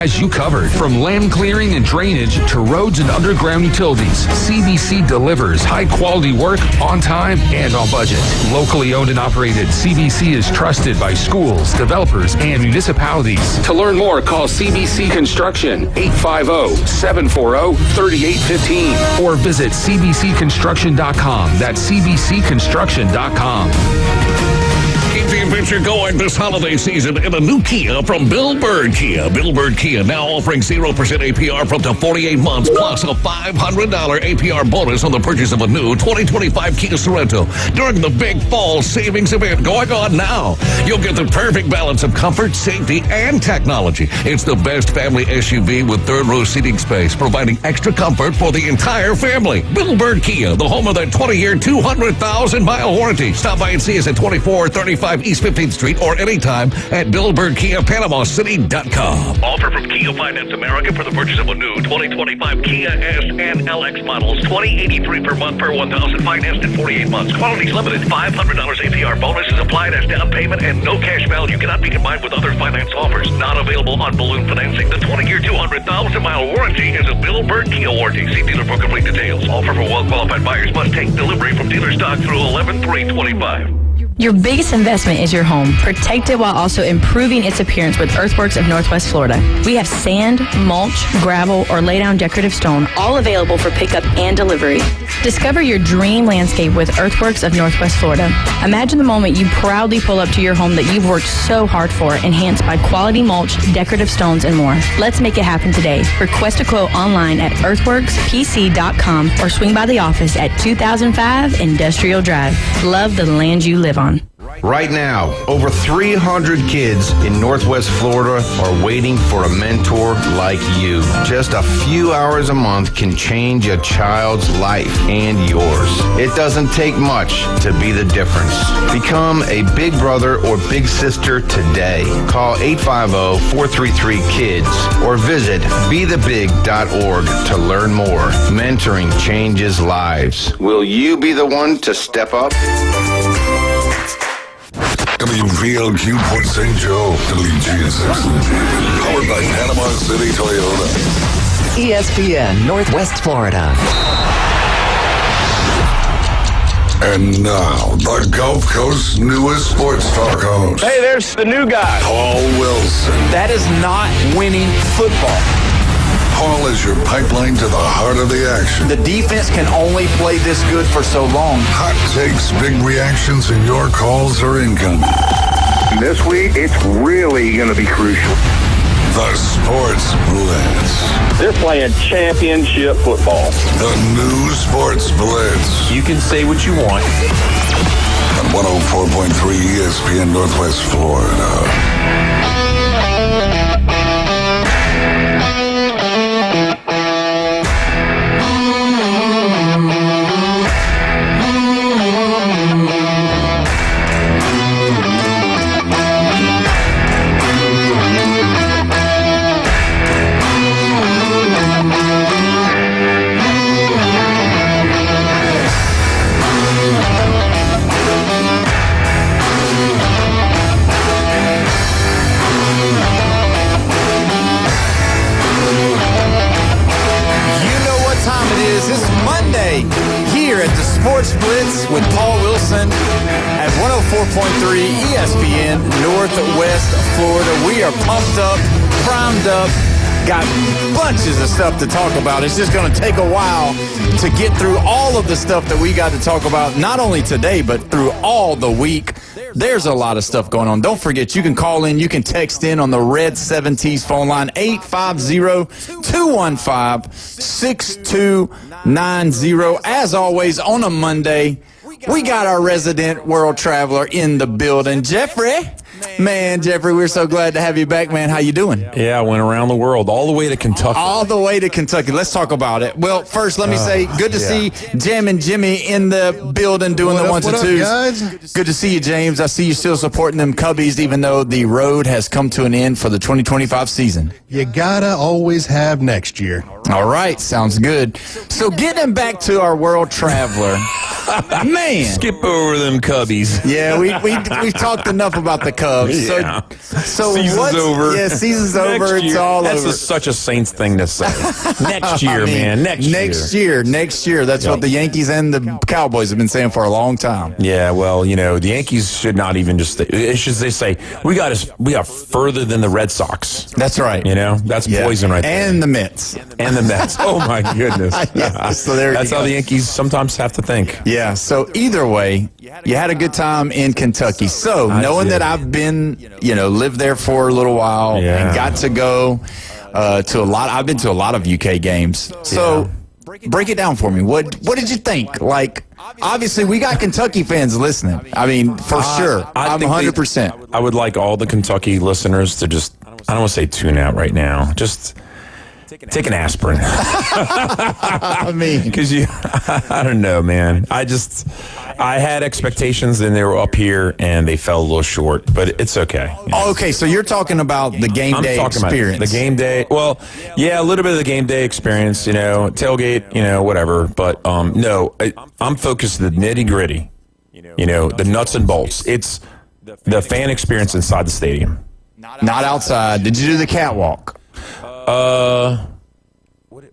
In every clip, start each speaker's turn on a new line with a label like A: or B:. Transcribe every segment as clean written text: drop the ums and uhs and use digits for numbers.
A: As you covered, from land clearing and drainage to roads and underground utilities, CBC delivers high-quality work on time and on budget. Locally owned and operated, CBC is trusted by schools, developers, and municipalities. To learn more, call CBC Construction 850-740-3815 or visit cbcconstruction.com. That's cbcconstruction.com.
B: Keep the adventure going this holiday season in a new Kia from Bill Bird Kia. Bill Bird Kia now offering 0% APR for up to 48 months, plus a $500 APR bonus on the purchase of a new 2025 Kia Sorento during the big fall savings event going on now. You'll get the perfect balance of comfort, safety, and technology. It's the best family SUV with third-row seating space, providing extra comfort for the entire family. Bill Bird Kia, the home of the 20-year, 200,000-mile warranty. Stop by and see us at 2435 East 15th Street or anytime at BillBirdKiaPanamaCity.com. Offer from Kia Finance America for the purchase of a new 2025 Kia S and LX models. $20.83 per month per 1,000 financed in 48 months. Quality's limited. $500 APR bonus is applied as down payment and no cash value cannot be combined with other finance offers. Not available on balloon financing. The 20-year, 200,000-mile warranty is a Bill Bird Kia warranty. See dealer for complete details. Offer for well-qualified buyers must take delivery from dealer stock through 11/3/25.
C: Your biggest investment is your home. Protect it while also improving its appearance with Earthworks of Northwest Florida. We have sand, mulch, gravel, or lay-down decorative stone, all available for pickup and delivery. Discover your dream landscape with Earthworks of Northwest Florida. Imagine the moment you proudly pull up to your home that you've worked so hard for, enhanced by quality mulch, decorative stones, and more. Let's make it happen today. Request a quote online at earthworkspc.com or swing by the office at 2005 Industrial Drive. Love the land you live on.
D: Right now, over 300 kids in Northwest Florida are waiting for a mentor like you. Just a few hours a month can change a child's life and yours. It doesn't take much to be the difference. Become a big brother or big sister today. Call 850-433-KIDS or visit bethebig.org to learn more. Mentoring changes lives. Will you be the one to step up?
E: WVLQ Port St. Joe, WGSX, powered by Panama City Toyota.
F: ESPN Northwest Florida.
E: And now, the Gulf Coast's newest sports talk host.
G: Hey, there's the new guy.
E: Paul Wilson.
G: That is not winning football.
E: Paul is your pipeline to the heart of the action.
G: The defense can only play this good for so long.
E: Hot takes, big reactions, and your calls are incoming.
H: This week, it's really going to be crucial.
E: The Sports Blitz.
H: They're playing championship football.
E: The new Sports Blitz.
G: You can say what you want.
E: On 104.3 ESPN Northwest Florida.
G: Sports Blitz with Paul Wilson at 104.3 ESPN Northwest Florida. We are pumped up, primed up, got bunches of stuff to talk about. It's just going to take a while to get through all of the stuff that we got to talk about, not only today, but through all the week. There's a lot of stuff going on. Don't forget, you can call in, you can text in on the Red 7T's phone line, 850-215-6290. As always, on a Monday, we got our resident world traveler in the building, Jeffrey. Man, Jeffrey, we're so glad to have you back, man. How you doing?
I: Yeah, I went around the world, all the way to Kentucky.
G: All the way to Kentucky. Let's talk about it. Well, first, let me say, good to see Jam and Jimmy in the building doing the ones and twos.
J: Guys?
G: Good to see you, James. I see you still supporting them Cubbies, even though the road has come to an end for the 2025 season.
J: You gotta always have next year.
G: All right, sounds good. So getting back to our world traveler. Man.
I: Skip over them Cubbies.
G: Yeah, we've talked enough about the Cubs.
I: Yeah.
G: So
I: season's over.
G: Yeah, season's over.
I: Next
G: It's
I: year.
G: all
I: That's
G: over.
I: such a Saints thing to say. Next year, man. Next year.
G: Next year. That's what the Yankees and the Cowboys have been saying for a long time.
I: Yeah, well, the Yankees should not even just. It should they say we got further than the Red Sox.
G: That's right.
I: That's poison right there.
G: And the Mets.
I: And the Mets. Oh my goodness.
G: Yeah, so there
I: That's
G: you
I: how
G: go.
I: the Yankees sometimes have to think.
G: Yeah, so either way, you had a good time in Kentucky. So knowing
I: did.
G: that I've been, lived there for a little while and got to go to a lot. I've been to a lot of UK games. So break it down for me. What did you think? Like, obviously, we got Kentucky fans listening. I mean, for sure. I'm 100%.
I: I would like all the Kentucky listeners to just, I don't want to say tune out right now. Just take an aspirin.
G: I mean,
I: because I don't know, man. I had expectations and they were up here and they fell a little short, but it's okay.
G: Okay, so you're talking about the game day experience.
I: About the game day. Well, yeah, a little bit of the game day experience, tailgate, whatever. But no, I'm focused on the nitty gritty, the nuts and bolts. It's the fan experience inside the stadium.
G: Not outside. Did you do the catwalk?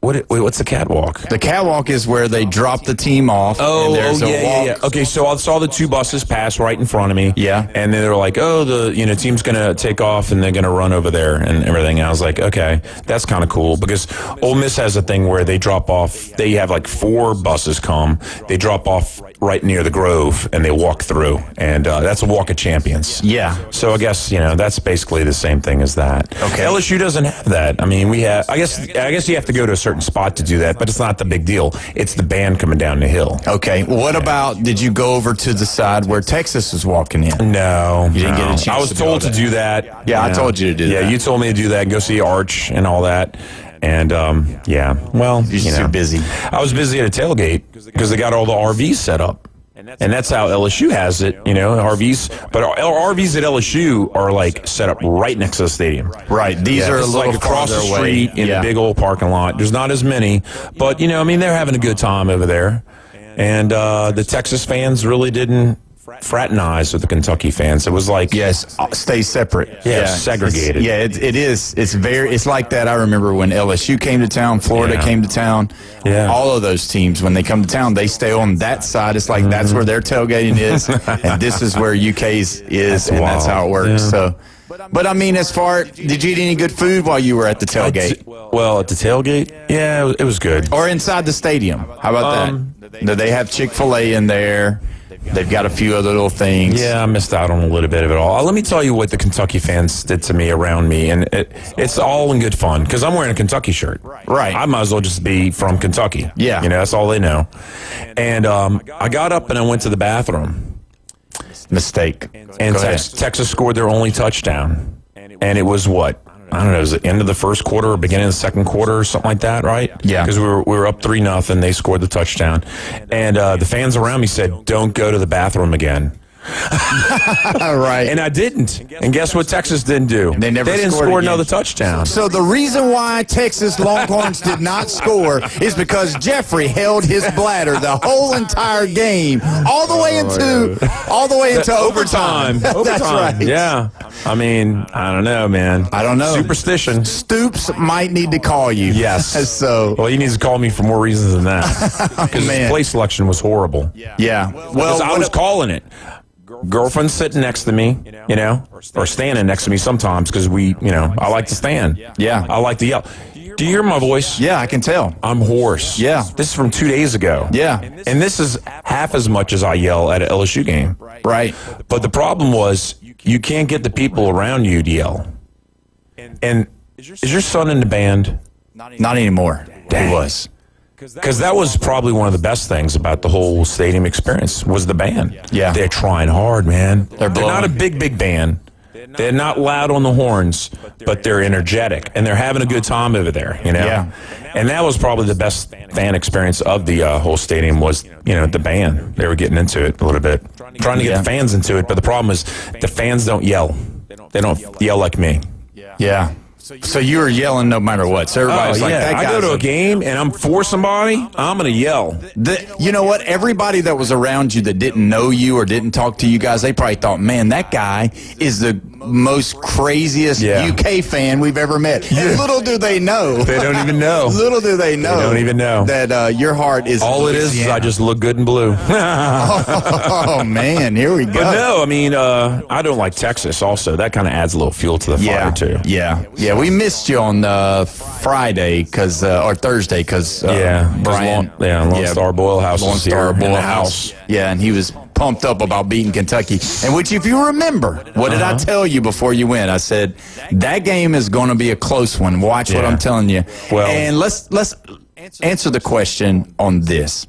I: What's the catwalk?
G: The catwalk is where they drop the team off.
I: Oh,
G: and there's a walk.
I: yeah. Okay, so I saw the two buses pass right in front of me.
G: Yeah.
I: And then they were like, the team's going to take off and they're going to run over there and everything. And I was like, okay, that's kind of cool because Ole Miss has a thing where they drop off. They have like 4 buses come. They drop off right near the Grove and they walk through. And that's a walk of champions.
G: Yeah.
I: So I guess, that's basically the same thing as that.
G: Okay.
I: LSU doesn't have that. I mean, we have, I guess you have to go to a certain spot to do that, but it's not the big deal. It's the band coming down the hill.
G: Okay. What about, did you go over to the side where Texas was walking in?
I: No.
G: You didn't get a chance
I: I was
G: to
I: told
G: do
I: to do that.
G: Yeah, I told you to do that.
I: Yeah, you told me to do that and go see Arch and all that. And, well,
G: You're too busy.
I: I was busy at a tailgate because they got all the RVs set up. And that's how LSU has it, RVs. But our RVs at LSU are like set up right next to the stadium.
G: Right. These are a
I: it's
G: little
I: like across the street in a big old parking lot. There's not as many, but they're having a good time over there. And the Texas fans really didn't fraternize with the Kentucky fans. It was like
G: stay separate.
I: Segregated.
G: It is. It's like that. I remember when LSU came to town, Florida came to town.
I: Yeah.
G: All of those teams, when they come to town, they stay on that side. It's like that's where their tailgating is, and this is where UK's is, and that's how it works.
I: Yeah.
G: So, but I mean, did you eat any good food while you were at the tailgate?
I: Well, at the tailgate, yeah, it was good.
G: Or inside the stadium? How about that? Do they have Chick-fil-A in there? They've got a few other little things.
I: Yeah, I missed out on a little bit of it all. Let me tell you what the Kentucky fans did to me around me, and it's all in good fun because I'm wearing a Kentucky shirt.
G: Right.
I: I might as well just be from Kentucky.
G: Yeah.
I: That's all they know. And I got up and I went to the bathroom.
G: Mistake.
I: And Texas scored their only touchdown. And it was what? I don't know, it was the end of the first quarter or beginning of the second quarter or something like that, right?
G: Yeah.
I: Because we were up 3-0. They scored the touchdown. And the fans around me said, don't go to the bathroom again.
G: Right.
I: And I didn't. And guess what Texas didn't do?
G: They
I: didn't score another touchdown.
G: So the reason why Texas Longhorns did not score is because Jeffrey held his bladder the whole entire game, all the way into overtime. That's right.
I: Yeah. I mean, I don't know, man.
G: I don't know.
I: Superstition.
G: Stoops might need to call you.
I: Yes.
G: So.
I: Well, he needs to call me for more reasons than that. Because his play selection was horrible.
G: Yeah.
I: Well, I was calling it. Girlfriend's sitting next to me, or standing next to me sometimes because I like to stand.
G: Yeah.
I: I like to yell. Do you hear my voice?
G: Yeah, I can tell.
I: I'm hoarse.
G: Yeah.
I: This is from 2 days ago.
G: Yeah.
I: And this is half as much as I yell at an LSU game.
G: Right.
I: But the problem was you can't get the people around you to yell. And is your son in the band?
G: Not anymore.
I: Dang.
G: He was.
I: Because that was probably one of the best things about the whole stadium experience was the band.
G: Yeah.
I: They're trying hard, man. They're
G: blowing.
I: not a big band. They're not loud on the horns, but they're energetic, and they're having a good time over there,
G: Yeah.
I: And that was probably the best fan experience of the whole stadium was, the band. They were getting into it a little bit, trying to get the fans into it, but the problem is the fans don't yell. They don't yell like me.
G: Yeah. So you were yelling no matter what. So everybody's like, that
I: I
G: guy's
I: go to a game and I'm for somebody, I'm going to yell.
G: You know what? Everybody that was around you that didn't know you or didn't talk to you guys, they probably thought, man, that guy is the most craziest UK fan we've ever met. And little do they know.
I: They don't even know.
G: Little do they know.
I: They don't even know.
G: That your heart is
I: all it is I just look good in blue.
G: Oh, man. Here we go.
I: But no, I mean, I don't like Texas also. That kind of adds a little fuel to the fire, too.
G: Yeah, we missed you on Friday or Thursday because Brian.
I: Lone Star Boyle House
G: Lone
I: was
G: Star
I: here in
G: Boyle
I: the
G: House. Yeah, and he was pumped up about beating Kentucky. And which, if you remember, what did I tell you before you went? I said, that game is going to be a close one. Watch what I'm telling you. Well, and let's answer the question on this.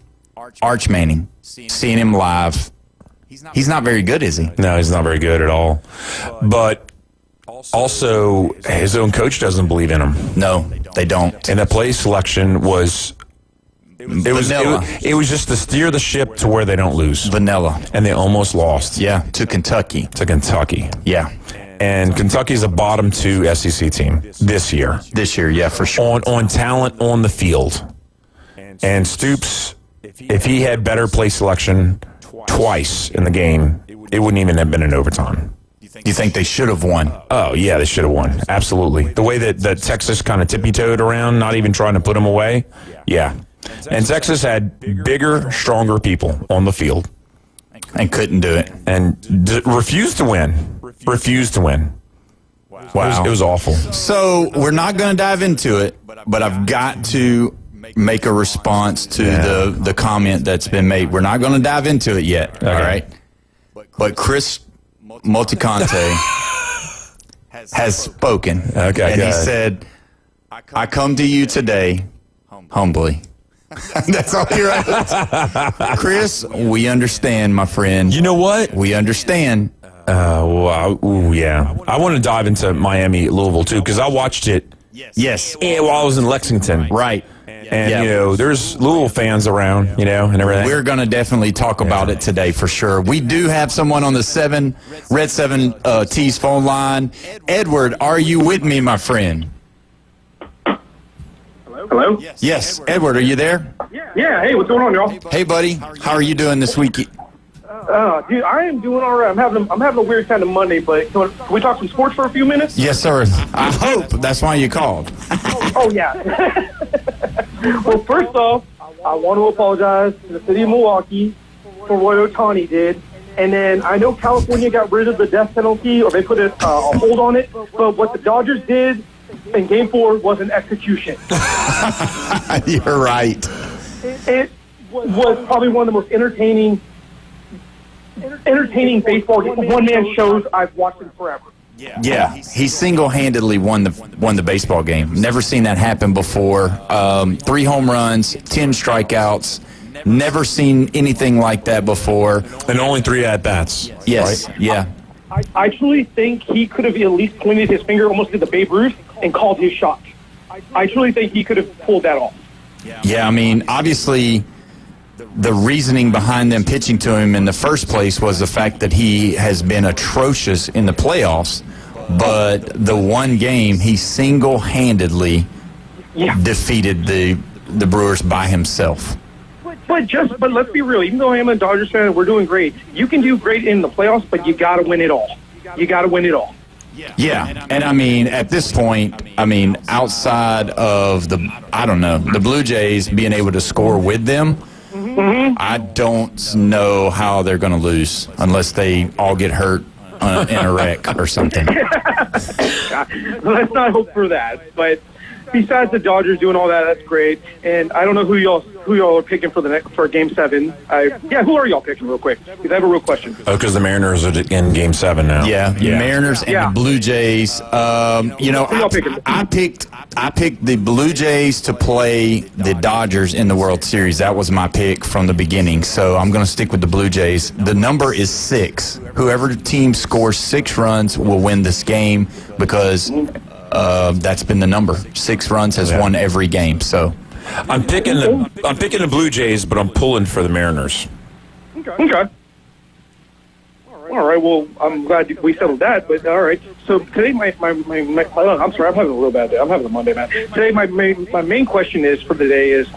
G: Arch Manning, seeing him live, he's not very good, is he?
I: No, he's not very good at all. But also, his own coach doesn't believe in him.
G: No, they don't.
I: And the play selection was... It was just to steer the ship to where they don't lose.
G: Vanilla.
I: And they almost lost.
G: Yeah, to Kentucky.
I: Yeah. And Kentucky's a bottom 2 SEC team this year.
G: Yeah, for sure.
I: On talent on the field. And Stoops, if he had better play selection twice in the game, it wouldn't even have been in overtime.
G: You think they should have won?
I: Oh, yeah, they should have won. Absolutely. The way that Texas kind of tippy-toed around, not even trying to put them away. Yeah. And Texas had bigger, stronger people on the field.
G: And couldn't do it.
I: And refused to win. Wow. It was awful.
G: So we're not going to dive into it, but I've got to make a response to the comment that's been made. We're not going to dive into it yet, all right? But Chris Multicante has spoken.
I: Okay,
G: and he said, I come to you today humbly. That's all he wrote. Chris, we understand, my friend.
I: You know what?
G: We understand.
I: I want to dive into Miami, Louisville, too, because I watched it.
G: Yes.
I: While I was in Lexington.
G: Right.
I: And, there's Louisville fans around, and everything.
G: We're going to definitely talk about it today for sure. We do have someone on the Red 7 T's phone line. Edward, are you with me, my friend?
H: Hello?
G: Yes. Edward, are you there?
H: Yeah, hey, what's going on, y'all?
G: Hey, buddy. How are you doing this week?
H: Dude, I am doing all right. I'm having a weird kind of Monday, but can we talk some sports for a few minutes?
G: Yes, sir. I hope. That's why you called.
H: Oh, yeah. Well, first off, I want to apologize to the city of Milwaukee for what Ohtani did. And then I know California got rid of the death penalty, or they put a hold on it, but what the Dodgers did in Game 4 was an execution.
G: You're right.
H: It was probably one of the most entertaining baseball one-man shows I've watched in forever.
G: Yeah, he single-handedly won the baseball game. Never seen that happen before. 3 home runs, 10 strikeouts. Never seen anything like that before.
I: And only 3 at-bats.
G: Yes,
I: right?
G: Yeah.
H: I truly think he could have at least pointed his finger almost to the Babe Ruth and called his shot. I truly think he could have pulled that off.
G: Yeah, I mean, obviously, the reasoning behind them pitching to him in the first place was the fact that he has been atrocious in the playoffs. But the one game, he single-handedly defeated the Brewers by himself.
H: But let's be real. Even though I am a Dodgers fan and we're doing great, you can do great in the playoffs, but you got to win it all.
G: Yeah, and I mean, at this point, outside of the Blue Jays being able to score with them, I don't know how they're going to lose unless they all get hurt in a wreck or something.
H: Let's not hope for that. But besides the Dodgers doing all that, that's great. And I don't know who y'all are picking for Game 7. Who are y'all picking real quick? Because I have a real question.
I: Oh, because the Mariners are in Game 7 now.
G: Yeah. Mariners and the Blue Jays. I picked the Blue Jays to play the Dodgers in the World Series. That was my pick from the beginning. So I'm going to stick with the Blue Jays. The number is 6. Whoever team scores 6 runs will win this game because that's been the number. 6 runs has won every game. So
I: I'm picking the Blue Jays, but I'm pulling for the Mariners.
H: Okay. All right. Well, I'm glad we settled that. But all right. So today, I'm sorry. I'm having a real bad day. I'm having a Monday, man. Today, my main question is for the day is,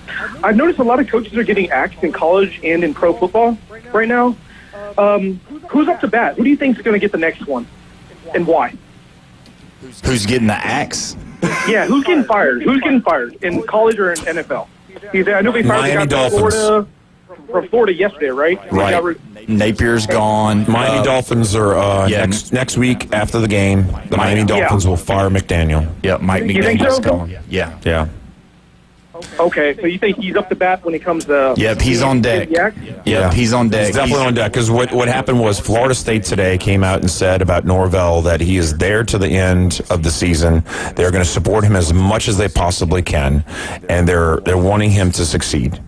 H: I've noticed a lot of coaches are getting axed in college and in pro football right now. Who's up to bat? Who do you think is going to get the next one, and why?
G: Who's getting the axe?
H: Yeah, who's getting fired? Who's getting fired in college or in NFL? I know they fired the guy from Florida yesterday, right?
G: Right. Napier's gone.
I: Miami Dolphins are next week after the game. The Miami Dolphins will fire McDaniel.
G: Yep, Mike
H: You think
G: McDaniel's
H: so?
G: gone. Yeah.
H: Okay, so you think he's up to bat when it comes to...
G: Yep, he's on deck.
I: Yeah,
G: he's on deck.
I: He's definitely on deck, because what happened was Florida State today came out and said about Norvell that he is there to the end of the season. They're going to support him as much as they possibly can, and they're wanting him to succeed.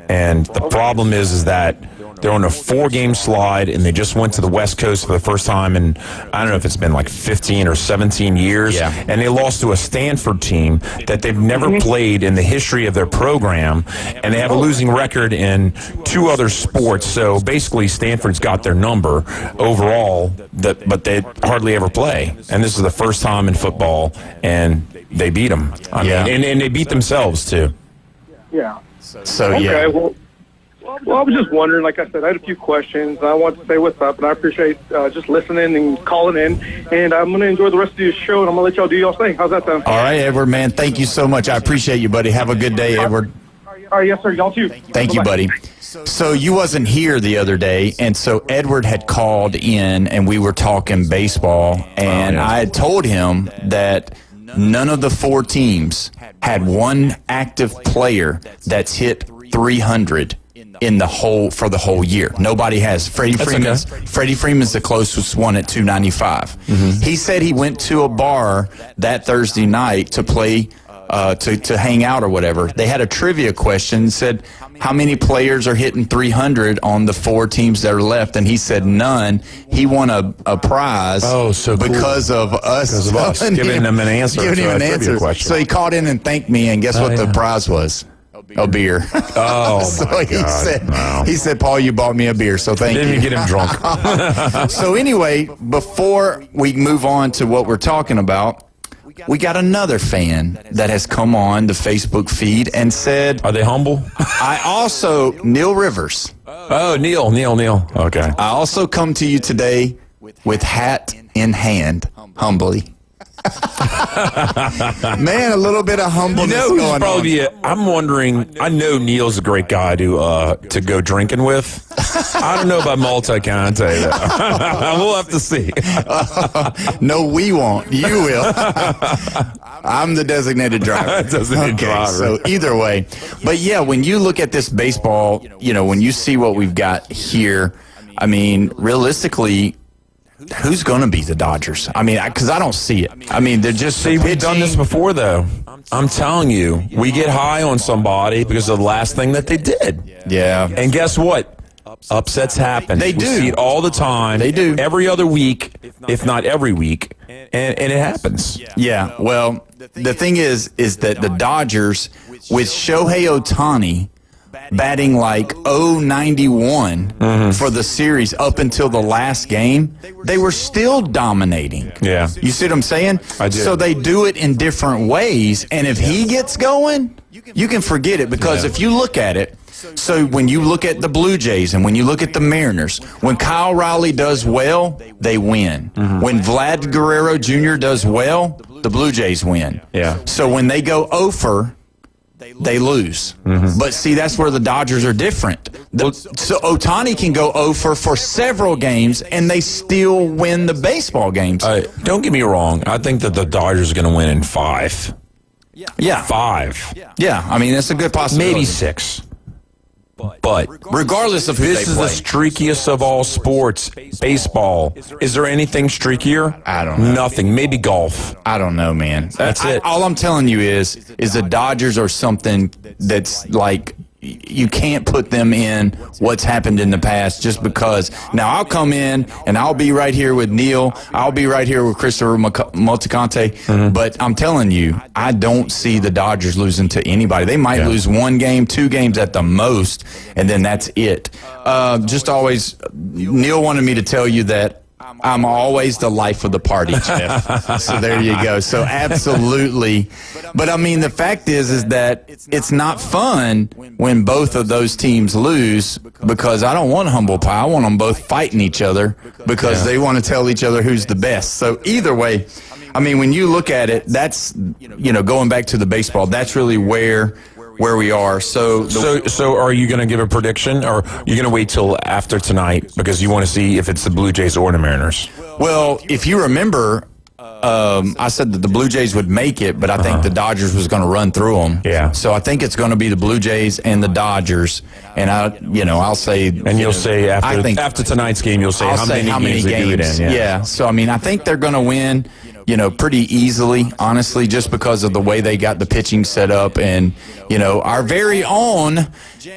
I: And the problem is that they're on a 4-game slide, and they just went to the West Coast for the first time in, I don't know if it's been like 15 or 17 years.
G: Yeah.
I: And they lost to a Stanford team that they've never played in the history of their program. And they have a losing record in 2 other sports. So basically, Stanford's got their number overall, but they hardly ever play. And this is the first time in football, and they beat them. I mean, and they beat themselves, too.
H: Yeah.
G: So,
H: okay, well, I was just wondering, like I said, I had a few questions. I want to say what's up, and I appreciate just listening and calling in. And I'm going to enjoy the rest of your show, and I'm going to let y'all do y'all's thing. How's that sound?
G: All right, Edward, man, thank you so much. I appreciate you, buddy. Have a good day, Edward.
H: All right, yes, sir. Y'all too.
G: Thank you, buddy. So you wasn't here the other day, and so Edward had called in, and we were talking baseball, and I had told him that none of the 4 teams had one active player that's hit 300 for the whole year. Nobody has. Freddie Freeman's the closest one at 295. He said he went to a bar that Thursday night to play, to hang out or whatever. They had a trivia question, said how many players are hitting 300 on the 4 teams that are left, and he said none. He won a prize because of us
I: giving him an answer.
G: So he called in and thanked me, and guess what the prize was? A beer.
I: Oh,
G: so
I: my God.
G: He said, Paul, you bought me a beer, so thank you.
I: Didn't even get him drunk.
G: So anyway, before we move on to what we're talking about, we got another fan that has come on the Facebook feed and said...
I: Are they humble?
G: Neil Rivers.
I: Oh, Neil. Okay.
G: I also come to you today with hat in hand, humbly. Man, a little bit of humbleness going on.
I: I'm wondering, I know Neil's a great guy to go drinking with. I don't know about multi-contact, though. We'll have to see.
G: No, we won't. You will. I'm the designated driver. So either way. But yeah, when you look at this baseball, when you see what we've got here, I mean, realistically, who's going to be the Dodgers? I mean, because I don't see it. I mean, they're just
I: we've done this before, though. I'm telling you, we get high on somebody because of the last thing that they did.
G: Yeah.
I: And guess what? Upsets happen.
G: They do.
I: We see it all the time.
G: They do.
I: Every other week, if not every week. And it happens.
G: Yeah. Well, the thing is that the Dodgers, with Shohei Ohtani batting like 091 for the series up until the last game, they were still dominating.
I: Yeah.
G: You see what I'm saying?
I: I do.
G: So they do it in different ways, and if he gets going, you can forget it, because if you look at it, so when you look at the Blue Jays and when you look at the Mariners, when Kyle Riley does well, they win. When Vlad Guerrero Jr. does well, the Blue Jays win.
I: Yeah.
G: So when they go 0-for, they lose. But see, that's where the Dodgers are different. So Ohtani can go 0-for for several games, and they still win the baseball games.
I: Don't get me wrong. I think that the Dodgers are going to win in 5.
G: Yeah.
I: 5.
G: Yeah, I mean, that's a good possibility.
I: Maybe 6. But
G: regardless of who
I: this
G: they
I: is
G: play.
I: the streakiest of all sports, baseball. Is there anything streakier?
G: I don't know.
I: Nothing. Maybe golf.
G: I don't know, man.
I: That's it.
G: All I'm telling you is the Dodgers are something that's like you can't put them in what's happened in the past just because. Now, I'll come in and I'll be right here with Neil. I'll be right here with Christopher Multicante. But I'm telling you, I don't see the Dodgers losing to anybody. They might lose 1 game, 2 games at the most, and then that's it. Just always, Neil wanted me to tell you that I'm always the life of the party, Jeff. So there you go. So absolutely. But I mean, the fact is that it's not fun when both of those teams lose, because I don't want humble pie. I want them both fighting each other because they want to tell each other who's the best. So either way, I mean, when you look at it, that's, going back to the baseball, that's really where we are. So
I: are you going to give a prediction, or are you going to wait till after tonight because you want to see if it's the Blue Jays or the Mariners?
G: Well, if you remember, I said that the Blue Jays would make it, but I think the Dodgers was going to run through them.
I: Yeah.
G: So I think it's going to be the Blue Jays and the Dodgers, and I'll say. And
I: you'll say after tonight's game, you'll say how many games they do it in.
G: Yeah. So I mean, I think they're going to win. Pretty easily, honestly, just because of the way they got the pitching set up. And, our very own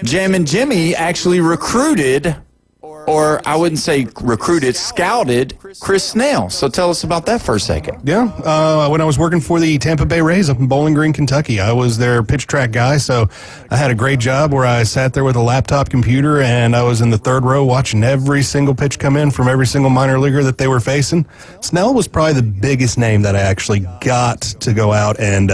G: Jammin' Jimmy actually recruited, or I wouldn't say recruited, scouted Chris Snell. So tell us about that for a second.
J: Yeah, when I was working for the Tampa Bay Rays up in Bowling Green, Kentucky, I was their pitch track guy, so I had a great job where I sat there with a laptop computer, and I was in the third row watching every single pitch come in from every single minor leaguer that they were facing. Snell was probably the biggest name that I actually got to go out and,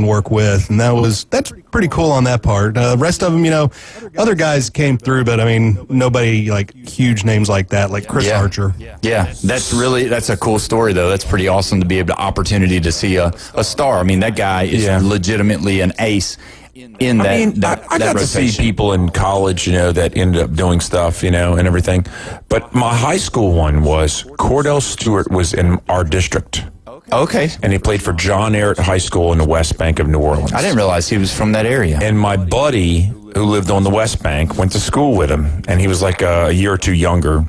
J: work with, and that's pretty cool on that part. The rest of them, other guys came through, but, I mean, nobody like huge names like that, like Chris Archer.
G: Yeah, that's a cool story, though. That's pretty awesome to be able to opportunity to see a star. I mean, that guy is legitimately an ace in that. I got
I: rotation. To see people in college, that ended up doing stuff, and everything. But my high school one was Cordell Stewart was in our district.
G: Okay.
I: And he played for John Ehret High School in the West Bank of New Orleans.
G: I didn't realize he was from that area.
I: And my buddy, who lived on the West Bank, went to school with him, and he was like a year or two younger.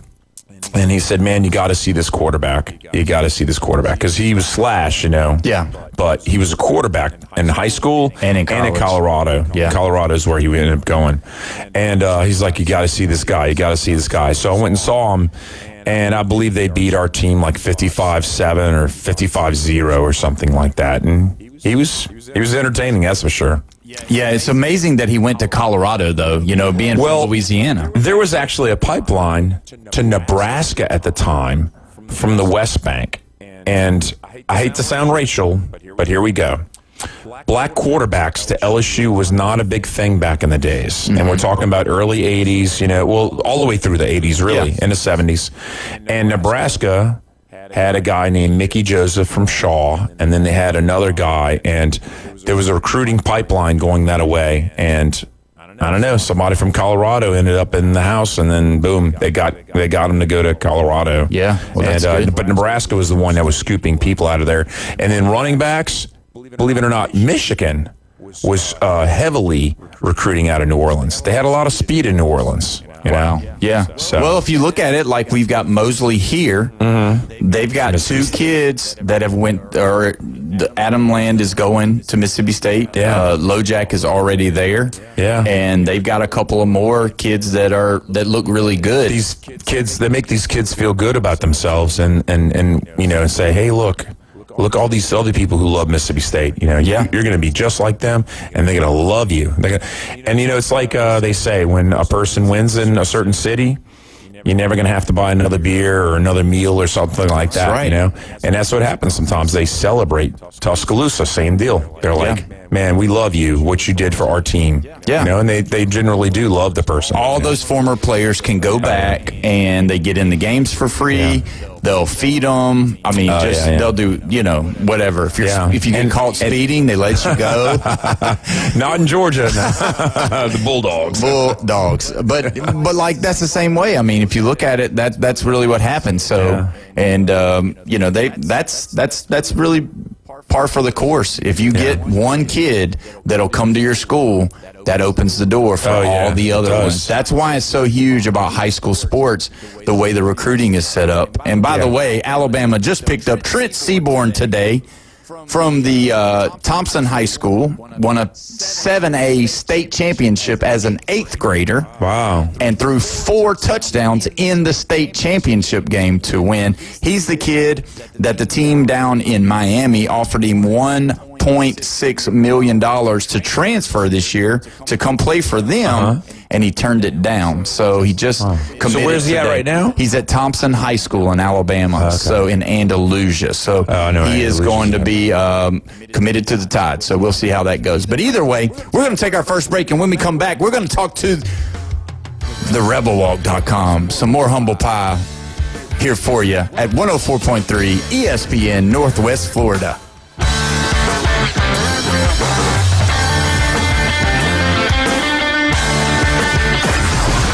I: And he said, man, you got to see this quarterback. You got to see this quarterback. Because he was Slash,
G: Yeah.
I: But he was a quarterback in high school
G: and in
I: Colorado.
G: Yeah.
I: Colorado is where he ended up going. And he's like, you got to see this guy. You got to see this guy. So I went and saw him. And I believe they beat our team like 55-7 or 55-0 or something like that. And he was entertaining, that's for sure.
G: Yeah, it's amazing that he went to Colorado, though, being from Louisiana.
I: There was actually a pipeline to Nebraska at the time from the West Bank. And I hate to sound racial, but here we go. Black quarterbacks to LSU was not a big thing back in the days. Mm-hmm. And we're talking about early 80s, all the way through the 80s, really, in the 70s. And Nebraska had a guy named Mickey Joseph from Shaw, and then they had another guy, and there was a recruiting pipeline going that way. And I don't know, somebody from Colorado ended up in the house, and then boom, they got him to go to Colorado.
G: Yeah, well, that's good.
I: But Nebraska was the one that was scooping people out of there. And then running backs, believe it or not, Michigan was heavily recruiting out of New Orleans. They had a lot of speed in New Orleans.
G: Wow. Yeah. So. Well, if you look at it, like we've got Mosley here, they've got 2 kids that have Adam Land is going to Mississippi State.
I: Yeah.
G: LoJack is already there.
I: Yeah.
G: And they've got a couple of more kids that look really good.
I: These kids, they make these kids feel good about themselves and say, hey, look, all these other people who love Mississippi State. You're going to be just like them, and they're going to love you. It's like they say, when a person wins in a certain city, you're never going to have to buy another beer or another meal or something like that.
G: That's right.
I: And that's what happens sometimes. They celebrate Tuscaloosa, same deal. They're like, man, we love you, what you did for our team.
G: Yeah.
I: And they generally do love the person.
G: All those former players can go back, and they get in the games for free. Yeah. They'll feed them. I mean, they'll do, whatever. If you get caught speeding, they let you go.
I: Not in Georgia. The Bulldogs.
G: But like, that's the same way. I mean, if you look at it, that's really what happens. So, and that's really par for the course. If you get one kid that'll come to your school, that opens the door for all the other ones. That's why it's so huge about high school sports, the way the recruiting is set up. And by the way, Alabama just picked up Trent Seaborn today from the Thompson High School, won a 7A state championship as an 8th grader.
I: Wow.
G: And threw 4 touchdowns in the state championship game to win. He's the kid that the team down in Miami offered him $1.6 million to transfer this year to come play for them, and he turned it down. So he just committed.
I: So where's he at right now?
G: He's at Thompson High School in Alabama, so in Andalusia. So he is going to be committed to the Tide. So we'll see how that goes. But either way, we're going to take our first break, and when we come back, we're going to talk to the rebelwalk.com. Some more humble pie here for you at 104.3 ESPN Northwest Florida.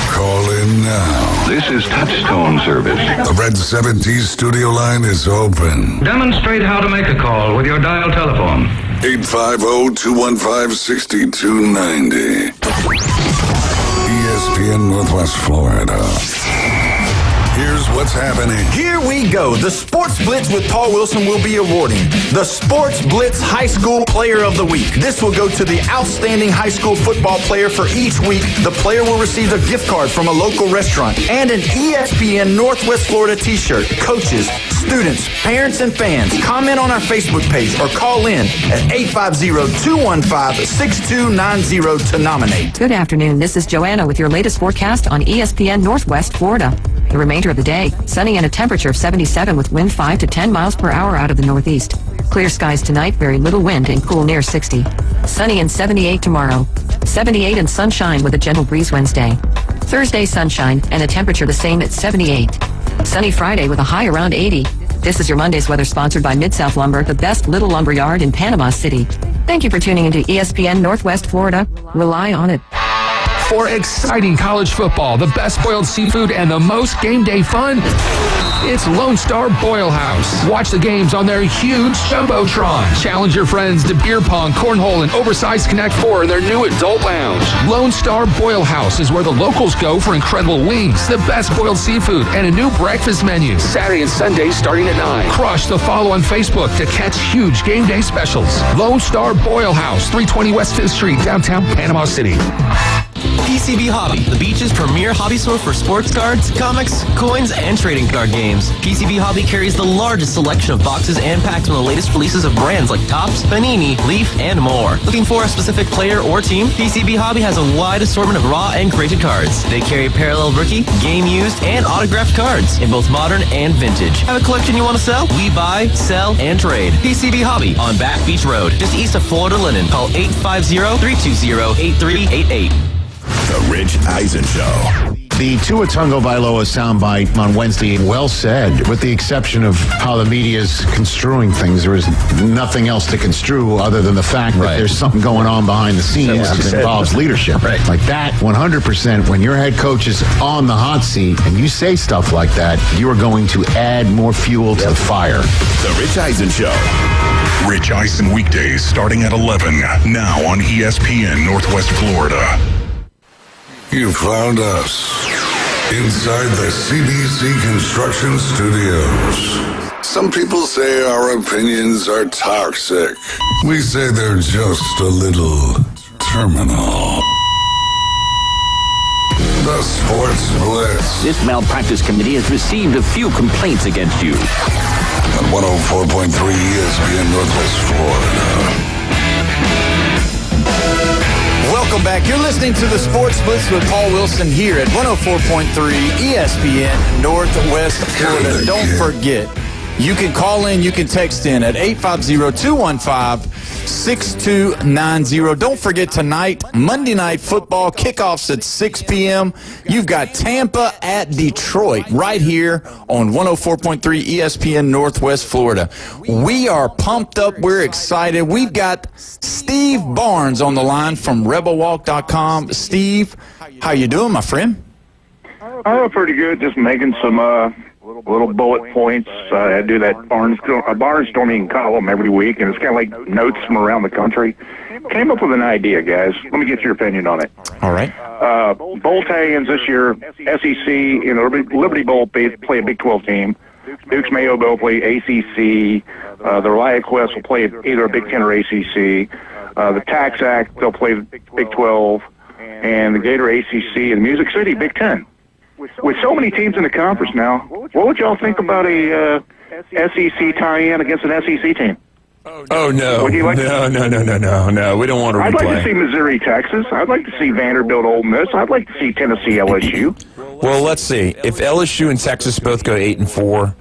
E: Call in now.
K: This is Touchstone Service.
E: The Red 70s studio line is open.
K: Demonstrate how to make a call with your dial telephone.
E: 850-215-6290. ESPN Northwest Florida. Here's what's happening.
G: Here we go. The Sports Blitz with Paul Wilson will be awarding the Sports Blitz High School Player of the Week. This will go to the outstanding high school football player for each week. The player will receive a gift card from a local restaurant and an ESPN Northwest Florida t-shirt. Coaches, students, parents, and fans, comment on our Facebook page or call in at 850-215-6290 to nominate.
F: Good afternoon. This is Joanna with your latest forecast on ESPN Northwest Florida. The remainder of the day, sunny and a temperature of 77 with wind 5 to 10 miles per hour out of the northeast. Clear skies tonight, very little wind and cool near 60. Sunny and 78 tomorrow. 78 and sunshine with a gentle breeze Wednesday. Thursday, sunshine and a temperature the same at 78. Sunny Friday with a high around 80. This is your Monday's weather sponsored by Mid-South Lumber, the best little lumber yard in Panama City. Thank you for tuning into ESPN Northwest Florida. Rely on it.
A: For exciting college football, the best boiled seafood, and the most game day fun, it's Lone Star Boil House. Watch the games on their huge Jumbotron. Challenge your friends to beer pong, cornhole, and oversized Connect 4 in their new adult lounge. Lone Star Boil House is where the locals go for incredible wings, the best boiled seafood, and a new breakfast menu. Saturday and Sunday starting at 9. Crush the follow on Facebook to catch huge game day specials. Lone Star Boil House, 320 West 5th Street, downtown Panama City.
L: PCB Hobby, the beach's premier hobby store for sports cards, comics, coins, and trading card games. PCB Hobby carries the largest selection of boxes and packs from the latest releases of brands like Topps, Panini, Leaf, and more. Looking for a specific player or team? PCB Hobby has a wide assortment of raw and graded cards. They carry parallel rookie, game used, and autographed cards in both modern and vintage. Have a collection you want to sell? We buy, sell, and trade. PCB Hobby on Back Beach Road, just east of Florida Linen. Call 850-320-8388.
M: The Rich Eisen Show.
N: The Tua Tagovailoa soundbite on Wednesday, well said. With the exception of how the media is construing things, there is nothing else to construe other than the fact that there's something going on behind the scenes that involves leadership. Like that, 100%, when your head coach is on the hot seat and you say stuff like that, you are going to add more fuel to the fire.
M: The Rich Eisen Show.
E: Rich Eisen weekdays starting at 11, now on ESPN Northwest Florida. You found us inside the CBC Construction Studios. Some people say our opinions are toxic. We say they're just a little terminal. The Sports Blitz.
O: This malpractice committee has received a few complaints against you.
E: On 104.3 ESPN Northwest Florida.
G: Welcome back. You're listening to the Sports Blitz with Paul Wilson here at 104.3 ESPN Northwest Florida. Don't forget, you can call in, you can text in at 850-215-6290. Don't forget tonight, Monday Night Football, kickoffs at 6 p.m. You've got Tampa at Detroit right here on 104.3 ESPN Northwest Florida. We are pumped up. We're excited. We've got Steve Barnes on the line from rebelwalk.com. Steve, how you doing, my friend?
P: Oh, pretty good. Just making some little bullet points. I do that barnstorming column every week, and it's kind of like notes from around the country. Came up with an idea, guys. Let me get your opinion on it.
G: All right.
P: Bowl tag-ins this year, SEC, Liberty Bowl play a Big 12 team. Duke's Mayo will play ACC. The ReliaQuest will play either a Big Ten or ACC. The Tax Act, they'll play Big 12. And the Gator ACC and Music City Big Ten. With so many teams in the conference now, what would y'all think about a SEC tie-in against an SEC team?
I: Oh, no.
P: Would you like
I: No. We don't want to
P: I'd
I: replay.
P: like to see Missouri, Texas. I'd like to see Vanderbilt, Ole Miss. I'd like to see Tennessee, LSU.
I: Well, let's see. If LSU and Texas both go 8-4,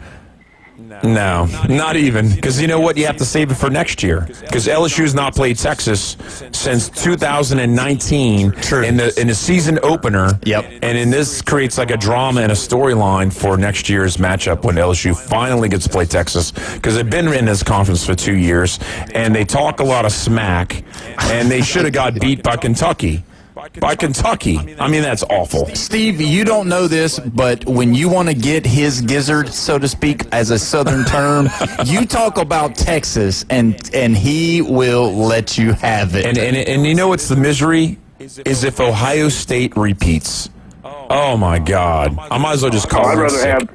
I: no, not even. Because you know what? You have to save it for next year. Because LSU's not played Texas since 2019 in the season opener.
G: Yep.
I: And in this creates like a drama and a storyline for next year's matchup when LSU finally gets to play Texas. Because they've been in this conference for 2 years, and they talk a lot of smack, and they should have got beat by Kentucky. By Kentucky. I mean, that's awful.
G: Steve, you don't know this, but when you want to get his gizzard, so to speak, as a Southern term, you talk about Texas, and he will let you have it.
I: And you know what's the misery? Is if Ohio State repeats. Oh, my God. I might as well just call it sick.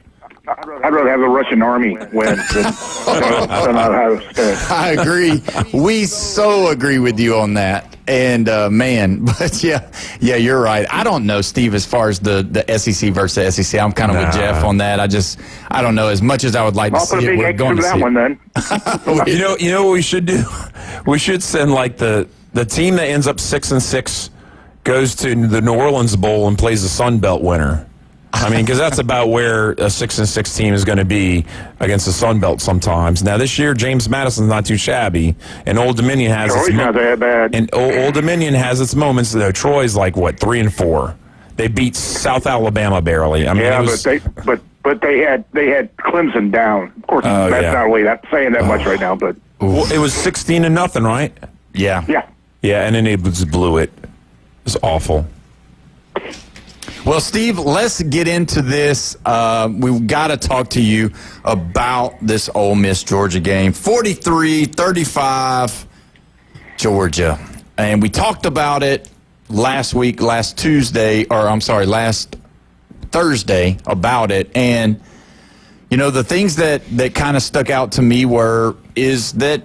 P: I'd rather have the Russian army win than Ohio State.
G: I agree. We so agree with you on that. And, man, but yeah, you're right. I don't know, Steve, as far as the SEC versus SEC. I'm kind of with Jeff on that. I don't know. As much as I would like to see it, we're going to see
P: that one then.
I: You know what we should do? We should send, like, the team that ends up 6-6 goes to the New Orleans Bowl and plays the Sun Belt winner. I mean, because that's about where a 6-6 team is going to be against the Sun Belt sometimes. Now, this year, James Madison's not too shabby, and Old Dominion has
P: not that bad.
I: And Old Dominion has its moments. Though Troy's like 3-4. They beat South Alabama barely. I mean,
P: but they had Clemson down. Of course, that's not really saying that much right now. But
I: well, it was 16-0, right?
G: Yeah,
I: and then they just blew it. It was awful.
G: Well, Steve, let's get into this. We've got to talk to you about this Ole Miss Georgia game. 43-35, Georgia. And we talked about it last Thursday about it. And, you know, the things that kind of stuck out to me is that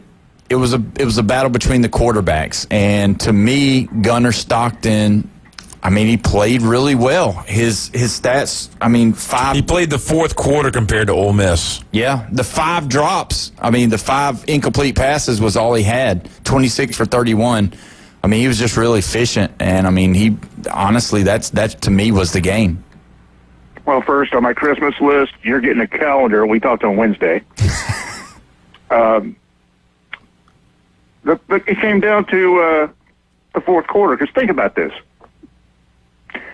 G: it was a battle between the quarterbacks. And to me, Gunnar Stockton, I mean, he played really well. His stats, 5.
I: He played the fourth quarter compared to Ole Miss.
G: Yeah, the 5 drops. The 5 incomplete passes was all he had. 26 for 31. He was just really efficient. And, he honestly, that to me was the game.
P: Well, first, on my Christmas list, you're getting a calendar. We talked on Wednesday. It came down to the fourth quarter. Because think about this.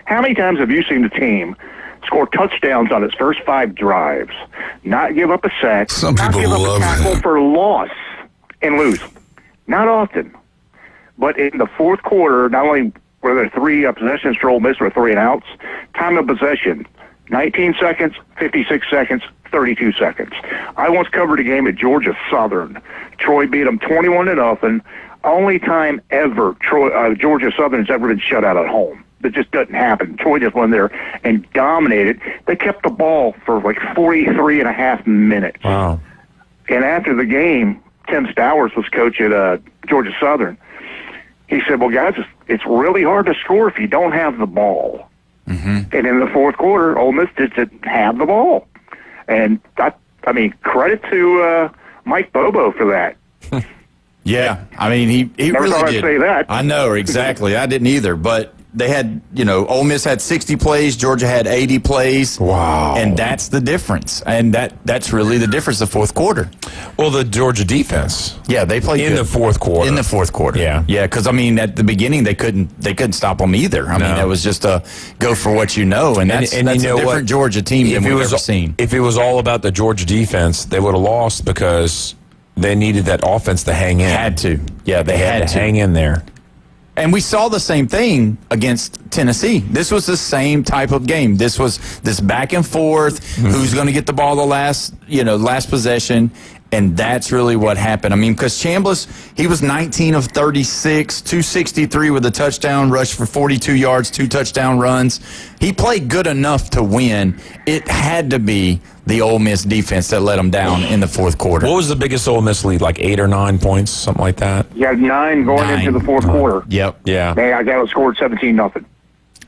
P: How many times have you seen the team score touchdowns on its first 5 drives, not give up a sack, not give up a tackle for loss, and lose? Not often. But in the fourth quarter, not only were there 3 possessions for Ole Miss or 3 and outs, time of possession, 19 seconds, 56 seconds, 32 seconds. I once covered a game at Georgia Southern. Troy beat them 21-0. Only time ever Georgia Southern has ever been shut out at home. That just doesn't happen. Troy just went there and dominated. They kept the ball for 43 and a half minutes.
I: Wow.
P: And after the game, Tim Stowers was coach at Georgia Southern. He said, well, guys, it's really hard to score if you don't have the ball. Mm-hmm. And in the fourth quarter, Ole Miss just didn't have the ball. And, credit to Mike Bobo for that.
G: Yeah, he
P: Never
G: really
P: thought
G: did.
P: I'd say that.
G: I know, exactly. I didn't either, but they had, Ole Miss had 60 plays, Georgia had 80 plays.
I: Wow.
G: And that's the difference. And that's really the difference the fourth quarter.
I: Well, the Georgia defense.
G: Yeah, they played
I: in the fourth quarter.
G: In the fourth quarter.
I: Yeah.
G: Yeah, because, at the beginning, they couldn't stop them either. It was just a go for what you know. And that's a different Georgia team than we've ever seen.
I: If it was all about the Georgia defense, they would have lost because they needed that offense to hang in.
G: Had to. Yeah, they had to
I: hang in there.
G: And we saw the same thing against Tennessee. This was the same type of game. This was this back and forth. Mm-hmm. Who's going to get the ball the last possession? And that's really what happened. I mean, because Chambliss, he was 19 of 36, 263 with a touchdown, rushed for 42 yards, 2 touchdown runs. He played good enough to win. It had to be the Ole Miss defense that let him down in the fourth quarter.
I: What was the biggest Ole Miss lead? Like 8 or 9 points, something like that?
P: You had 9 going into the fourth quarter.
G: Yep.
I: Yeah.
P: Man, I got scored 17-0.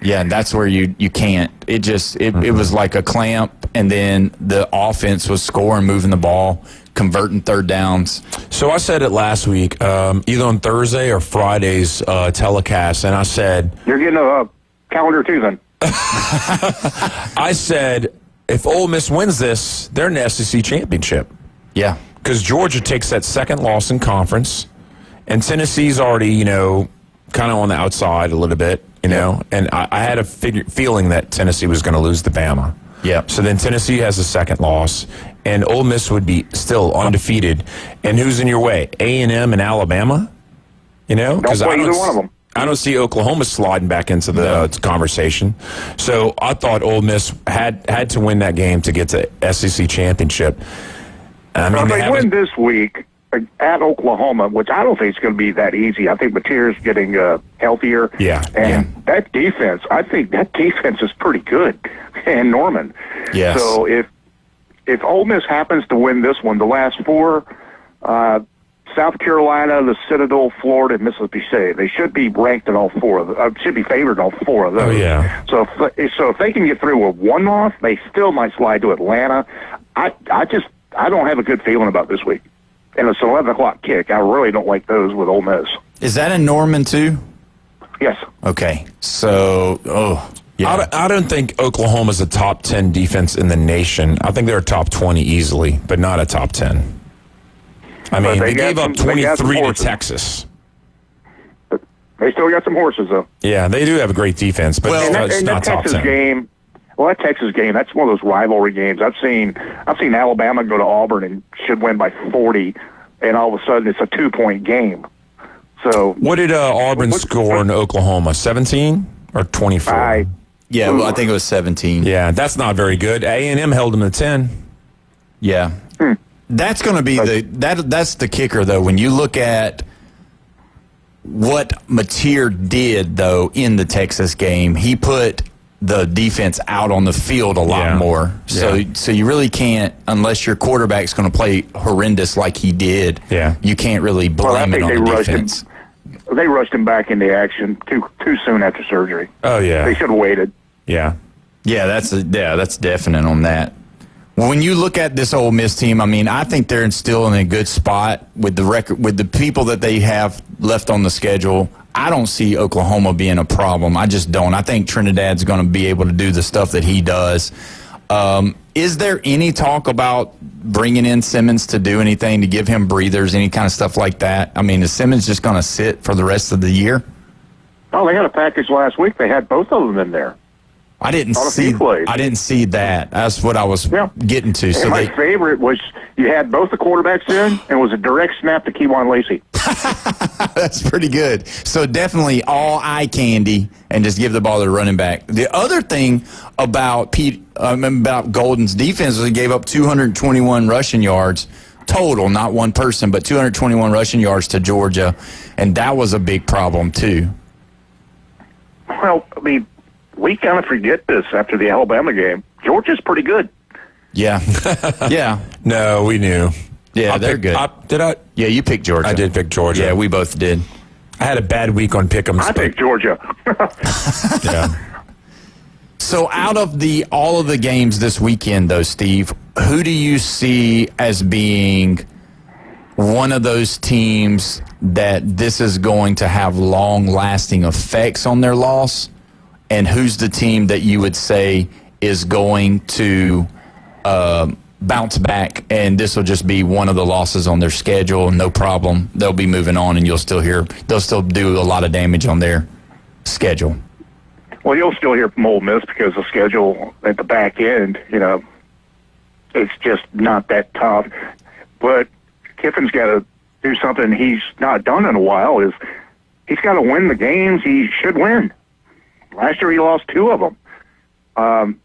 G: Yeah, and that's where you can't. It just it was like a clamp, and then the offense was scoring, moving the ball, converting third downs.
I: So I said it last week, either on Thursday or Friday's telecast, and I said,
P: "You're getting a calendar too, then."
I: I said, if Ole Miss wins this, they're in the SEC championship.
G: Yeah,
I: because Georgia takes that second loss in conference, and Tennessee's already, kind of on the outside a little bit. And I had a feeling that Tennessee was going to lose to Bama.
G: Yeah.
I: So then Tennessee has a second loss, and Ole Miss would be still undefeated. And who's in your way? A&M and Alabama? Because
P: Don't play either one of them.
I: I don't see Oklahoma sliding back into the conversation. So I thought Ole Miss had to win that game to get to SEC championship. I mean,
P: if they win this week at Oklahoma, which I don't think is going to be that easy. I think Mateer's getting healthier.
I: Yeah.
P: And that defense, I think that defense is pretty good. And Norman.
G: Yes.
P: So if Ole Miss happens to win this one, the last 4, South Carolina, the Citadel, Florida, and Mississippi State, they should be ranked in all 4 of them. Should be favored in all 4 of those.
I: Oh, yeah.
P: So if they can get through with 1 loss, they still might slide to Atlanta. I don't have a good feeling about this week. And it's an 11 o'clock kick. I really don't like those with Ole Miss.
G: Is that in Norman too?
P: Yes.
G: Okay. So, yeah.
I: I don't think Oklahoma's a top 10 defense in the nation. I think they're a top 20 easily, but not a top 10. I mean, they gave up 23 to Texas.
P: But they still got some horses, though.
I: Yeah, they do have a great defense, but it's not top 10.
P: Well, that Texas game, that's one of those rivalry games. I've seen Alabama go to Auburn and should win by 40, and all of a sudden it's a 2-point game. So
I: what did Auburn score in Oklahoma? 17 or 24?
G: I think it was 17.
I: Yeah, that's not very good. A&M held them to 10.
G: Yeah. That's going to be that's the kicker, though. When you look at what Mateer did, though, in the Texas game, he put the defense out on the field a lot more. So you really can't, unless your quarterback's going to play horrendous like he did, you can't really blame it on the defense.
P: They rushed him back into action too soon after surgery.
I: Oh, yeah.
P: They should have waited.
I: Yeah.
G: Yeah, that's definite on that. When you look at this Ole Miss team, I mean, I think they're still in a good spot with the record, with the people that they have left on the schedule. I don't see Oklahoma being a problem. I just don't. I think Trinidad's going to be able to do the stuff that he does. Is there any talk about bringing in Simmons to do anything, to give him breathers, any kind of stuff like that? I mean, is Simmons just going to sit for the rest of the year?
P: Oh, they had a package last week. They had both of them in there.
G: I didn't see that. That's what I was getting to. So
P: my favorite was you had both the quarterbacks in, and it was a direct snap to Keywan Lacey.
G: That's pretty good. So definitely all eye candy, and just give the ball to the running back. The other thing about Golden's defense was he gave up 221 rushing yards total, not one person, but 221 rushing yards to Georgia, and that was a big problem too.
P: Well, I mean, we kind of forget this after the Alabama game. Georgia's pretty good.
G: Yeah. Yeah.
I: No, we knew.
G: Yeah, they're good.
I: Did I?
G: Yeah, you picked Georgia.
I: I did pick Georgia.
G: Yeah, we both did.
I: I had a bad week on Pick'ems.
P: I picked Georgia.
I: Yeah.
G: So out of all of the games this weekend, though, Steve, who do you see as being one of those teams that this is going to have long-lasting effects on their loss? And who's the team that you would say is going to bounce back, and this will just be one of the losses on their schedule, no problem. They'll be moving on, and they'll still do a lot of damage on their schedule.
P: Well, you'll still hear from Ole Miss because the schedule at the back end, it's just not that tough. But Kiffin's got to do something he's not done in a while. Is he's got to win the games he should win. Last year he lost 2 of them.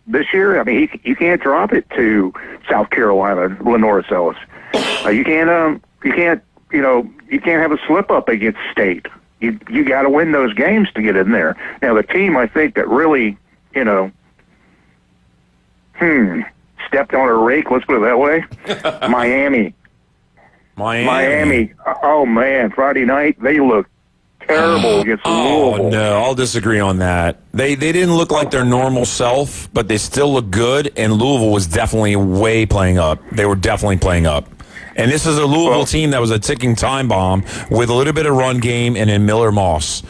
P: this year, I mean, you can't drop it to South Carolina, Lenora Ellis. You can't have a slip up against State. You got to win those games to get in there. Now, the team I think that really, stepped on a rake, let's put it that way, Miami. Oh man, Friday night they looked terrible against Louisville.
I: Oh no, I'll disagree on that. They didn't look like their normal self, but they still look good. And Louisville was definitely playing up. They were definitely playing up. And this is a Louisville team that was a ticking time bomb with a little bit of run game and in Miller Moss.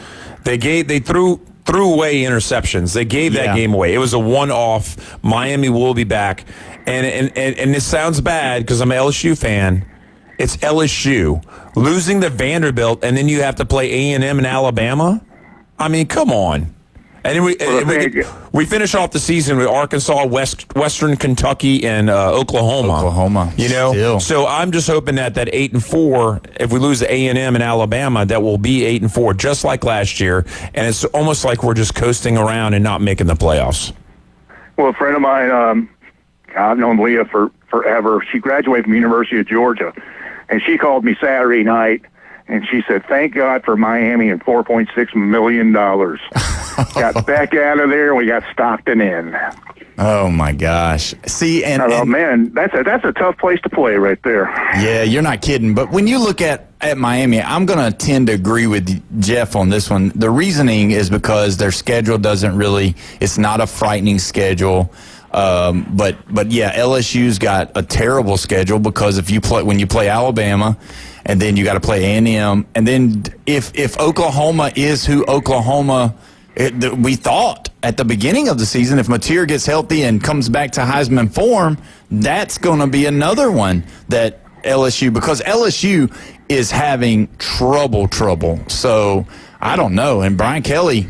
I: They threw away interceptions. They gave that game away. It was a one-off. Miami will be back. And this sounds bad because I'm an LSU fan. It's LSU. Losing to Vanderbilt, and then you have to play A&M and Alabama? I mean, come on. And then we finish off the season with Arkansas, Western Kentucky, and Oklahoma.
G: Still.
I: So I'm just hoping that 8-4, if we lose to A&M and Alabama, that will be 8-4, just like last year. And it's almost like we're just coasting around and not making the playoffs.
P: Well, a friend of mine, I've known Leah for forever. She graduated from the University of Georgia, and she called me Saturday night, and she said, "Thank God for Miami and $4.6 million." Got back out of there, and we got Stockton in.
G: Oh my gosh! See, and
P: man, that's a tough place to play right there.
G: Yeah, you're not kidding. But when you look at Miami, I'm going to tend to agree with Jeff on this one. The reasoning is because their schedule it's not a frightening schedule. But yeah, LSU's got a terrible schedule because when you play Alabama, and then you got to play A&M, and then if Oklahoma is who Oklahoma. We thought at the beginning of the season, if Mateer gets healthy and comes back to Heisman form, that's going to be another one that because LSU is having trouble. So I don't know. And Brian Kelly,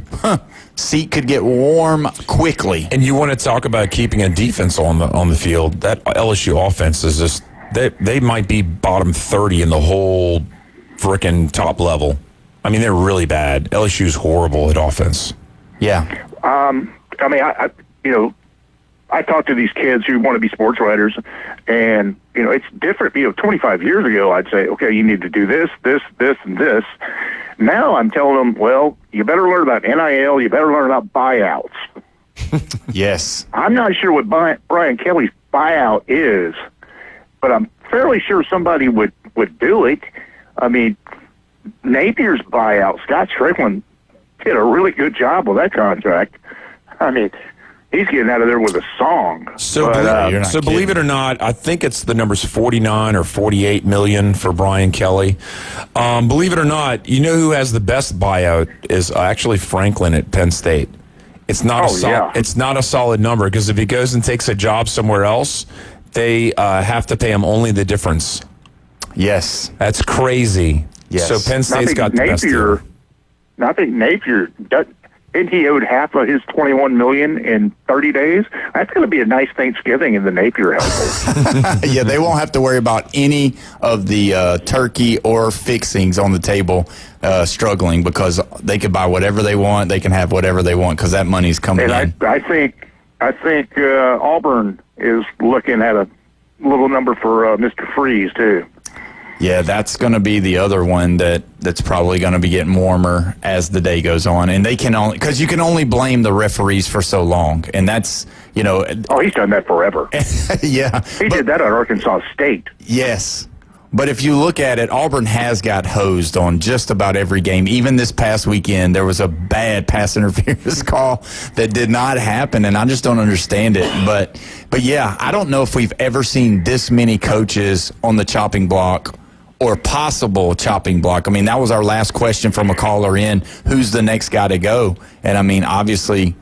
G: seat could get warm quickly.
I: And you want to talk about keeping a defense on the field. That LSU offense is just they might be bottom 30 in the whole frickin' top level. I mean, they're really bad. LSU's horrible at offense.
G: Yeah.
P: I mean, I talk to these kids who want to be sports writers, and, it's different. 25 years ago, I'd say, okay, you need to do this, and this. Now I'm telling them, well, you better learn about NIL. You better learn about buyouts.
G: Yes.
P: I'm not sure what Brian Kelly's buyout is, but I'm fairly sure somebody would do it. I mean, Napier's buyout, Scott Strickland did a really good job with that contract. I mean, he's getting out of there with a song.
I: So believe it or not, I think it's the numbers 49 or 48 million for Brian Kelly. Believe it or not, you know who has the best buyout is actually Franklin at Penn State. It's not It's not a solid number because if he goes and takes a job somewhere else, they have to pay him only the difference.
G: Yes,
I: that's crazy.
G: Yes.
I: So Penn State's got the best deal.
P: I think Napier, isn't he owed half of his $21 million in 30 days? That's going to be a nice Thanksgiving in the Napier household.
G: Yeah, they won't have to worry about any of the turkey or fixings on the table struggling because they can buy whatever they want. They can have whatever they want because that money's coming in.
P: I think Auburn is looking at a little number for Mr. Freeze, too.
G: Yeah, that's going to be the other one that's probably going to be getting warmer as the day goes on. And they can only, because you can only blame the referees for so long. And that's,
P: Oh, he's done that forever.
G: Yeah.
P: He did that at Arkansas State.
G: Yes. But if you look at it, Auburn has got hosed on just about every game. Even this past weekend, there was a bad pass interference call that did not happen, and I just don't understand it. But yeah, I don't know if we've ever seen this many coaches on the chopping block or possible chopping block. I mean, that was our last question from a caller in. Who's the next guy to go? And, I mean, obviously,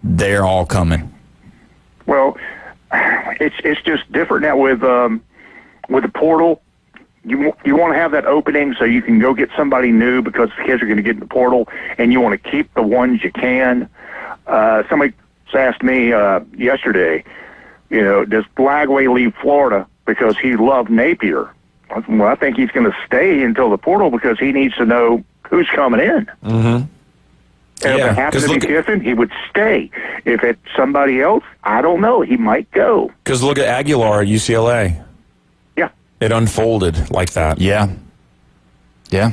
G: they're all coming.
P: Well, it's just different now with the portal. You want to have that opening so you can go get somebody new because the kids are going to get in the portal, and you want to keep the ones you can. Somebody asked me yesterday, does Blagway leave Florida because he loved Napier? Well, I think he's going to stay until the portal because he needs to know who's coming in.
I: Mm-hmm.
P: And if it happened to be Kiffin, he would stay. If it's somebody else, I don't know. He might go.
I: Because look at Aguilar at UCLA.
P: Yeah.
I: It unfolded like that.
Q: Yeah. Yeah.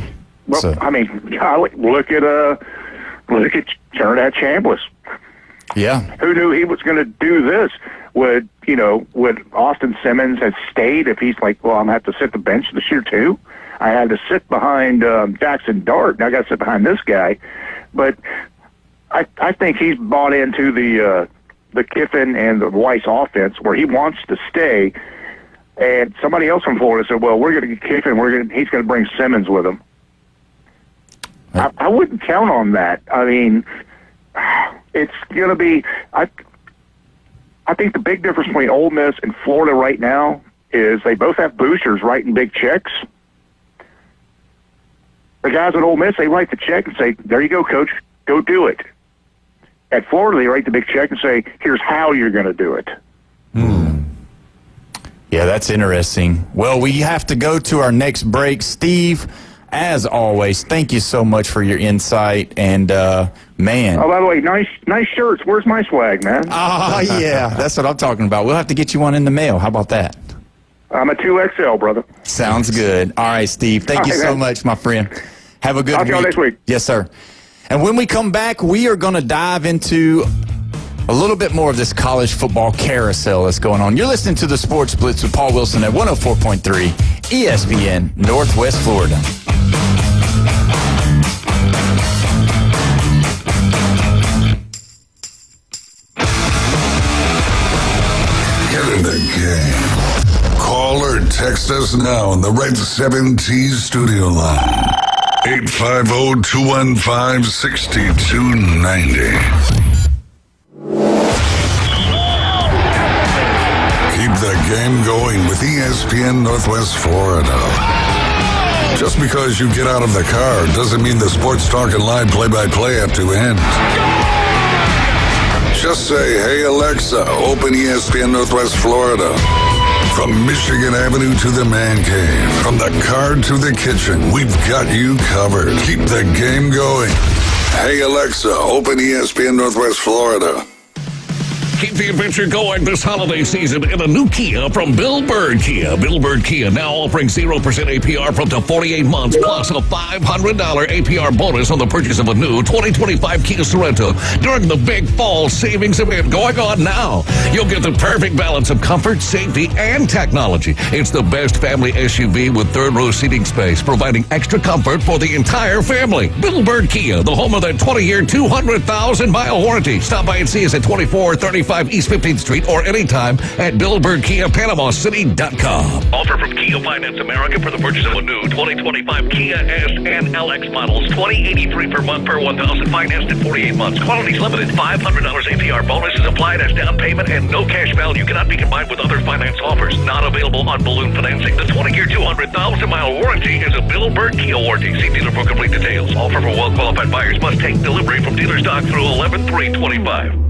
P: Well, I mean, look at Trinidad Chambliss.
Q: Yeah.
P: Who knew he was going to do this? Would Austin Simmons have stayed if he's like, well, I'm going to have to sit the bench this year too? I had to sit behind Jackson Dart. Now I got to sit behind this guy. But I think he's bought into the Kiffin and the Weiss offense where he wants to stay. And somebody else from Florida said, well, we're going to get Kiffin. He's going to bring Simmons with him. I wouldn't count on that. I mean, it's going to be I think the big difference between Ole Miss and Florida right now is they both have boosters writing big checks. The guys at Ole Miss, they write the check and say, there you go, coach, go do it. At Florida, they write the big check and say, here's how you're going to do it.
Q: Yeah, that's interesting. Well, we have to go to our next break. Steve, as always, thank you so much for your insight. And, man.
P: Oh, by the way, nice shirts. Where's my swag, man?
Q: Oh, yeah, that's what I'm talking about. We'll have to get you one in the mail. How about that?
P: I'm a 2XL, brother.
Q: Sounds good. All right, Steve. Thank you so much, my friend. Have a good week.
P: I'll see you next week.
Q: Yes, sir. And when we come back, we are going to dive into a little bit more of this college football carousel that's going on. You're listening to the Sports Blitz with Paul Wilson at 104.3 ESPN, Northwest Florida.
E: Get in the game. Call or text us now on the Red 7T studio line. 850-215-6290. Keep the game going with ESPN Northwest Florida. Just because you get out of the car doesn't mean the Sports Talk and Live play-by-play have to end. Just say, hey Alexa, open ESPN Northwest Florida. From Michigan Avenue to the Man Cave, from the car to the kitchen, we've got you covered. Keep the game going. Hey Alexa, open ESPN Northwest Florida.
B: Keep the adventure going this holiday season in a new Kia from Bill Bird Kia. Bill Bird Kia now offering 0% APR for up to 48 months, plus a $500 APR bonus on the purchase of a new 2025 Kia Sorento during the big fall savings event going on now. You'll get the perfect balance of comfort, safety, and technology. It's the best family SUV with third-row seating space, providing extra comfort for the entire family. Bill Bird Kia, the home of that 20-year, 200,000-mile warranty. Stop by and see us at 2435 East 15th Street or anytime at BillBirdKiaPanamaCity.com. Offer from Kia Finance America for the purchase of a new 2025 Kia S and LX models. $20.83 per month per 1,000 financed in 48 months. Quantities limited. $500 APR bonus is applied as down payment and no cash value cannot be combined with other finance offers. Not available on balloon financing. The 20-year, 200,000-mile warranty is a Bill Bird Kia warranty. See dealer for complete details. Offer for well-qualified buyers must take delivery from dealer stock through 11/3/25.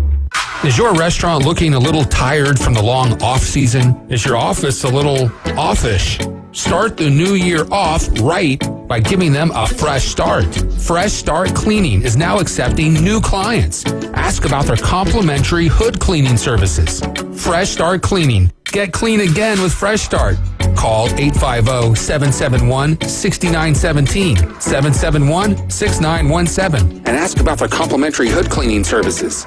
A: Is your restaurant looking a little tired from the long off season? Is your office a little offish? Start the new year off right by giving them a fresh start. Fresh Start Cleaning is now accepting new clients. Ask about their complimentary hood cleaning services. Fresh Start Cleaning. Get clean again with Fresh Start. Call 850-771-6917, 771-6917, and ask about their complimentary hood cleaning services.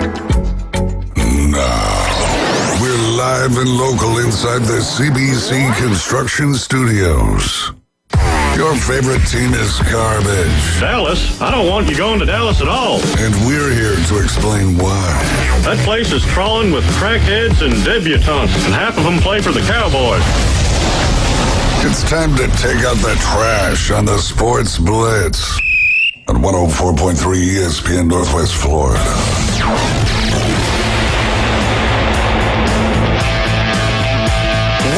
E: Now, we're live and local inside the CBC Construction Studios. Your favorite team is garbage.
R: Dallas? I don't want you going to Dallas at all.
E: And we're here to explain why.
R: That place is crawling with crackheads and debutantes, and half of them play for the Cowboys.
E: It's time to take out the trash on the Sports Blitz on 104.3 ESPN Northwest Florida.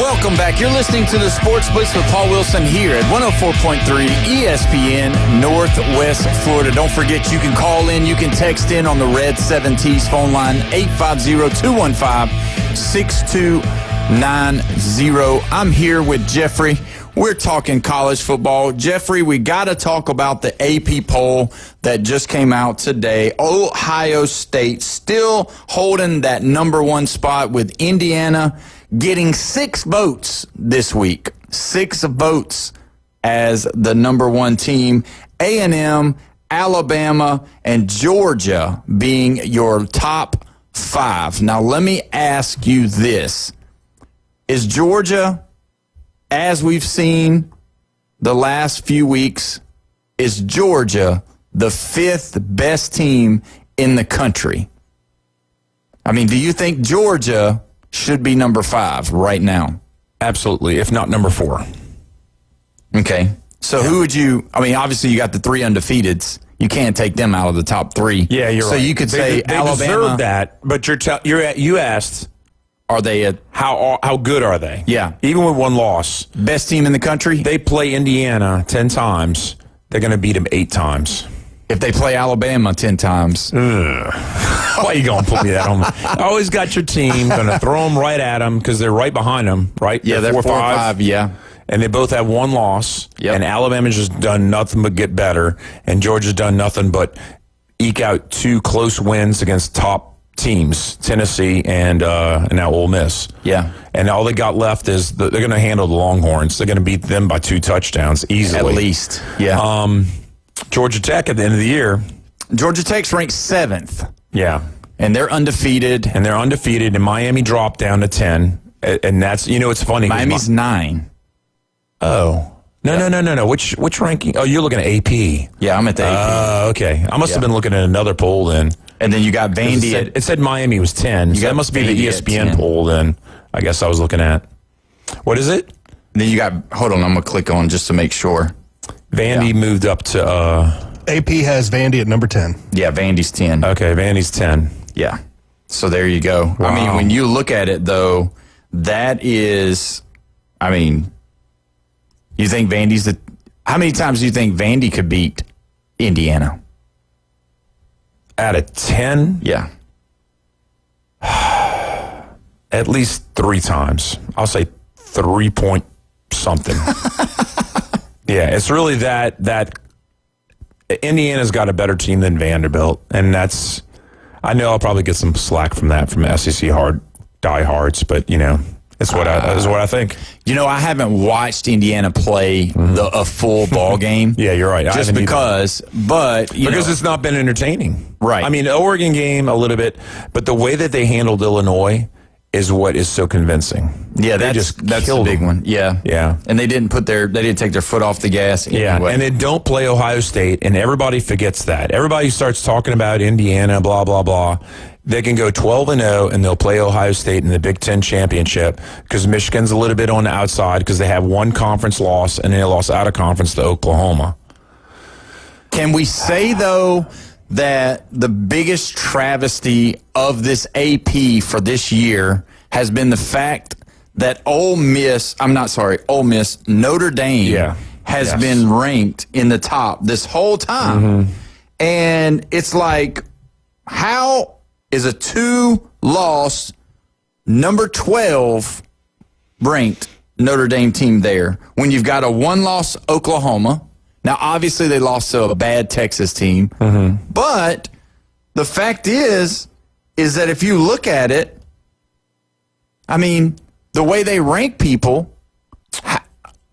Q: Welcome back. You're listening to the Sports Blitz with Paul Wilson here at 104.3 ESPN Northwest Florida. Don't forget, you can call in, you can text in on the Red 7T's phone line, 850-215-6290. I'm here with Jeffrey. We're talking college football. Jeffrey, we got to talk about the AP poll that just came out today. Ohio State still holding that number one spot with Indiana getting 6 votes this week. 6 votes as the number one team. A&M, Alabama, and Georgia being your top 5. Now, let me ask you this. Is Georgia, as we've seen the last few weeks, is Georgia the 5th best team in the country? I mean, do you think Georgia should be number 5 right now?
I: Absolutely, if not number 4.
Q: Okay. So who would you, I mean, obviously you got the 3 undefeateds. You can't take them out of the top 3.
I: Yeah, you're right.
Q: So you could say
I: they
Q: Alabama.
I: deserve that, but you asked,
Q: are they
I: how good are they?
Q: Yeah.
I: Even with one loss.
Q: Best team in the country?
I: They play Indiana 10 times. They're going to beat them 8 times.
Q: If they play Alabama 10 times.
I: Why are you going to put me that on? Always got your team. Going to throw them right at them because they're right behind them, right?
Q: Yeah, they're 4-5, yeah.
I: And they both have one loss.
Q: Yep.
I: And Alabama's just done nothing but get better. And Georgia's done nothing but eke out 2 close wins against top teams, Tennessee and now Ole Miss.
Q: Yeah.
I: And all they got left is they're going to handle the Longhorns. They're going to beat them by 2 touchdowns easily.
Q: At least. Yeah.
I: Georgia Tech at the end of the year.
Q: Georgia Tech's ranked 7th.
I: Yeah.
Q: And they're undefeated.
I: And Miami dropped down to 10. And that's, it's funny.
Q: Miami's 9.
I: Oh. No. Which ranking? Oh, you're looking at AP.
Q: Yeah, I'm at the AP.
I: Okay. I must have been looking at another poll then.
Q: And then you got Vandy.
I: It said Miami was 10. So that must be the ESPN poll then. I guess I was looking at. What is it?
Q: Then you got, hold on, I'm going to click on just to make sure.
I: Vandy moved up to...
J: AP has Vandy at number 10.
Q: Yeah, Vandy's 10.
I: Okay, Vandy's 10.
Q: Yeah. So there you go.
I: Wow.
Q: I mean, when you look at it, though, that is, I mean, you think Vandy's the... How many times do you think Vandy could beat Indiana?
I: Out of 10?
Q: Yeah.
I: At least 3 times. I'll say 3 point something. Yeah, it's really that Indiana's got a better team than Vanderbilt, and that's, I know I'll probably get some slack from that from SEC diehards, but it's what I think.
Q: I haven't watched Indiana play a full ball game.
I: Yeah, you're right.
Q: Just because,
I: because it's not been entertaining.
Q: Right.
I: I mean, the Oregon game a little bit, but the way that they handled Illinois is what is so convincing.
Q: Yeah, that's the big one. Yeah.
I: Yeah.
Q: And they didn't take their foot off the gas anyway.
I: Yeah, and they don't play Ohio State, and everybody forgets that. Everybody starts talking about Indiana, blah, blah, blah. They can go 12-0, and they'll play Ohio State in the Big Ten championship because Michigan's a little bit on the outside because they have one conference loss, and they lost out of conference to Oklahoma.
Q: Can we say, though, that the biggest travesty of this AP for this year has been the fact that Ole Miss, Notre Dame has been ranked in the top this whole time. And it's like, how is a 2-loss number 12 ranked Notre Dame team there when you've got a 1-loss Oklahoma? Now, obviously, they lost to a bad Texas team. But the fact is that if you look at it, I mean, the way they rank people,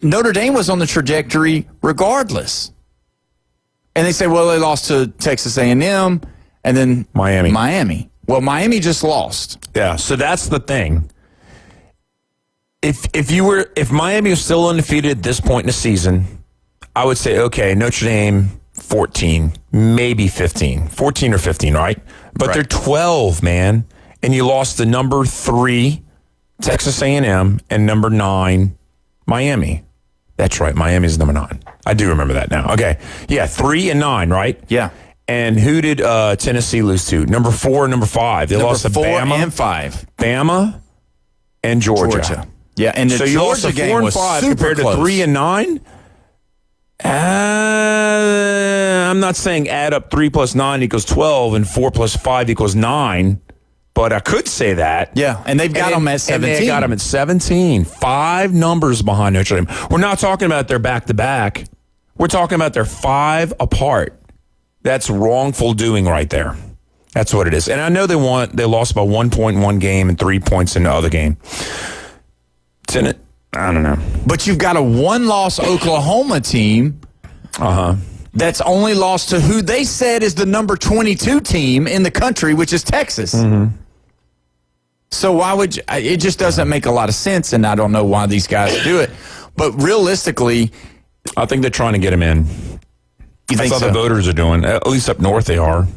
Q: Notre Dame was on the trajectory regardless. And they say, well, they lost to Texas A&M and then Miami. Well, Miami just lost.
I: Yeah, so that's the thing. If Miami was still undefeated at this point in the season, I would say, okay, Notre Dame, 14, maybe 15. 14 or 15, right? But they're 12, man. And you lost to number 3, Texas A&M, and number 9, Miami. That's right, Miami's number 9. I do remember that now. Okay. Yeah, 3 and 9, right?
Q: Yeah.
I: And who did Tennessee lose to? Number 4 and number 5. They lost to
Q: 4
I: Bama
Q: and 5.
I: Bama and Georgia.
Q: Yeah, and the
I: so you lost
Q: Georgia
I: to 4
Q: game
I: and
Q: was
I: 5
Q: super
I: compared
Q: close.
I: to 3 and 9? I'm not saying add up 3 plus 9 equals 12 and 4 plus 5 equals 9. But I could say that.
Q: Yeah, and they've got them at 17.
I: And they got them at 17. 5 numbers behind Notre Dame. We're not talking about their back-to-back. We're talking about their 5 apart. That's wrongful doing right there. That's what it is. And I know they lost by 1 point in one game and 3 points in the other game. It's in it. I don't know.
Q: But you've got a 1-loss Oklahoma team. That's only lost to who they said is the number 22 team in the country, which is Texas.
I: Mm-hmm.
Q: So why would you, it just doesn't make a lot of sense, and I don't know why these guys do it. But realistically,
I: I think they're trying to get him in. That's how the voters are doing. At least up north they are.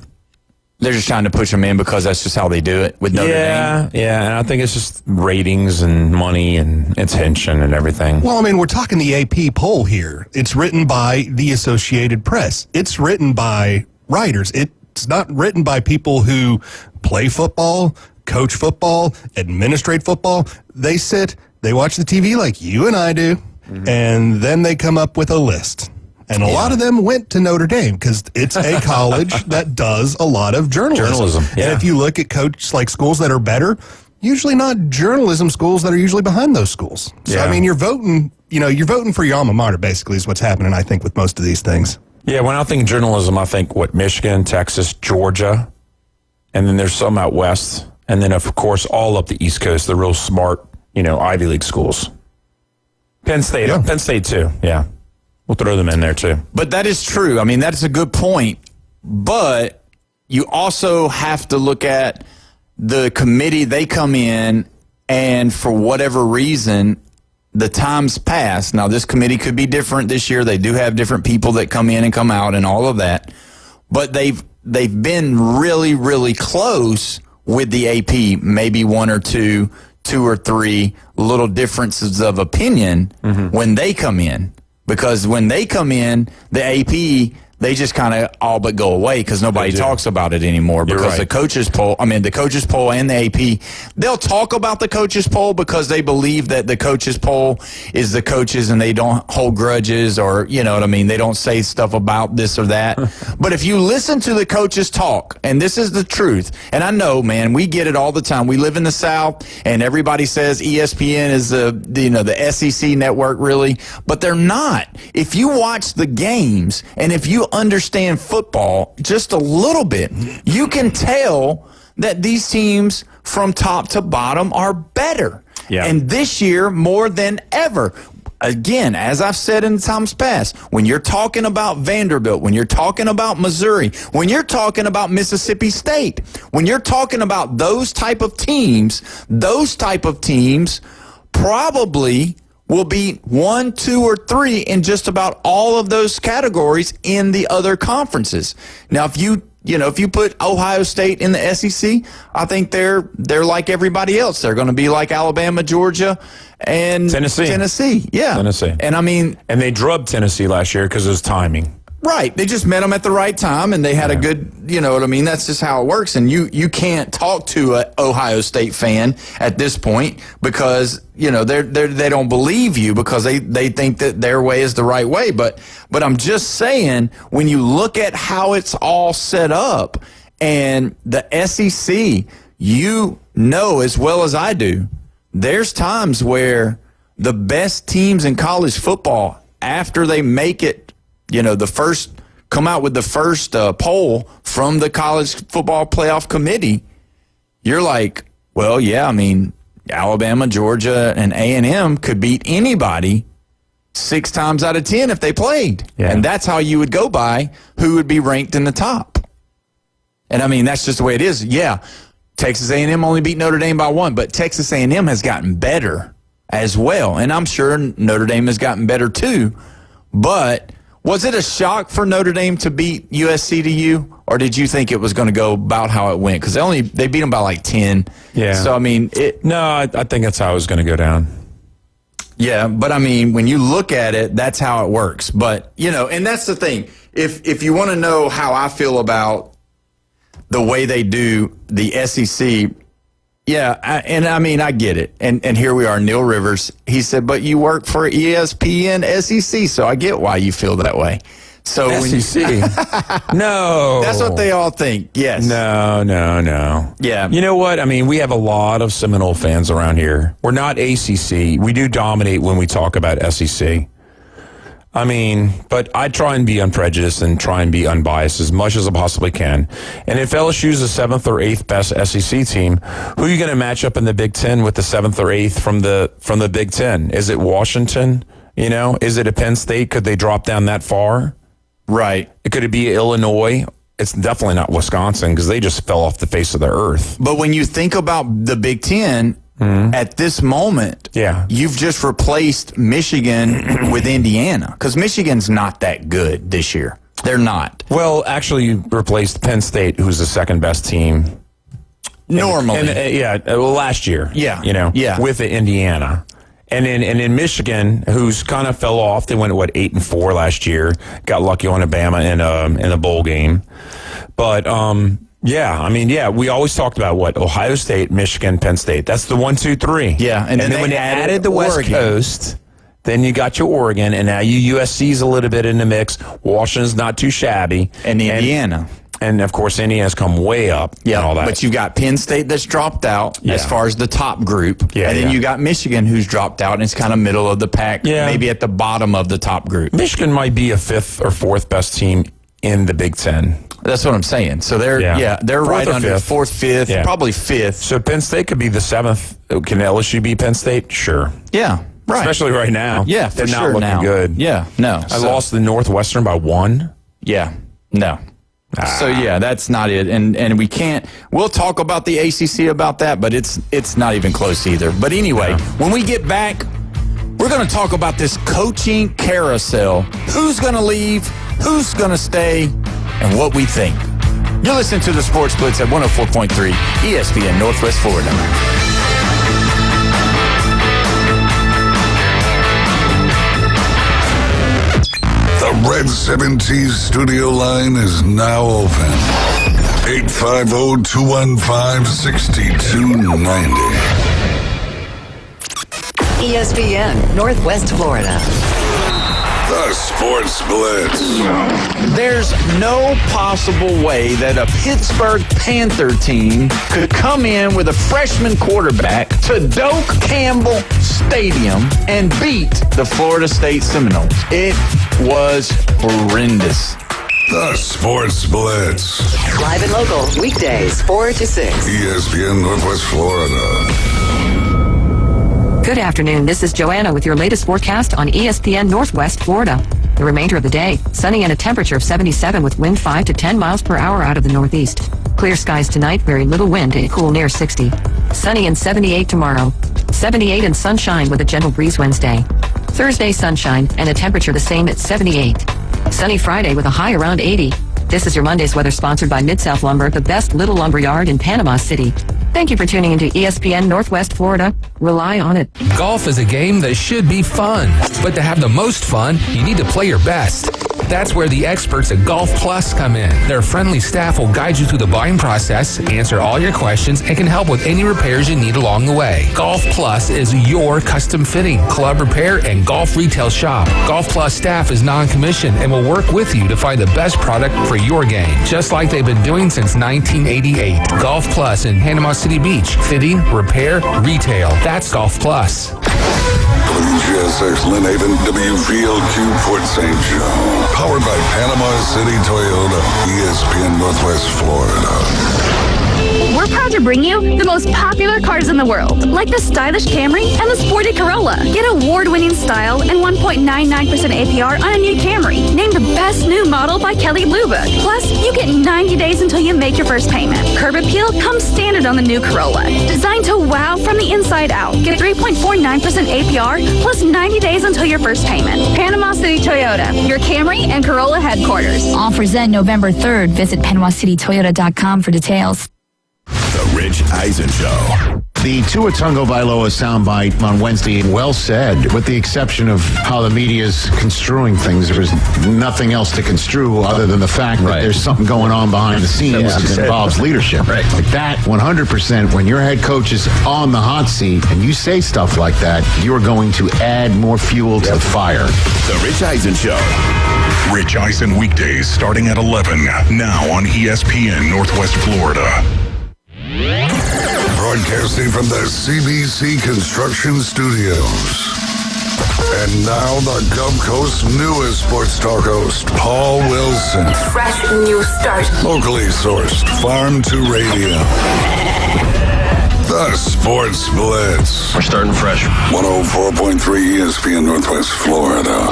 Q: They're just trying to push them in because that's just how they do it with Notre Dame.
I: Yeah, and I think it's just ratings and money and attention and everything.
J: Well, I mean, we're talking the AP poll here. It's written by the Associated Press. It's written by writers. It's not written by people who play football, coach football, administrate football. They sit, they watch the TV like you and I do, and then they come up with a list. And a lot of them went to Notre Dame because it's a college that does a lot of journalism.
I: Yeah.
J: And if you look at schools that are better, usually not journalism schools that are usually behind those schools. So, I mean, you're voting for your alma mater, basically, is what's happening, I think, with most of these things.
I: Yeah, when I think journalism, I think, Michigan, Texas, Georgia, and then there's some out west. And then, of course, all up the East Coast, the real smart, Ivy League schools. Penn State, too, yeah. We'll throw them in there, too.
Q: But that is true. I mean, that's a good point. But you also have to look at the committee. They come in, and for whatever reason, the time's passed. Now, this committee could be different this year. They do have different people that come in and come out and all of that. But they've been really, really close with the AP, maybe 1 or 2 or 3 little differences of opinion when they come in. Because when they come in, the AP, they just kind of all but go away because nobody talks about it anymore. Because the coaches poll and the AP, they'll talk about the coaches poll because they believe that the coaches poll is the coaches and they don't hold grudges or, you know what I mean, they don't say stuff about this or that. But if you listen to the coaches talk, and this is the truth, and I know, man, we get it all the time. We live in the South, and everybody says ESPN is the SEC network, really, but they're not. If you watch the games and if you understand football just a little bit, you can tell that these teams from top to bottom are better. Yeah. And this year, more than ever. Again, as I've said in times past, when you're talking about Vanderbilt, when you're talking about Missouri, when you're talking about Mississippi State, when you're talking about those type of teams probably will be 1, 2, or 3 in just about all of those categories in the other conferences. Now, if you put Ohio State in the SEC, I think they're like everybody else. They're going to be like Alabama, Georgia, and Tennessee. Yeah.
I: Tennessee.
Q: And
I: they drubbed Tennessee last year because of his timing.
Q: Right. They just met them at the right time, and they had a good, you know what I mean? That's just how it works. And you can't talk to an Ohio State fan at this point because, they don't believe you because they think that their way is the right way. But I'm just saying, when you look at how it's all set up and the SEC, as well as I do, there's times where the best teams in college football, after they make it, come out with the first poll from the College Football Playoff Committee, you're like, well, yeah, I mean, Alabama, Georgia, and A&M could beat anybody 6 times out of 10 if they played. Yeah. And that's how you would go by who would be ranked in the top. And, I mean, that's just the way it is. Yeah, Texas A&M only beat Notre Dame by 1, but Texas A&M has gotten better as well. And I'm sure Notre Dame has gotten better too. But was it a shock for Notre Dame to beat USC to you, or did you think it was going to go about how it went? Because they beat them by like 10. Yeah. So, I mean,
I: I think that's how it was going to go down.
Q: Yeah, but I mean, when you look at it, that's how it works. But, and that's the thing. If you want to know how I feel about the way they do the SEC, yeah, I get it. And here we are, Neil Rivers. He said, but you work for ESPN SEC, so I get why you feel that way. So
I: SEC. No.
Q: That's what they all think. Yes.
I: No.
Q: Yeah.
I: You know what? I mean, we have a lot of Seminole fans around here. We're not ACC. We do dominate when we talk about SEC. I mean, but I try and be unprejudiced and try and be unbiased as much as I possibly can. And if LSU's the 7th or 8th best SEC team, who are you going to match up in the Big Ten with the 7th or 8th from the Big Ten? Is it Washington? You know, is it a Penn State? Could they drop down that far?
Q: Right.
I: Could it be Illinois? It's definitely not Wisconsin because they just fell off the face of the earth.
Q: But when you think about the Big Ten, at this moment, you've just replaced Michigan with Indiana because Michigan's not that good this year. They're not.
I: Well, actually, you replaced Penn State, who's the second best team.
Q: Normally.
I: Last year.
Q: Yeah.
I: You know,
Q: yeah.
I: with the Indiana. And in Michigan, who's kind of fell off, they went 8-4 last year. Got lucky on Alabama in a bowl game, but we always talked about Ohio State, Michigan, Penn State. That's the 1, 2, 3.
Q: Yeah,
I: and then when you added the West Coast, then you got your Oregon, and now USC's a little bit in the mix. Washington's not too shabby,
Q: and Indiana.
I: And, of course, Indiana's come way up and all that.
Q: But you've got Penn State that's dropped out as far as the top group.
I: Yeah,
Q: and then you got Michigan who's dropped out, and it's kind of middle of the pack, maybe at the bottom of the top group.
I: Michigan might be a 5th or 4th best team in the Big Ten.
Q: That's what I'm saying. So they're right under 4th, 5th, probably 5th.
I: So Penn State could be the 7th. Can LSU be Penn State? Sure.
Q: Yeah. Right.
I: Especially right now.
Q: Yeah,
I: they're not
Q: sure
I: looking
Q: now.
I: good.
Q: Yeah, no.
I: I lost the Northwestern by 1.
Q: Yeah, no. So that's not it, and we can't. We'll talk about the ACC about that, but it's not even close either. But anyway, when we get back, we're going to talk about this coaching carousel. Who's going to leave? Who's going to stay? And what we think. You're listening to the Sports Blitz at 104.3 ESPN Northwest Florida.
E: The Red 70s studio line is now open. 850-215-6290.
S: ESPN Northwest Florida.
E: The Sports Blitz.
Q: There's no possible way that a Pittsburgh Panther team could come in with a freshman quarterback to Doak Campbell Stadium and beat the Florida State Seminoles. It was horrendous.
E: The Sports Blitz.
S: Live and local, weekdays, 4 to 6.
E: ESPN Northwest Florida.
F: Good afternoon. This is Joanna with your latest forecast on ESPN Northwest Florida. The remainder of the day, sunny and a temperature of 77 with wind 5 to 10 miles per hour out of the northeast. Clear skies tonight, very little wind, a cool near 60. Sunny and 78 tomorrow. 78 and sunshine with a gentle breeze Wednesday. Thursday, sunshine and a temperature the same at 78. Sunny Friday with a high around 80. This is your Monday's weather sponsored by Mid-South Lumber, the best little lumber yard in Panama City. Thank you for tuning into ESPN Northwest Florida. Rely on it.
A: Golf is a game that should be fun, but to have the most fun, you need to play your best. That's where the experts at Golf Plus come in. Their friendly staff will guide you through the buying process, answer all your questions, and can help with any repairs you need along the way. Golf Plus is your custom fitting, club repair, and golf retail shop. Golf Plus staff is non-commissioned and will work with you to find the best product for your game, just like they've been doing since 1988. Golf Plus in Panama City Beach. Fitting, repair, retail. That's Golf Plus.
E: WGSX Lynn Haven, WVLQ Port St. Joe. Powered by Panama City Toyota, ESPN Northwest Florida.
T: We're proud to bring you the most popular cars in the world, like the stylish Camry and the sporty Corolla. Get award-winning style and 1.99% APR on a new Camry. Named the best new model by Kelley Blue Book. Plus, you get 90 days until you make your first payment. Curb appeal comes standard on the new Corolla. Designed to wow from the inside out. Get 3.49% APR plus 90 days until your first payment. Panama City Toyota, your Camry and Corolla headquarters.
U: Offers end November 3rd. Visit PanamaCityToyota.com for details.
M: The Rich Eisen Show.
N: The Tua Tagovailoa soundbite on Wednesday, well said. With the exception of how the media is construing things, there was nothing else to construe other than the fact that there's something going on behind the scenes that involves leadership. Like that, 100%, when your head coach is on the hot seat and you say stuff like that, you are going to add more fuel to the fire.
M: The Rich Eisen Show.
E: Rich Eisen weekdays starting at 11, now on ESPN Northwest Florida. Broadcasting from the CBC Construction Studios. And now the Gulf Coast's newest sports talk host, Paul Wilson.
C: Fresh new start.
E: Locally sourced, farm to radio. The Sports Blitz.
L: We're starting fresh.
E: 104.3 ESPN Northwest Florida.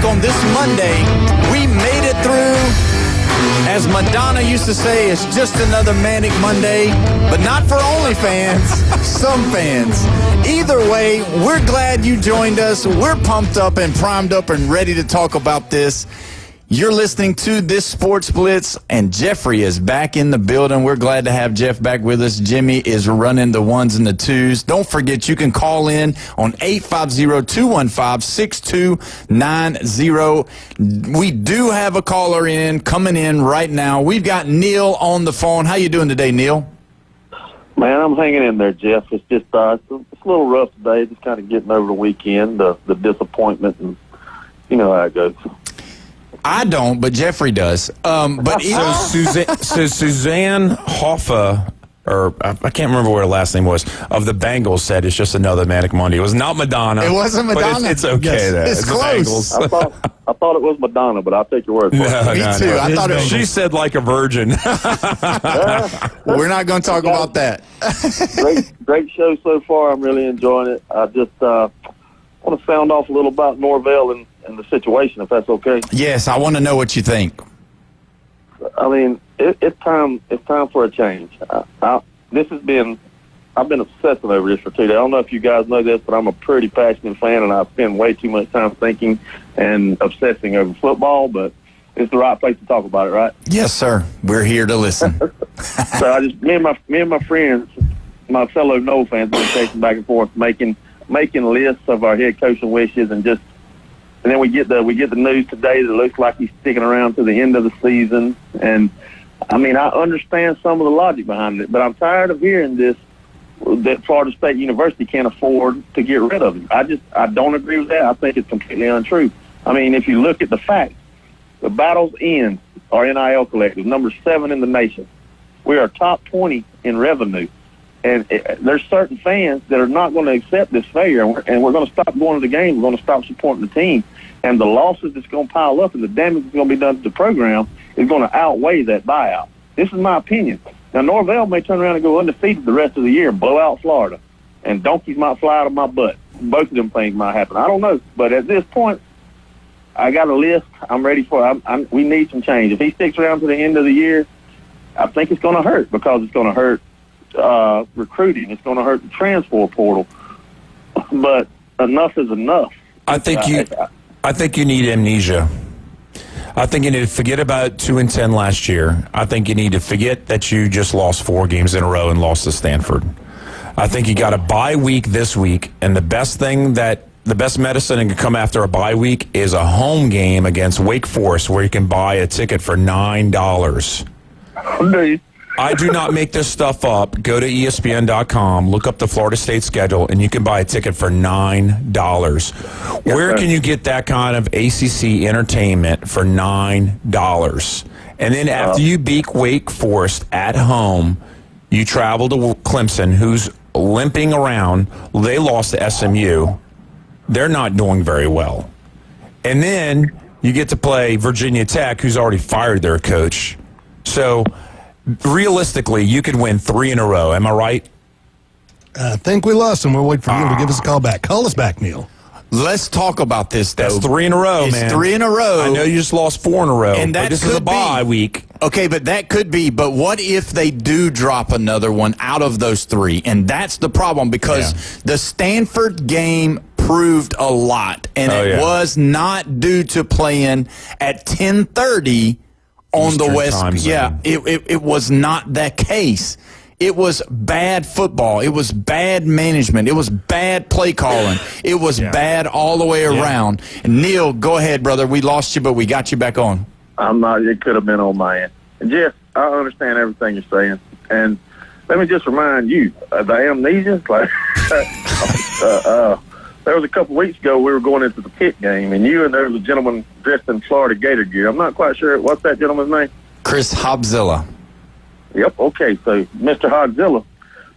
Q: On this Monday, we made it through. As Madonna used to say, it's just another Manic Monday, but not for only fans, some fans. Either way, we're glad you joined us. We're pumped up and primed up and ready to talk about this. You're listening to this Sports Blitz, and Jeffrey is back in the building. We're glad to have Jeff back with us. Jimmy is running the ones and the twos. Don't forget, you can call in on 850-215-6290. We do have a caller coming in right now. We've got Neil on the phone. How you doing today, Neil?
V: Man, I'm hanging in there, Jeff. It's just it's a little rough today. Just kind of getting over the weekend, the disappointment, and you know how it goes.
I: I don't, but Jeffrey does. But Suzanne Hoffa, or I can't remember what her last name was, of the Bengals said it's just another Manic Monday. It was not Madonna.
Q: It wasn't Madonna.
I: But it's okay.
Q: Yes, it's close.
V: I thought it was Madonna, but I'll take your word for it.
Q: Me too. I thought
I: she said like a virgin.
Q: Well, we're not going to talk about that.
V: Great show so far. I'm really enjoying it. I just want to sound off a little about Norvell and the situation, if that's okay.
Q: Yes, I want to know what you think.
V: I mean, it's time for a change. I've been obsessing over this for 2 days. I don't know if you guys know this, but I'm a pretty passionate fan, and I spend way too much time thinking and obsessing over football, but it's the right place to talk about it, right?
Q: Yes, sir. We're here to listen.
V: So me and my friends, my fellow Noel fans, been chasing back and forth, making lists of our head coaching wishes, and then we get the news today that looks like he's sticking around to the end of the season. And I mean, I understand some of the logic behind it, but I'm tired of hearing that Florida State University can't afford to get rid of him. I don't agree with that. I think it's completely untrue. I mean, if you look at the facts, the battle's end our NIL collective, number 7 in the nation. We are top 20 in revenue. And there's certain fans that are not going to accept this failure, and we're going to stop going to the game. We're going to stop supporting the team. And the losses that's going to pile up and the damage that's going to be done to the program is going to outweigh that buyout. This is my opinion. Now, Norvell may turn around and go undefeated the rest of the year and blow out Florida, and donkeys might fly out of my butt. Both of them things might happen. I don't know. But at this point, I got a list. I'm ready for it. We need some change. If he sticks around to the end of the year, I think it's going to hurt because it's going to hurt recruiting. It's going to hurt the transfer portal. But enough is enough.
I: I think you need amnesia. I think you need to forget about 2-10 last year. I think you need to forget that you just lost 4 games in a row and lost to Stanford. I think you got a bye week this week, and the best medicine that can come after a bye week is a home game against Wake Forest where you can buy a ticket for $9. I do not make this stuff up. Go to ESPN.com, look up the Florida State schedule, and you can buy a ticket for $9. Where can you get that kind of ACC entertainment for $9? And then after you beat Wake Forest at home, you travel to Clemson, who's limping around. They lost to SMU. They're not doing very well. And then you get to play Virginia Tech, who's already fired their coach. So realistically, you could win 3 in a row. Am I right?
J: I think we lost him. We'll wait for Neil to give us a call back. Call us back, Neil.
Q: Let's talk about this, though.
I: That's 3 in a row, man.
Q: It's 3 in a row.
I: I know you just lost 4 in a row.
Q: And that
I: this is a bye week.
Q: Okay, but that could be. But what if they do drop another one out of those 3? And that's the problem, because the Stanford game proved a lot, and it was not due to playing at 10:30 on the West. Yeah, it was not that case. It was bad football. It was bad management. It was bad play calling. It was bad all the way around. And Neil, go ahead, brother. We lost you, but we got you back on.
V: I'm not. It could have been on my end. And Jeff, I understand everything you're saying. And let me just remind you, the amnesia. Like, there was a couple weeks ago we were going into the Pitt game, and there was a gentleman dressed in Florida Gator gear. I'm not quite sure what's that gentleman's name.
Q: Chris Hobzilla.
V: Yep. Okay. So Mr. Hobzilla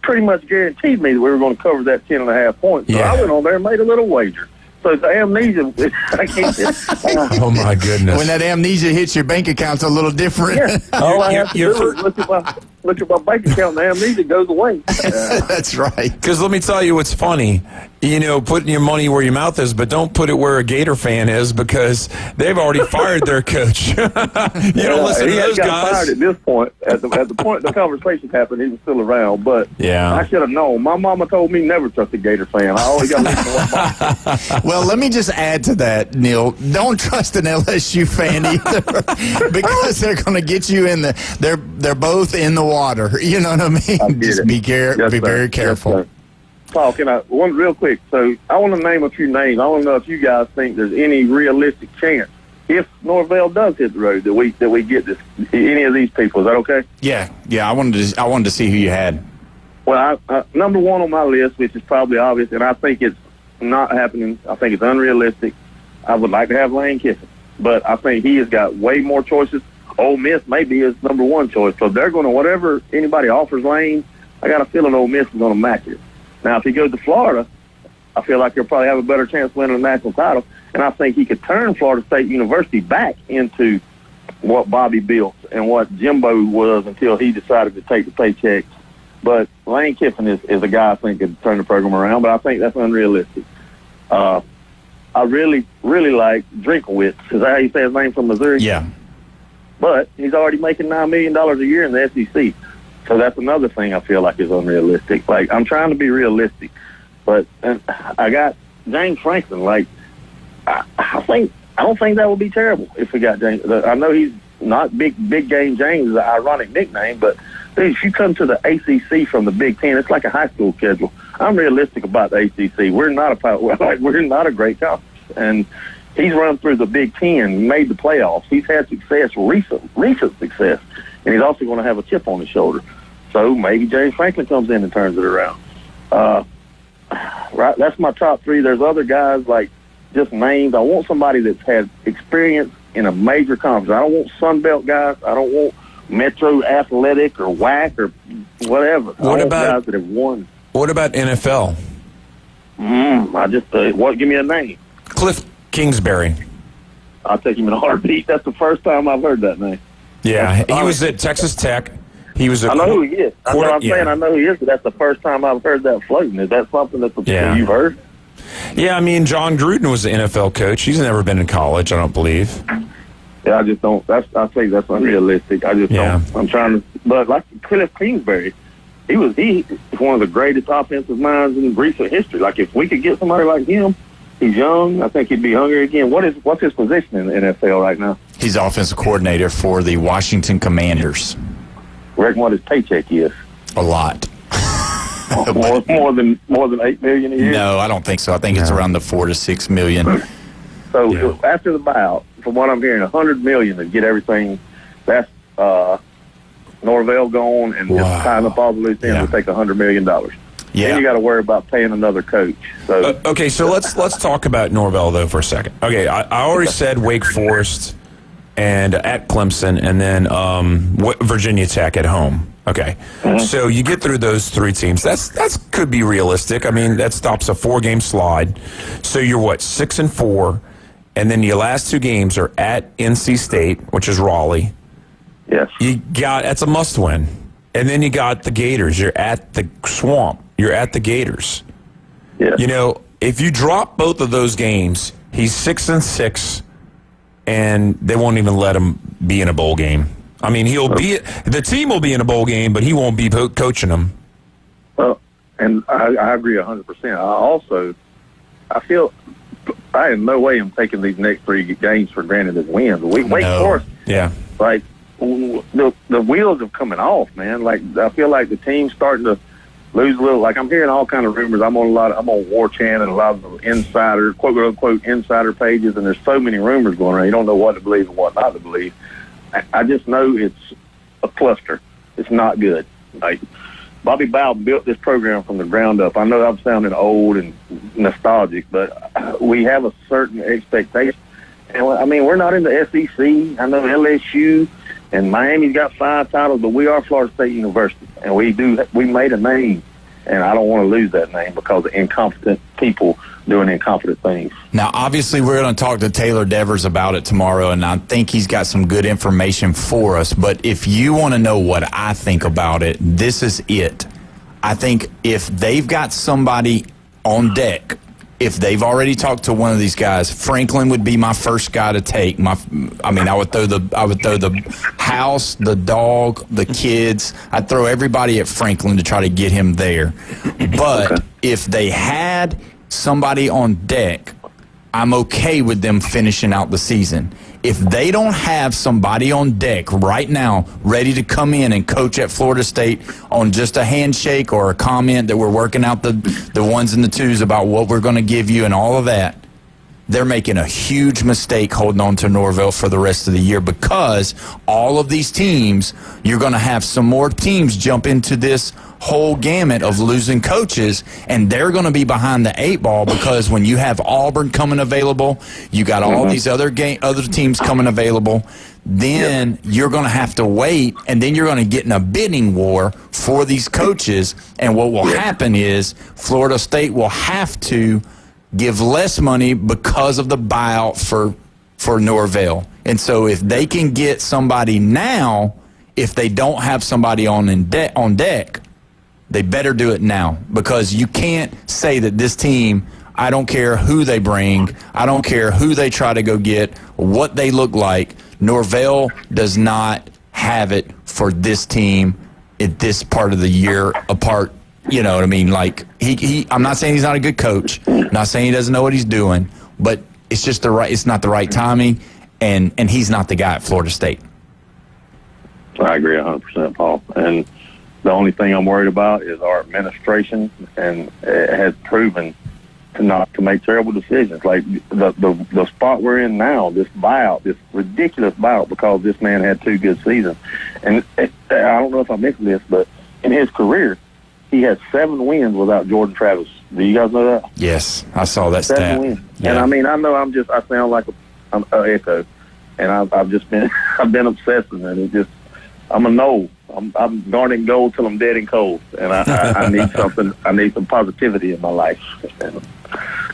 V: pretty much guaranteed me that we were going to cover that 10.5 points. So I went on there and made a little wager. So the amnesia, I can't.
I: Oh my goodness!
Q: When that amnesia hits your bank account's a little different.
V: Yeah. All I have to do is look at my bank account, and the amnesia goes away.
Q: That's right.
I: Because let me tell you what's funny. You know, putting your money where your mouth is, but don't put it where a Gator fan is, because they've already fired their coach. You don't listen to those guys.
V: Fired at this point. At the point the conversation happened, he was still around. But I should have known. My mama told me never trust a Gator fan. I always got to listen to what mama.
Q: Well, let me just add to that, Neil. Don't trust an LSU fan either, because they're going to get you in the. They're both in the water. You know what I mean? Just be very careful.
V: Yes, Paul, can I one real quick? So I want to name a few names. I want to know if you guys think there's any realistic chance if Norvell does hit the road that we get any of these people. Is that okay?
Q: Yeah. I wanted to see who you had.
V: Well, number one on my list, which is probably obvious, and I think it's not happening. I think it's unrealistic. I would like to have Lane Kiffin, but I think he has got way more choices. Ole Miss may be his number one choice, so they're going to whatever anybody offers Lane. I got a feeling Ole Miss is going to match it. Now, if he goes to Florida, I feel like he'll probably have a better chance of winning a national title, and I think he could turn Florida State University back into what Bobby built and what Jimbo was until he decided to take the paychecks. But Lane Kiffin is a guy I think could turn the program around, but I think that's unrealistic. I really, really like Drinkowitz. Is that how you say his name, from Missouri?
Q: Yeah.
V: But he's already making $9 million a year in the SEC. So that's another thing I feel like is unrealistic. Like, I'm trying to be realistic. But I got James Franklin. Like, I don't think that would be terrible if we got James. I know he's not Big Game James, is an ironic nickname, but dude, if you come to the ACC from the Big Ten, it's like a high school schedule. I'm realistic about the ACC. We're not a great conference, and he's run through the Big Ten, made the playoffs. He's had success, recent success, and he's also going to have a chip on his shoulder. So maybe James Franklin comes in and turns it around. Right, that's my top 3. There's other guys like just names. I want somebody that's had experience in a major conference. I don't want Sun Belt guys. I don't want Metro Athletic or WAC or whatever.
I: What about
V: guys that have won?
I: What about NFL?
V: Give me a name.
I: Cliff Kingsbury.
V: I'll take him in a heartbeat. That's the first time I've heard that name.
I: Yeah, he was at Texas Tech. He was.
V: I know who he is. That's what I'm saying. I know who he is, but that's the first time I've heard that floating. Is that something that you've heard?
I: Yeah, I mean, John Gruden was the NFL coach. He's never been in college, I don't believe.
V: Yeah, I just don't. I think that's unrealistic. I just don't. I'm trying to, but like Cliff Kingsbury, he was one of the greatest offensive minds in recent history. Like, if we could get somebody like him, he's young. I think he'd be hungry again. What's his position in the NFL right now?
Q: He's offensive coordinator for the Washington Commanders.
V: Reckon what his paycheck is?
Q: A lot.
V: more than $8 million a year?
Q: No, I don't think so. I think it's around the $4 to $6 million.
V: So after the buyout, from what I'm hearing, $100 million to get everything. That's Norvell gone and just tying up all the loose ends will take $100 million.
I: Yeah.
V: Then you got to worry about paying another coach. So
I: okay, so let's talk about Norvell though for a second. Okay, I already said Wake Forest and at Clemson, and then Virginia Tech at home. Okay, so you get through those 3 teams. That's could be realistic. I mean, that stops a 4-game slide. So you're 6-4, and then your last 2 games are at NC State, which is Raleigh.
V: Yes,
I: that's a must-win. And then you got the Gators. You're at the Swamp. You're at the Gators.
V: Yeah.
I: You know, if you drop both of those games, he's 6-6, and they won't even let him be in a bowl game. I mean, the team will be in a bowl game, but he won't be coaching them.
V: Well, and I agree 100%. I feel I in no way am taking these next 3 games for granted as wins. Wake Forest, like the wheels are coming off, man. Like I feel like the team's starting to lose a little. Like I'm hearing all kind of rumors. I'm on War Chant and a lot of the insider, quote unquote insider pages, and there's so many rumors going around. You don't know what to believe and what not to believe. I just know it's a cluster. It's not good. Like Bobby Bowden built this program from the ground up. I know I'm sounding old and nostalgic, but we have a certain expectation. And I mean, we're not in the SEC. I know LSU and Miami's got 5 titles, but we are Florida State University, and we made a name, and I don't want to lose that name because of incompetent people doing incompetent things.
Q: Now, obviously, we're going to talk to Taylor Devers about it tomorrow, and I think he's got some good information for us. But if you want to know what I think about it, this is it. I think if they've got somebody on deck, if they've already talked to one of these guys, Franklin would be my first guy to take. I would throw the house, the dog, the kids. I'd throw everybody at Franklin to try to get him there. But if they had somebody on deck, I'm okay with them finishing out the season. If they don't have somebody on deck right now ready to come in and coach at Florida State on just a handshake or a comment that we're working out the ones and the twos about what we're going to give you and all of that, they're making a huge mistake holding on to Norvell for the rest of the year, because all of these teams, you're going to have some more teams jump into this whole gamut of losing coaches, and they're going to be behind the 8 ball, because when you have Auburn coming available, you got all these other teams coming available, then you're going to have to wait, and then you're going to get in a bidding war for these coaches, and what will happen is Florida State will have to give less money because of the buyout for Norvell. And so if they can get somebody now, if they don't have somebody on deck, they better do it now, because you can't say that this team, I don't care who they bring, I don't care who they try to go get, what they look like, Norvell does not have it for this team at this part of the year apart. You know what I mean? Like I'm not saying he's not a good coach. I'm not saying he doesn't know what he's doing, but it's just it's not the right timing, and he's not the guy at Florida State.
V: I agree 100%, Paul. And the only thing I'm worried about is our administration, and it has proven to make terrible decisions. Like the spot we're in now, this buyout, this ridiculous buyout, because this man had 2 good seasons. And I don't know if I mentioned this, but in his career, he had 7 wins without Jordan Travis. Do you guys know that?
I: Yes, I saw that
V: 7
I: stat.
V: wins.
I: Yeah.
V: And I mean, I know I sound like an echo, and I've just been obsessed with it. It's just, I'm a no. I'm guarding gold till I'm dead and cold, and I need something. I need some positivity in my life. And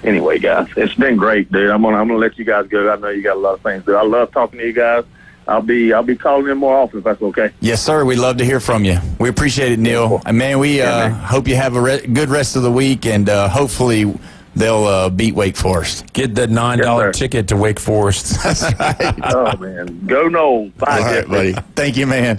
V: anyway, guys, it's been great, dude. I'm gonna let you guys go. I know you got a lot of things to do. I love talking to you guys. I'll be calling in more often if that's okay.
Q: Yes, sir. We'd love to hear from you. We appreciate it, Neil. And man, we hope you have a good rest of the week, and hopefully they'll beat Wake Forest.
I: Get the $9 ticket to Wake Forest.
Q: That's right.
V: Oh man, go Noles! Bye,
Q: all right, buddy. Thank you, man.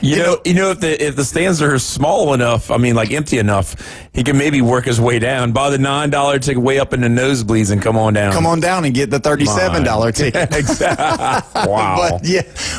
I: You know, if the stands are small enough, I mean, like empty enough, he can maybe work his way down. Buy the $9 ticket way up in the nosebleeds and come on down.
Q: Come on down and get the $37 ticket.
I: Exactly. Wow.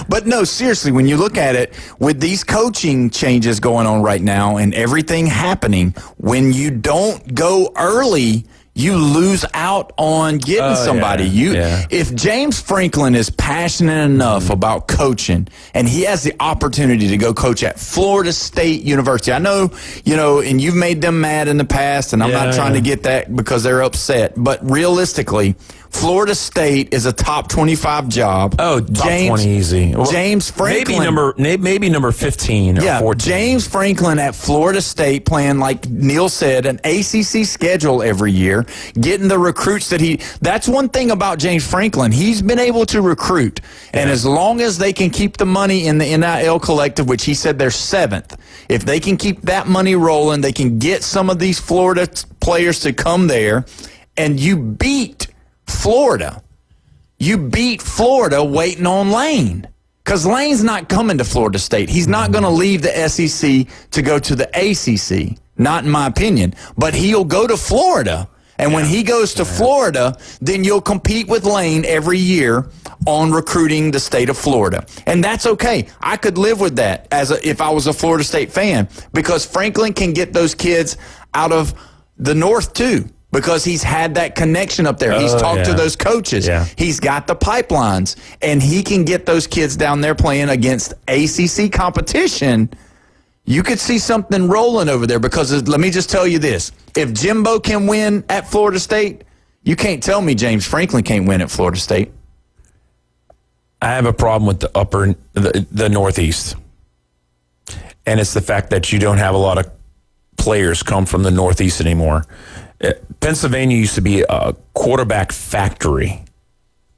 Q: But no, seriously, when you look at it, with these coaching changes going on right now and everything happening, when you don't go early, you lose out on getting somebody. If James Franklin is passionate enough about coaching and he has the opportunity to go coach at Florida State University, I know, and you've made them mad in the past, and I'm not trying to get that because they're upset, but realistically, Florida State is a top 25 job.
I: Oh, top 20 easy. Well,
Q: James Franklin.
I: Maybe number 15 or 14.
Q: James Franklin at Florida State playing, like Neil said, an ACC schedule every year, getting the recruits that's one thing about James Franklin. He's been able to recruit. Yeah. And as long as they can keep the money in the NIL collective, which he said they're 7th, if they can keep that money rolling, they can get some of these Florida players to come there, and you beat Florida. You beat Florida waiting on Lane. Because Lane's not coming to Florida State. He's not going to leave the SEC to go to the ACC, not in my opinion. But he'll go to Florida. And when he goes to Florida, then you'll compete with Lane every year on recruiting the state of Florida. And that's okay. I could live with that if I was a Florida State fan, because Franklin can get those kids out of the North too. Because he's had that connection up there. He's talked to those coaches. Yeah. He's got the pipelines. And he can get those kids down there playing against ACC competition. You could see something rolling over there. Because let me just tell you this. If Jimbo can win at Florida State, you can't tell me James Franklin can't win at Florida State.
I: I have a problem with the Northeast. And it's the fact that you don't have a lot of players come from the Northeast anymore. Pennsylvania used to be a quarterback factory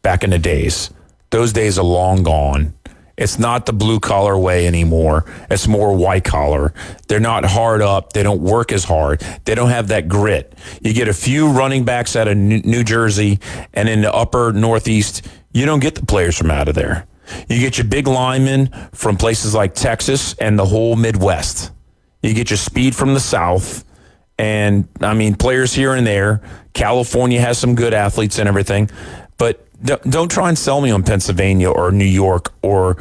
I: back in the days. Those days are long gone. It's not the blue-collar way anymore. It's more white-collar. They're not hard up. They don't work as hard. They don't have that grit. You get a few running backs out of New Jersey, and in the upper Northeast, you don't get the players from out of there. You get your big linemen from places like Texas and the whole Midwest. You get your speed from the South. And, I mean, players here and there. California has some good athletes and everything. But don't try and sell me on Pennsylvania or New York or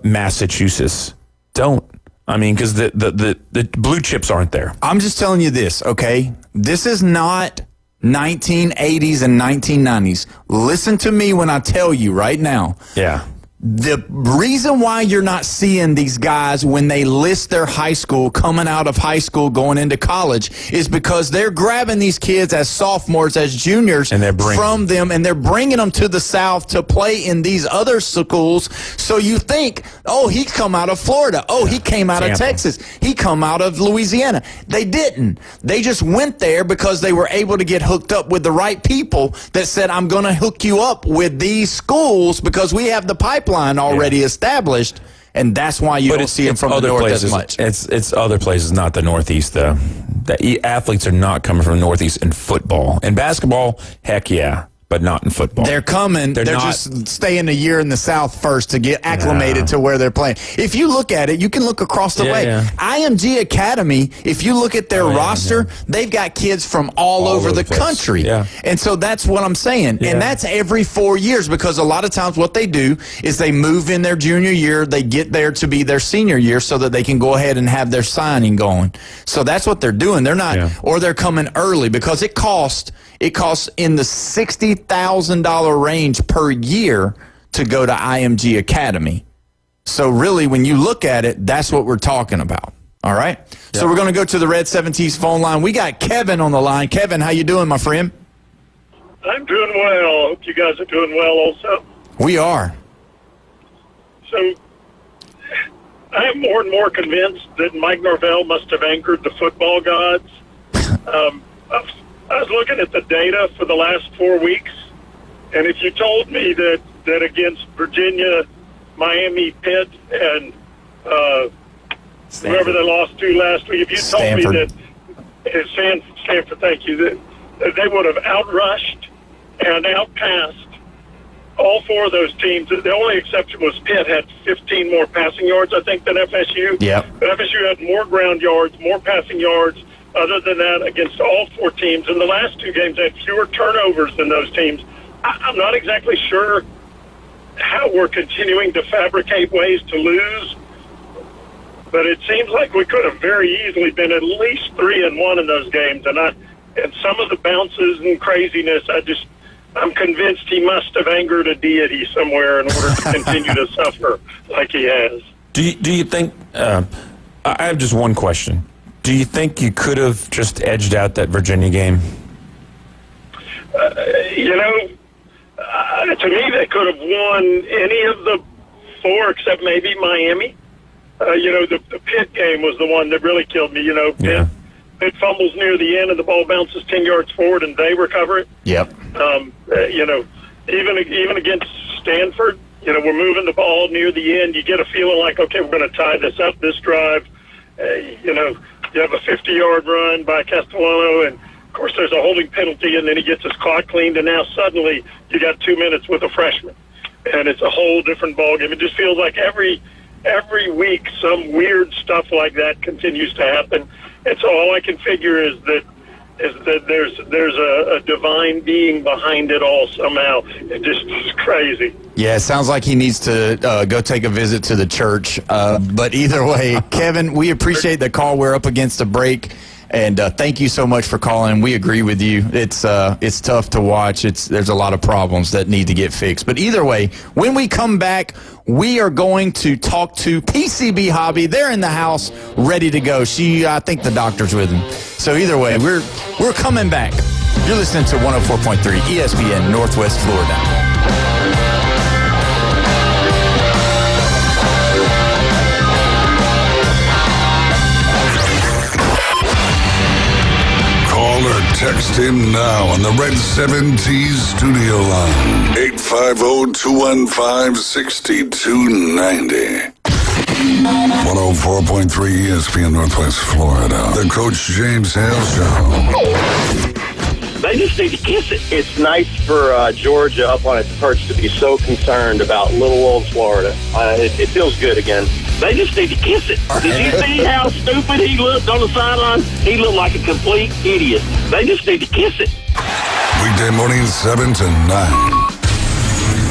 I: Massachusetts. Don't. I mean, because the blue chips aren't there.
Q: I'm just telling you this, okay? This is not 1980s and 1990s. Listen to me when I tell you right now.
I: Yeah.
Q: The reason why you're not seeing these guys when they list their high school, coming out of high school, going into college, is because they're grabbing these kids as sophomores, as juniors, and from them, and they're bringing them to the South to play in these other schools. So you think, oh, he come out of Florida. Oh, he came out of Texas. He come out of Louisiana. They didn't. They just went there because they were able to get hooked up with the right people that said, I'm going to hook you up with these schools because we have the pipeline already established, and that's why you don't see them from the North as much.
I: It's other places, not the Northeast, though. The athletes are not coming from the Northeast in football. In basketball, heck yeah, but not in football.
Q: They're coming. They're just staying a year in the South first to get acclimated to where they're playing. If you look at it, you can look across the way. Yeah. IMG Academy, if you look at their roster, they've got kids from all over the country. Yeah. And so that's what I'm saying. Yeah. And that's every 4 years, because a lot of times what they do is they move in their junior year, they get there to be their senior year so that they can go ahead and have their signing going. So that's what they're doing. They're not, or they're coming early, because it costs in the $60,000 range per year to go to IMG Academy. So really, when you look at it, that's what we're talking about. All right? Yep. So we're going to go to the Red 17s phone line. We got Kevin on the line. Kevin, how you doing, my friend?
C: I'm doing well. Hope you guys are doing well also.
Q: We are.
C: So I am more and more convinced that Mike Norvell must have anchored the football gods. I was looking at the data for the last 4 weeks, and if you told me that against Virginia, Miami, Pitt, and whoever they lost to last week, if you told me that Stanford, thank you, that they would have outrushed and outpassed all four of those teams. The only exception was Pitt had 15 more passing yards, I think, than FSU.
Q: Yeah.
C: But FSU had more ground yards, more passing yards. Other than that, against all four teams, in the last two games, they had fewer turnovers than those teams. I'm not exactly sure how we're continuing to fabricate ways to lose, but it seems like we could have very easily been at least 3-1 in those games. And some of the bounces and craziness, I'm convinced he must have angered a deity somewhere in order to continue to suffer like he has.
I: Do you think? I have just one question. Do you think you could have just edged out that Virginia game?
C: To me, they could have won any of the 4 except maybe Miami. The Pitt game was the one that really killed me. Pitt fumbles near the end and the ball bounces 10 yards forward and they recover it.
Q: Yep.
C: Even against Stanford, we're moving the ball near the end. You get a feeling like, okay, we're going to tie this up this drive. You have a 50-yard run by Castellano, and of course there's a holding penalty, and then he gets his clock cleaned, and now suddenly you got 2 minutes with a freshman, and it's a whole different ballgame. It just feels like every week some weird stuff like that continues to happen, and so all I can figure is that there's a divine being behind it all somehow. It's crazy.
Q: Yeah, it sounds like he needs to go take a visit to the church. But either way, Kevin, we appreciate the call. We're up against a break. And thank you so much for calling. We agree with you. It's tough to watch. There's a lot of problems that need to get fixed. But either way, when we come back, we are going to talk to PCB Hobby. They're in the house, ready to go. I think the doctor's with him. So either way, we're coming back. You're listening to 104.3 ESPN Northwest Florida.
E: Or text him now on the Red 7T studio line. 850-215-6290. 104.3 ESPN Northwest Florida. The Coach James Hale Show.
D: They just need to kiss it. It's nice for Georgia up on its perch to be so concerned about little old Florida. It feels good again. They just need to kiss it. Did you see how stupid he looked on the sideline? He looked like a complete idiot. They just need to kiss it.
E: Weekday morning 7 to 9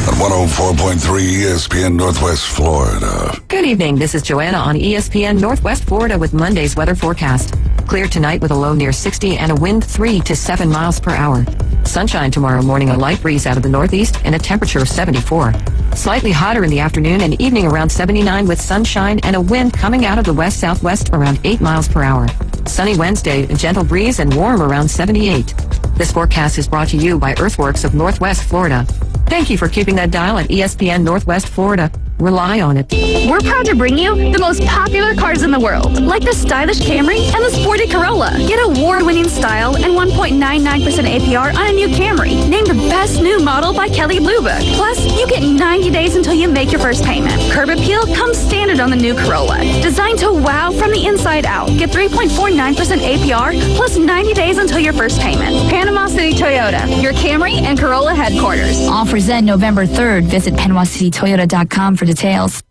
E: at 104.3 ESPN Northwest Florida.
F: Good evening. This is Joanna on ESPN Northwest Florida with Monday's weather forecast. Clear tonight with a low near 60 and a wind 3 to 7 miles per hour. Sunshine tomorrow morning, a light breeze out of the northeast and a temperature of 74. Slightly hotter in the afternoon and evening around 79 with sunshine and a wind coming out of the west-southwest around 8 miles per hour. Sunny Wednesday, a gentle breeze and warm around 78. This forecast is brought to you by Earthworks of Northwest Florida. Thank you for keeping that dial at ESPN Northwest Florida. Rely on it.
T: We're proud to bring you the most popular cars in the world, like the stylish Camry and the sporty Corolla. Get award-winning style and 1.99% APR on a new Camry. Named the best new model by Kelley Blue Book. Plus, you get 90 days until you make your first payment. Curb appeal comes standard on the new Corolla. Designed to wow from the inside out. Get 3.49% APR plus 90 days until your first payment. Panama City Toyota, your Camry and Corolla headquarters.
U: Offers end November 3rd. Visit PanamaCityToyota.com for details.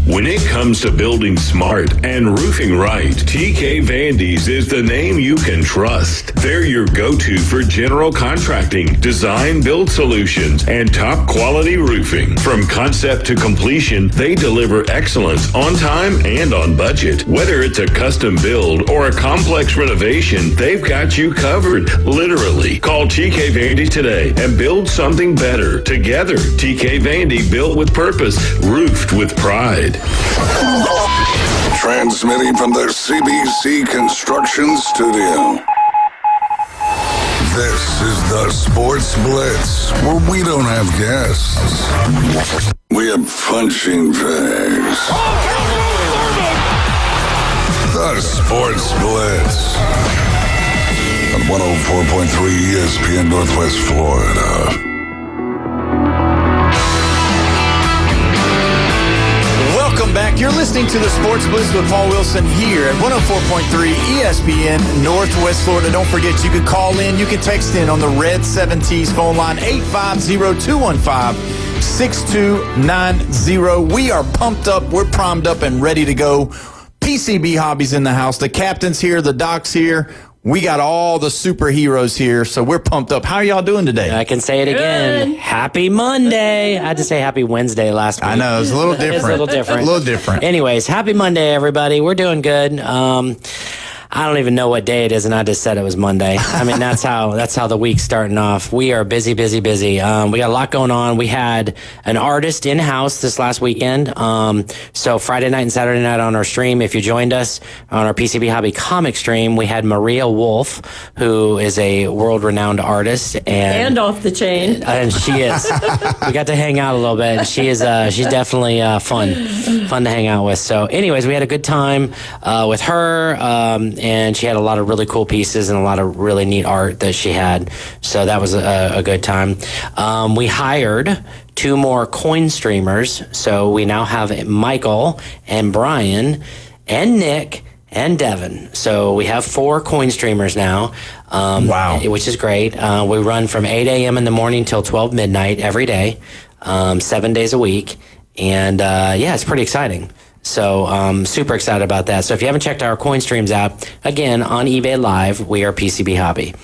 M: When it comes to building smart and roofing right, TK Vandy's is the name you can trust. They're your go-to for general contracting, design, build solutions, and top quality roofing. From concept to completion, they deliver excellence on time and on budget. Whether it's a custom build or a complex renovation, they've got you covered, literally. Call TK Vandy today and build something better together. TK Vandy, built with purpose, roofed with pride.
E: Transmitting from the CBC Construction Studio. This is the Sports Blitz, where we don't have guests. We have punching bags. The Sports Blitz on 104.3 ESPN Northwest Florida.
Q: Welcome back. You're listening to the Sports Blitz with Paul Wilson here at 104.3 ESPN Northwest Florida. Don't forget, you can call in, you can text in on the Red 7T's phone line, 850-215-6290. We are pumped up, we're primed up and ready to go. PCB Hobby's in the house. The captain's here, the doc's here. We got all the superheroes here, so we're pumped up. How are y'all doing today?
H: I can say it again. Happy Monday. I had to say happy Wednesday last week.
Q: I know, it's a little different.
H: It's a little different.
Q: A little different.
H: Anyways, happy Monday, everybody. We're doing good. I don't even know what day it is, and I just said it was Monday. I mean, that's how the week's starting off. We are busy. We got a lot going on. We had an artist in-house this last weekend. So Friday night and Saturday night on our stream, if you joined us on our PCB Hobby comic stream, we had Maria Wolf, who is a world-renowned artist.
K: And off the chain.
H: And she is. We got to hang out a little bit. And she's definitely fun to hang out with. So anyways, we had a good time with her. And she had a lot of really cool pieces and a lot of really neat art that she had. So that was a good time. We hired 2 more coin streamers. So we now have Michael and Brian and Nick and Devin. So we have 4 coin streamers now.
Q: Wow.
H: Which is great. We run from 8 a.m. in the morning till 12 midnight every day, 7 days a week. And it's pretty exciting. So super excited about that. So if you haven't checked our coin streams out, again, on eBay Live, we are PCB Hobby.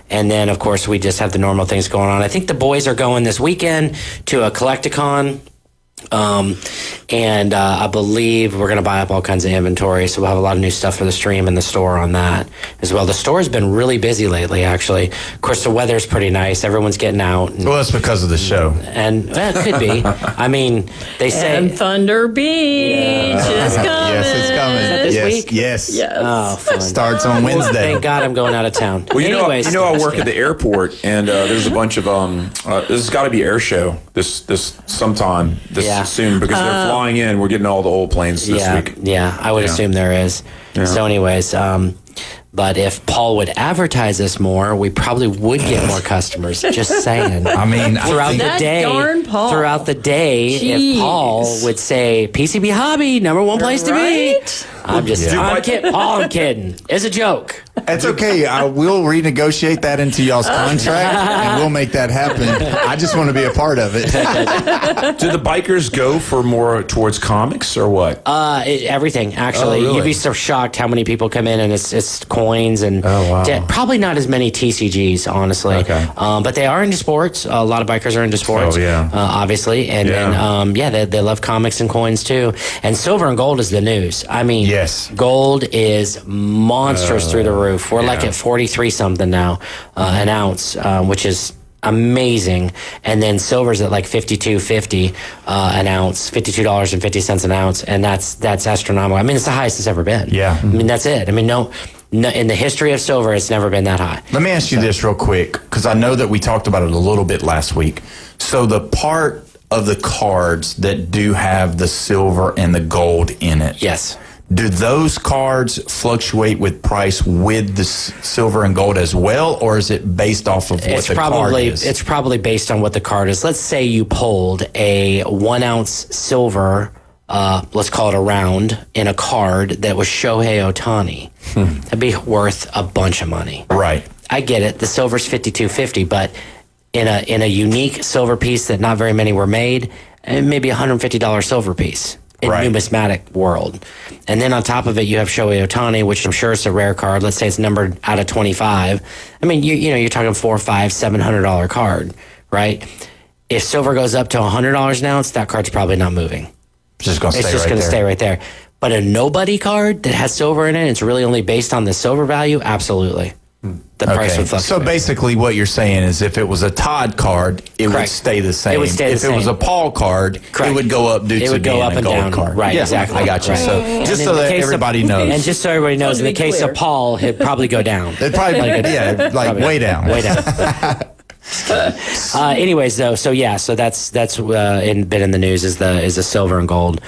H: And then, of course, we just have the normal things going on. I think the boys are going this weekend to a Collecticon. And I believe we're going to buy up all kinds of inventory, so we'll have a lot of new stuff for the stream and the store on that as well. The store's been really busy lately, actually. Of course, the weather's pretty nice. Everyone's getting out.
Q: Well, that's because of the show.
H: And it could be. I mean, they say...
K: And Thunder Beach is coming.
Q: Yes, it's coming.
H: Is that this week?
Q: Yes.
H: Oh, fun.
Q: Starts on Wednesday.
H: Thank God I'm going out of town.
I: Well,
H: Anyways,
I: I work at the airport, and there's a bunch of this has got to be air show this sometime soon because they're flying in. We're getting all the old planes this week.
H: Yeah, I would assume there is.
I: Yeah.
H: So, anyways, but if Paul would advertise us more, we probably would get more customers. Just saying.
Q: I mean,
H: throughout the day, if Paul would say PCB Hobby, number 1 place to be. I'm kidding. It's a joke.
Q: It's okay. I will renegotiate that into y'all's contract, and we'll make that happen. I just want to be a part of it.
I: Do the bikers go for more towards comics or what?
H: Everything, actually.
I: Oh, really?
H: You'd be so shocked how many people come in and it's coins and probably not as many TCGs, honestly.
I: Okay.
H: But they are into sports. A lot of bikers are into sports, obviously. And they love comics and coins too. And silver and gold is the news. I mean, gold is monstrous through the roof. We're like at 43 something now an ounce, which is amazing. And then silver's at like $52.50 an ounce, $52.50 an ounce, and that's astronomical. I mean, it's the highest it's ever been.
Q: Yeah.
H: I mean, that's it. I mean, no, in the history of silver, it's never been that high.
Q: Let me ask you this real quick, because I know that we talked about it a little bit last week. So the part of the cards that do have the silver and the gold in it.
H: Yes.
Q: Do those cards fluctuate with price with the silver and gold as well, or is it based off of what the card is?
H: It's probably based on what the card is. Let's say you pulled a 1 ounce silver, let's call it a round, in a card that was Shohei Ohtani. That'd be worth a bunch of money.
Q: Right.
H: I get it. The silver's $52.50, but in a unique silver piece that not very many were made, maybe $150 silver piece. In numismatic world. And then on top of it, you have Shohei Ohtani, which I'm sure is a rare card. Let's say it's numbered out of 25. I mean, you're talking $400, $500, $700 card, right? If silver goes up to $100 an ounce, that card's probably not moving.
Q: It's just going
H: to stay right there. But a nobody card that has silver in it, it's really only based on the silver value, absolutely. The price would fluctuate.
Q: So basically what you're saying is if it was a Todd card, it would stay the same.
H: It would stay the same.
Q: If it was a Paul card, it would go up due to being a gold card.
H: Right, exactly.
Q: I got you. So just so that everybody knows.
H: And just so everybody knows, in the case of Paul, it'd probably go down.
Q: It'd probably way down.
H: Way down. Anyways, though, so that's been in the news is the silver and gold,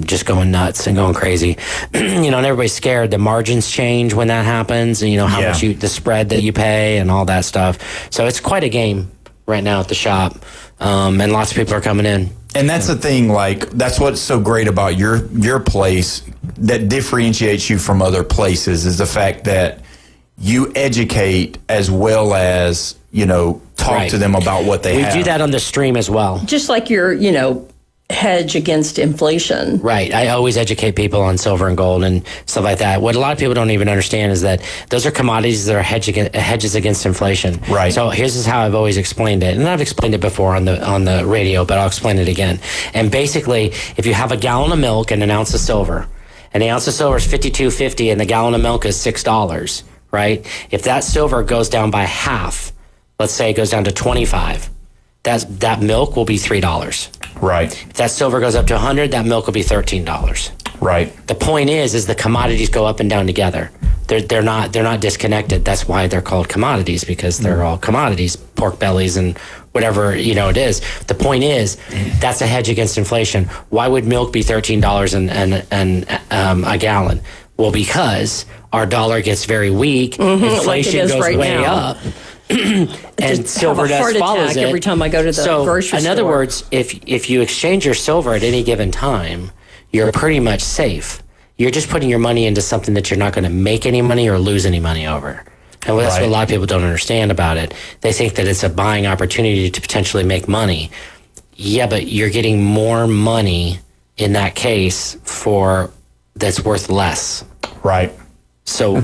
H: just going nuts and going crazy. And everybody's scared. The margins change when that happens, and how much the spread that you pay and all that stuff. So it's quite a game right now at the shop, and lots of people are coming in.
Q: And that's the thing, that's what's so great about your place that differentiates you from other places is the fact that you educate as well as, talk to them about what they have.
H: We do that on the stream as well.
K: Just like your, hedge against inflation.
H: Right. I always educate people on silver and gold and stuff like that. What a lot of people don't even understand is that those are commodities that are hedges against inflation.
Q: Right.
H: So here's how I've always explained it. And I've explained it before on the radio, but I'll explain it again. And basically, if you have a gallon of milk and an ounce of silver, and the ounce of silver is $52.50, and the gallon of milk is $6, right? If that silver goes down by half, let's say it goes down to 25, that milk will be $3.
I: Right.
H: If that silver goes up to 100, that milk will be $13.
I: Right.
H: The point is the commodities go up and down together. They're not disconnected. That's why they're called commodities, because they're all commodities, pork bellies and whatever it is. The point is that's a hedge against inflation. Why would milk be $13 and a gallon? Well, because our dollar gets very weak, inflation goes
K: right
H: way
K: now.
H: up. And silver
K: have a
H: dust
K: heart
H: follows
K: attack
H: it.
K: every time I go to the grocery store.
H: In other words, if you exchange your silver at any given time, you're pretty much safe. You're just putting your money into something that you're not going to make any money or lose any money over. And that's what a lot of people don't understand about it. They think that it's a buying opportunity to potentially make money. Yeah, but you're getting more money in that case that's worth less.
I: Right.
H: So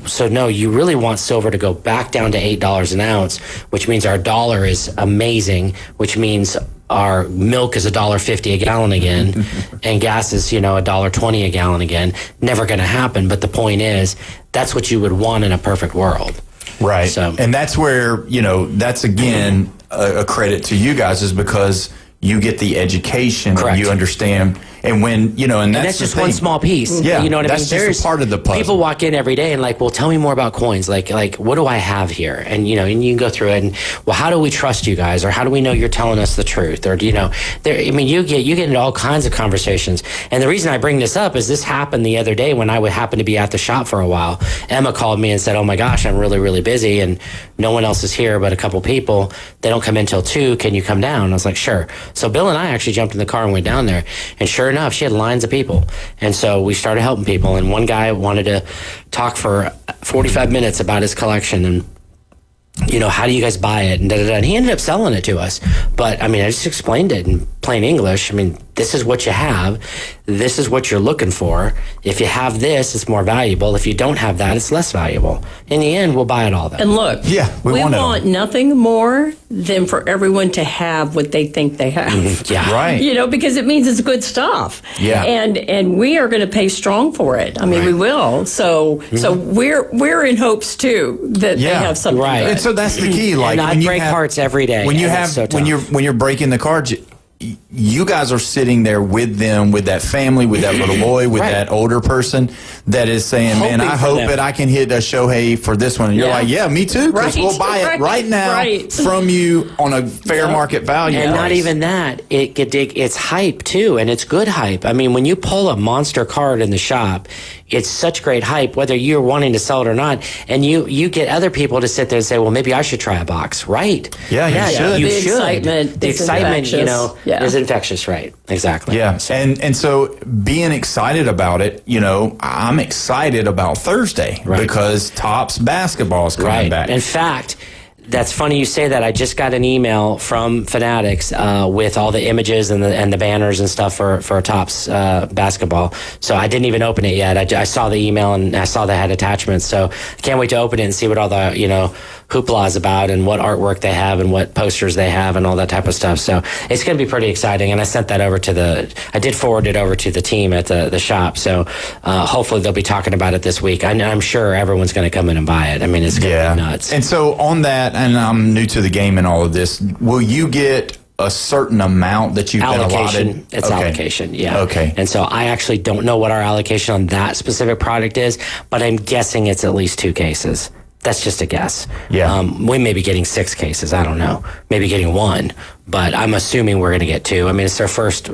H: So no, you really want silver to go back down to $8 an ounce, which means our dollar is amazing, which means our milk is $1.50 a gallon again, and gas is $1.20 a gallon again. Never going to happen. But the point is, that's what you would want in a perfect world.
I: Right.
H: So,
I: and that's where that's again a credit to you guys, is because you get the education.
H: Correct.
I: You understand. And when, and
H: that's just one small piece.
I: Yeah,
H: you know what I mean?
I: that's just a part of the puzzle.
H: People walk in every day and well, tell me more about coins. Like, what do I have here? And, and you can go through it and, well, how do we trust you guys? Or how do we know you're telling us the truth? Or, you get into all kinds of conversations. And the reason I bring this up is this happened the other day when I would happen to be at the shop for a while. Emma called me and said, oh my gosh, I'm really, really busy and no one else is here but a couple people. They don't come in till 2. Can you come down? I was like, sure. So Bill and I actually jumped in the car and went down there. And sure enough, she had lines of people. And so we started helping people. And one guy wanted to talk for 45 minutes about his collection and, how do you guys buy it? And da-da-da. And he ended up selling it to us. But, I just explained it in plain English. This is what you have. This is what you're looking for. If you have this, it's more valuable. If you don't have that, it's less valuable. In the end, we'll buy it all, though.
K: And look, we want nothing more than for everyone to have what they think they have.
H: Yeah.
I: Right.
K: Because it means it's good stuff.
I: Yeah.
K: And we are going to pay strong for it. We will. So we're in hopes too that they have something.
H: Right.
K: Good.
I: And so that's the key. Like,
H: and I break parts every day.
I: When you
H: and
I: have
H: it's so
I: when you're breaking the cards, you guys are sitting there with them, with that family, with that little boy, with that older person that is saying, man, I hope that I can hit a Shohei for this one. And you're like, yeah, me too, because we'll buy it right now from you on a fair market value.
H: And
I: price.
H: not even that, it's hype too, and it's good hype. When you pull a monster card in the shop, it's such great hype, whether you're wanting to sell it or not. And you get other people to sit there and say, well, maybe I should try a box, right?
I: Yeah, you should.
H: You
K: the
H: should.
K: Excitement,
H: the excitement, is infectious, right? Exactly.
I: Yeah, and so being excited about it, I'm excited about Thursday because Topps basketball is coming back.
H: In fact, that's funny you say that. I just got an email from Fanatics with all the images and the banners and stuff for Topps basketball. So I didn't even open it yet. I saw the email and I saw they had attachments. So I can't wait to open it and see what all the hoopla is about and what artwork they have and what posters they have and all that type of stuff. So it's going to be pretty exciting. And I sent that over I did forward it over to the team at the shop. So hopefully they'll be talking about it this week. I'm sure everyone's going to come in and buy it. It's going to be nuts.
I: And so on that, and I'm new to the game and all of this, will you get a certain amount that you've been allotted?
H: It's allocation, yeah.
I: Okay.
H: And so I actually don't know what our allocation on that specific product is, but I'm guessing it's at least 2 cases. That's just a guess.
I: Yeah.
H: We may be getting 6 cases. I don't know. Maybe getting 1, but I'm assuming we're going to get 2. It's their first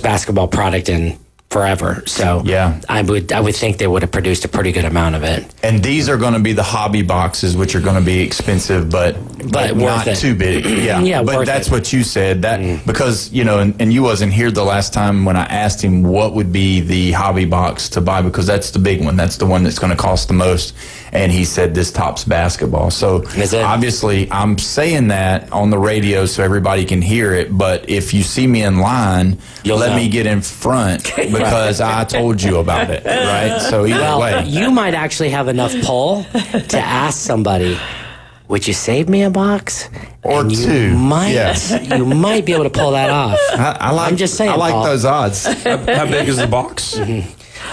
H: basketball product in forever. So I would think they would have produced a pretty good amount of it.
I: And these are going to be the hobby boxes, which are going to be expensive, but not too big. Yeah, but that's what you said. That because and you wasn't here the last time when I asked him what would be the hobby box to buy, because that's the big one. That's the one that's going to cost the most. And he said this Topps basketball. So obviously I'm saying that on the radio so everybody can hear it. But if you see me in line, let me get in front because I told you about it. Right. So either way,
H: you might actually have enough pull to ask somebody, would you save me a box?
I: Or
H: and
I: 2.
H: You might be able to pull that off.
I: I'm just saying. I like
H: Paul.
I: those odds. How big is the box?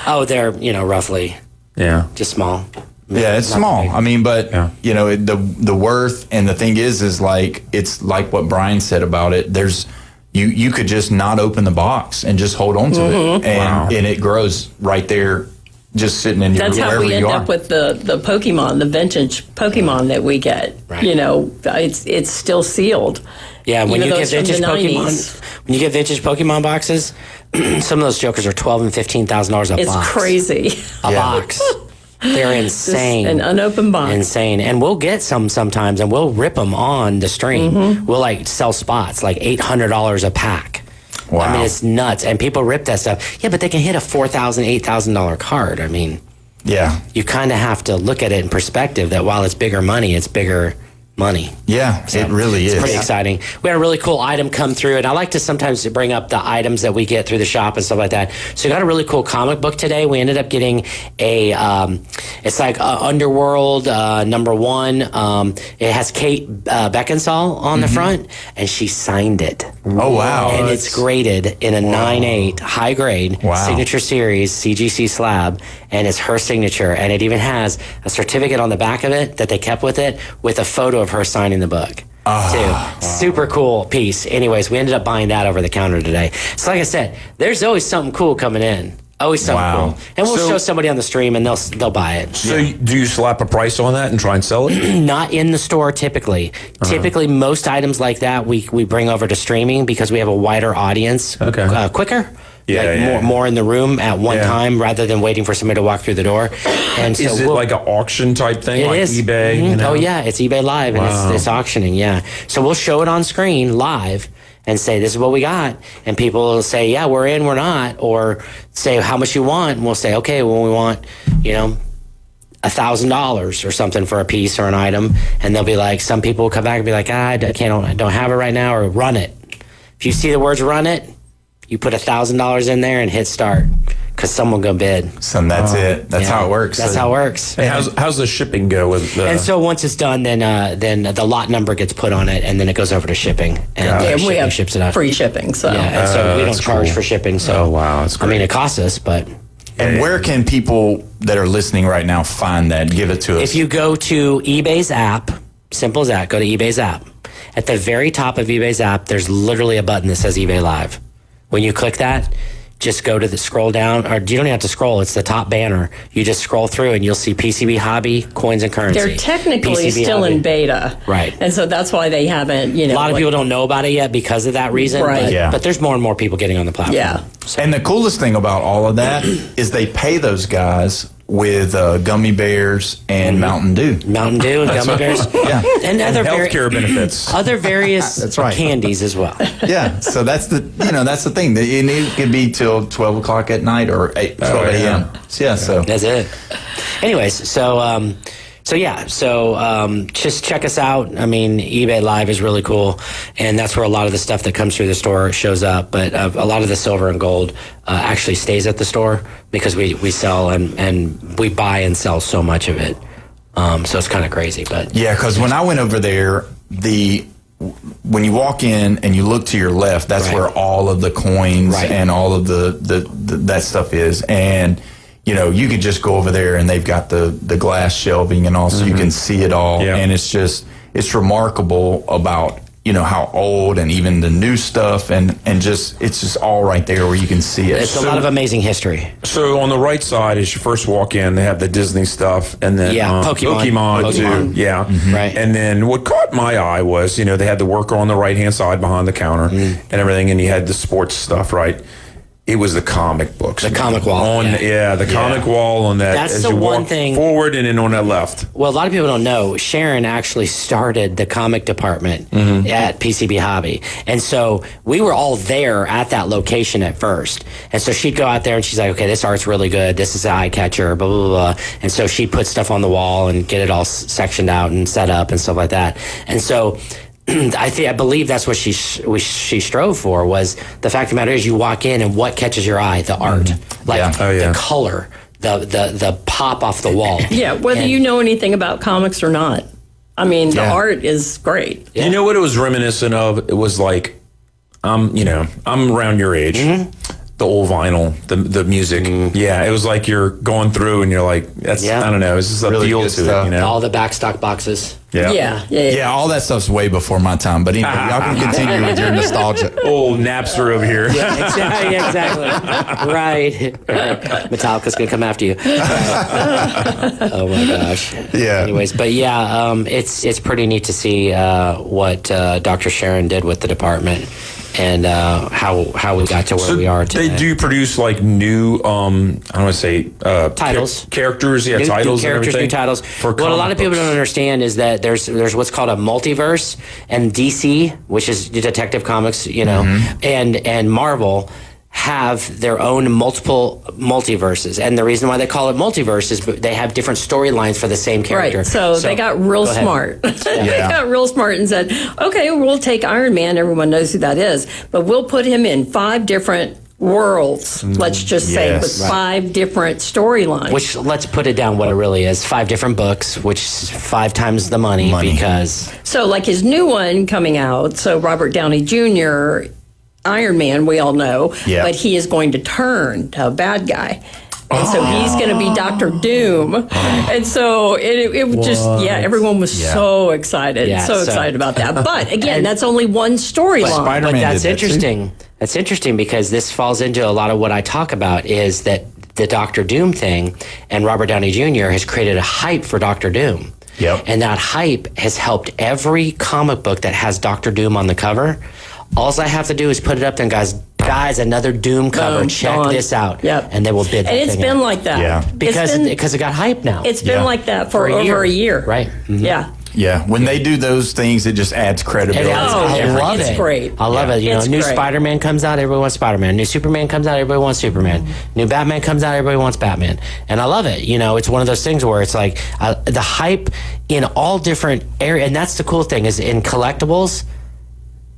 H: Oh, they're, roughly.
I: Yeah.
H: Just small.
Q: Yeah, it's small. I mean, but the worth and the thing is like it's like what Brian said about it. There's you could just not open the box and just hold on to it, and it grows right there, just sitting in your.
K: That's how we end up with the Pokemon, the vintage Pokemon that we get. Right. It's still sealed.
H: Yeah, when you get vintage Pokemon boxes, some of those jokers are $12,000 and $15,000 a box.
K: It's crazy.
H: A box. They're insane.
K: Just an unopened box.
H: Insane. And we'll get some sometimes, and we'll rip them on the stream. We'll sell spots like $800 a pack.
Q: Wow.
H: I mean, it's nuts. And people rip that stuff. Yeah, but they can hit a $4,000, $8,000 card. I mean, you kind of have to look at it in perspective that while it's bigger money, it's bigger money.
Q: Yeah, so it really is.
H: It's pretty exciting. We had a really cool item come through, and I like to sometimes bring up the items that we get through the shop and stuff like that. So we got a really cool comic book today. We ended up getting it's like Underworld #1. It has Kate Beckinsale on the front, and she signed it.
Q: Oh, wow.
H: And it's graded in a 9.8 high grade signature series CGC slab, and it's her signature, and it even has a certificate on the back of it that they kept with it with a photo of her signing the book too. Super cool piece. Anyways, we ended up buying that over the counter today. So like I said, there's always something cool coming in. Always something cool. And we'll show somebody on the stream and they'll buy it.
I: So do you slap a price on that and try and sell it?
H: Not in the store typically. Typically most items like that we bring over to streaming because we have a wider audience quicker. More in the room at one time rather than waiting for somebody to walk through the door. And so
I: is it like an auction type thing, like eBay?
H: Oh yeah, it's eBay Live and it's auctioning. Yeah, so we'll show it on screen live and say this is what we got, and people will say yeah we're in, we're not, or say how much you want, and we'll say okay, well we want $1,000 or something for a piece or an item, and they'll be like, some people will come back and be like I don't have it right now, or run it. If you see the words run it, you put $1,000 in there and hit start because someone will go bid.
Q: So that's it. That's how it works.
H: That's how it works.
I: And how's the shipping go with the...
H: And so once it's done, then the lot number gets put on it, and then it goes over to shipping. And
K: we have
H: ships it out.
K: Free shipping. So
H: and so we don't charge for shipping. So
I: that's great.
H: I mean, it costs us, but...
Q: And where can people that are listening right now find that? Give it to us.
H: If you go to eBay's app, simple as that, go to eBay's app. At the very top of eBay's app, there's literally a button that says eBay Live. When you click that, just go to the scroll down, or you don't even have to scroll. It's the top banner. You just scroll through and you'll see PCB Hobby, Coins and Currency.
K: They're technically
H: PCB
K: still
H: Hobby.
K: in beta.
H: Right.
K: And so that's why they haven't,
H: A lot of people don't know about it yet because of that reason.
K: Right.
H: But there's more and more people getting on the platform.
K: Yeah.
Q: So. And the coolest thing about all of that is they pay those guys with gummy bears and Mountain Dew.
H: Mountain Dew and gummy bears. And other
I: healthcare benefits.
H: Other various candies as well.
Q: Yeah. So that's the thing. It could be till 12 o'clock at night or 12 a.m. So
H: that's it. Anyways, so just check us out. I mean, eBay Live is really cool, and that's where a lot of the stuff that comes through the store shows up. But a lot of the silver and gold actually stays at the store because we sell and we buy and sell so much of it. So it's kind of crazy. But
Q: yeah, because when I went over there, when you walk in and you look to your left, that's where all of the coins and all of the that stuff is, and you could just go over there and they've got the glass shelving and all, so you can see it all. Yeah. And it's remarkable about, how old and even the new stuff and it's just all right there where you can see it.
H: It's a lot of amazing history.
I: So on the right side, as you first walk in, they have the Disney stuff and then Pokemon too. Yeah.
H: Mm-hmm. Right.
I: And then what caught my eye was, they had the worker on the right-hand side behind the counter and everything, and you had the sports stuff, right? It was the comic books.
H: The comic wall.
I: Comic wall on that.
H: That's
I: as
H: the
I: you
H: one
I: walk
H: thing.
I: Forward and then on that left.
H: Well, a lot of people don't know. Sharon actually started the comic department at PCB Hobby. And so we were all there at that location at first. And so she'd go out there and she's like, okay, this art's really good. This is an eye catcher, blah, blah, blah. And so she'd put stuff on the wall and get it all sectioned out and set up and stuff like that. And so I believe that's what she strove for, was the fact of the matter is you walk in and what catches your eye? The art. The color, the pop off the wall.
K: Yeah, whether you know anything about comics or not. I mean, the art is great.
I: Yeah. You know what it was reminiscent of? It was like, I'm around your age. old vinyl, the music. Yeah, it was like you're going through and you're like, that's, I don't know, it's just a
Q: Really
I: feel
Q: good
I: to
Q: stuff.
I: it, you know?
H: All the backstock boxes.
Q: Yeah, all that stuff's way before my time. But anyway, y'all can continue with your nostalgia.
I: Old Napster over here.
H: Yeah, exactly. Right. Metallica's going to come after you. Oh, my gosh.
Q: Yeah.
H: Anyways, but yeah, it's pretty neat to see what Dr. Sharon did with the department and how we got to where we are today.
I: They do produce like new, I don't want to say
H: titles,
I: characters,
H: new
I: titles,
H: characters,
I: and
H: new titles. What a lot of people don't understand is that there's what's called a multiverse, and DC, which is Detective Comics, you know, and Marvel have their own multiple multiverses, and the reason why they call it multiverse is they have different storylines for the same character.
K: Right. So they got real smart. They got real smart and said, okay, we'll take Iron Man. Everyone knows who that is, but we'll put him in 5 different worlds. Let's just say with 5 different storylines.
H: Which, let's put it down what it really is: 5 different books, which is 5 times the money. Because
K: so, like his new one coming out. So Robert Downey Jr. Iron Man, we all know, but he is going to turn to a bad guy. And so he's going to be Dr. Doom. And so it just, everyone was so excited. So excited about that. But again, that's only one storyline.
H: But that's interesting. That's interesting because this falls into a lot of what I talk about is that the Dr. Doom thing, and Robert Downey Jr. has created a hype for Dr. Doom. And that hype has helped every comic book that has Dr. Doom on the cover. All I have to do is put it up there, and guys, another Doom cover. Check this out. And they will bid that
K: And it's
H: thing
K: been
H: out.
K: like that.
H: Because it got hype now.
K: It's been like that for over a year.
H: Right.
K: Yeah.
Q: Yeah, when they do those things, it just adds credibility.
H: I love
K: it's
H: it.
K: Great.
H: I love it. You know,
K: It's
H: new
K: great.
H: Spider-Man comes out, everybody wants Spider-Man. New Superman comes out, everybody wants Superman. New Batman comes out, everybody wants Batman. And I love it. You know, it's one of those things where it's like the hype in all different areas. And that's the cool thing is in collectibles,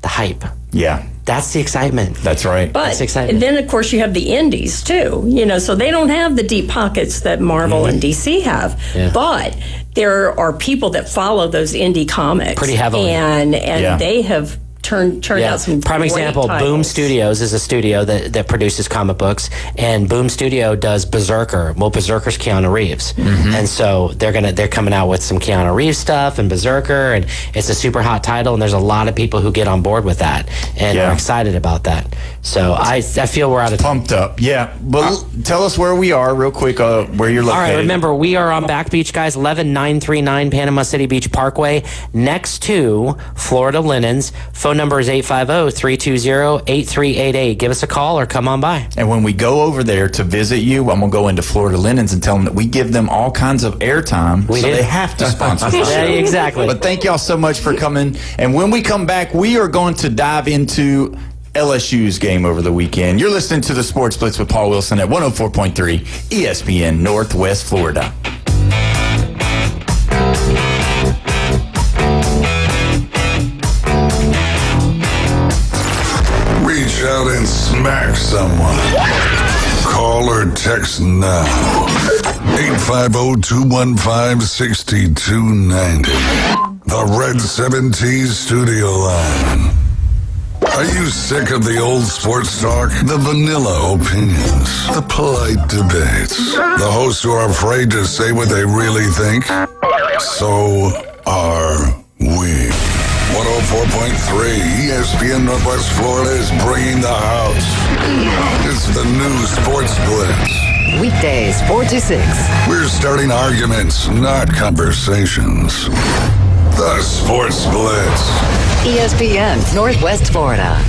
H: the hype.
Q: Yeah.
H: That's the excitement.
Q: That's right.
K: But
H: That's excitement.
K: then, of course, you have the indies, too. You know, so they don't have the deep pockets that Marvel and DC have. But there are people that follow those indie comics.
H: Pretty heavily.
K: And they have turned out some
H: prime
K: great
H: example,
K: titles.
H: Boom Studios is a studio that produces comic books, and Boom Studio does Berserker. Well, Berserker's Keanu Reeves, and so they're coming out with some Keanu Reeves stuff and Berserker, and it's a super hot title, and there's a lot of people who get on board with that and are excited about that. So I feel we're out of
Q: pumped up. Yeah, but tell us where we are real quick. Where you're located.
H: All right, remember we are on Back Beach, guys, 11939 Panama City Beach Parkway, next to Florida Linens. Phone number is 850-320-8388. Give us a call or come on by.
Q: And when we go over there to visit you, I'm going to go into Florida Linens and tell them that we give them all kinds of airtime, so they have to sponsor the show.
H: Yeah, exactly.
Q: But thank y'all so much for coming. And when we come back, we are going to dive into LSU's game over the weekend. You're listening to the Sports Blitz with Paul Wilson at 104.3 ESPN Northwest Florida.
E: Reach out and smack someone. Call or text now. 850-215-6290. The Red 17 Studio Line. Are you sick of the old sports talk? The vanilla opinions? The polite debates? The hosts who are afraid to say what they really think? So are we. 104.3 ESPN Northwest Florida is bringing the house. It's the new Sports Blitz.
S: Weekdays 4 to 6.
E: We're starting arguments, not conversations. The Sports Blitz.
S: ESPN Northwest Florida.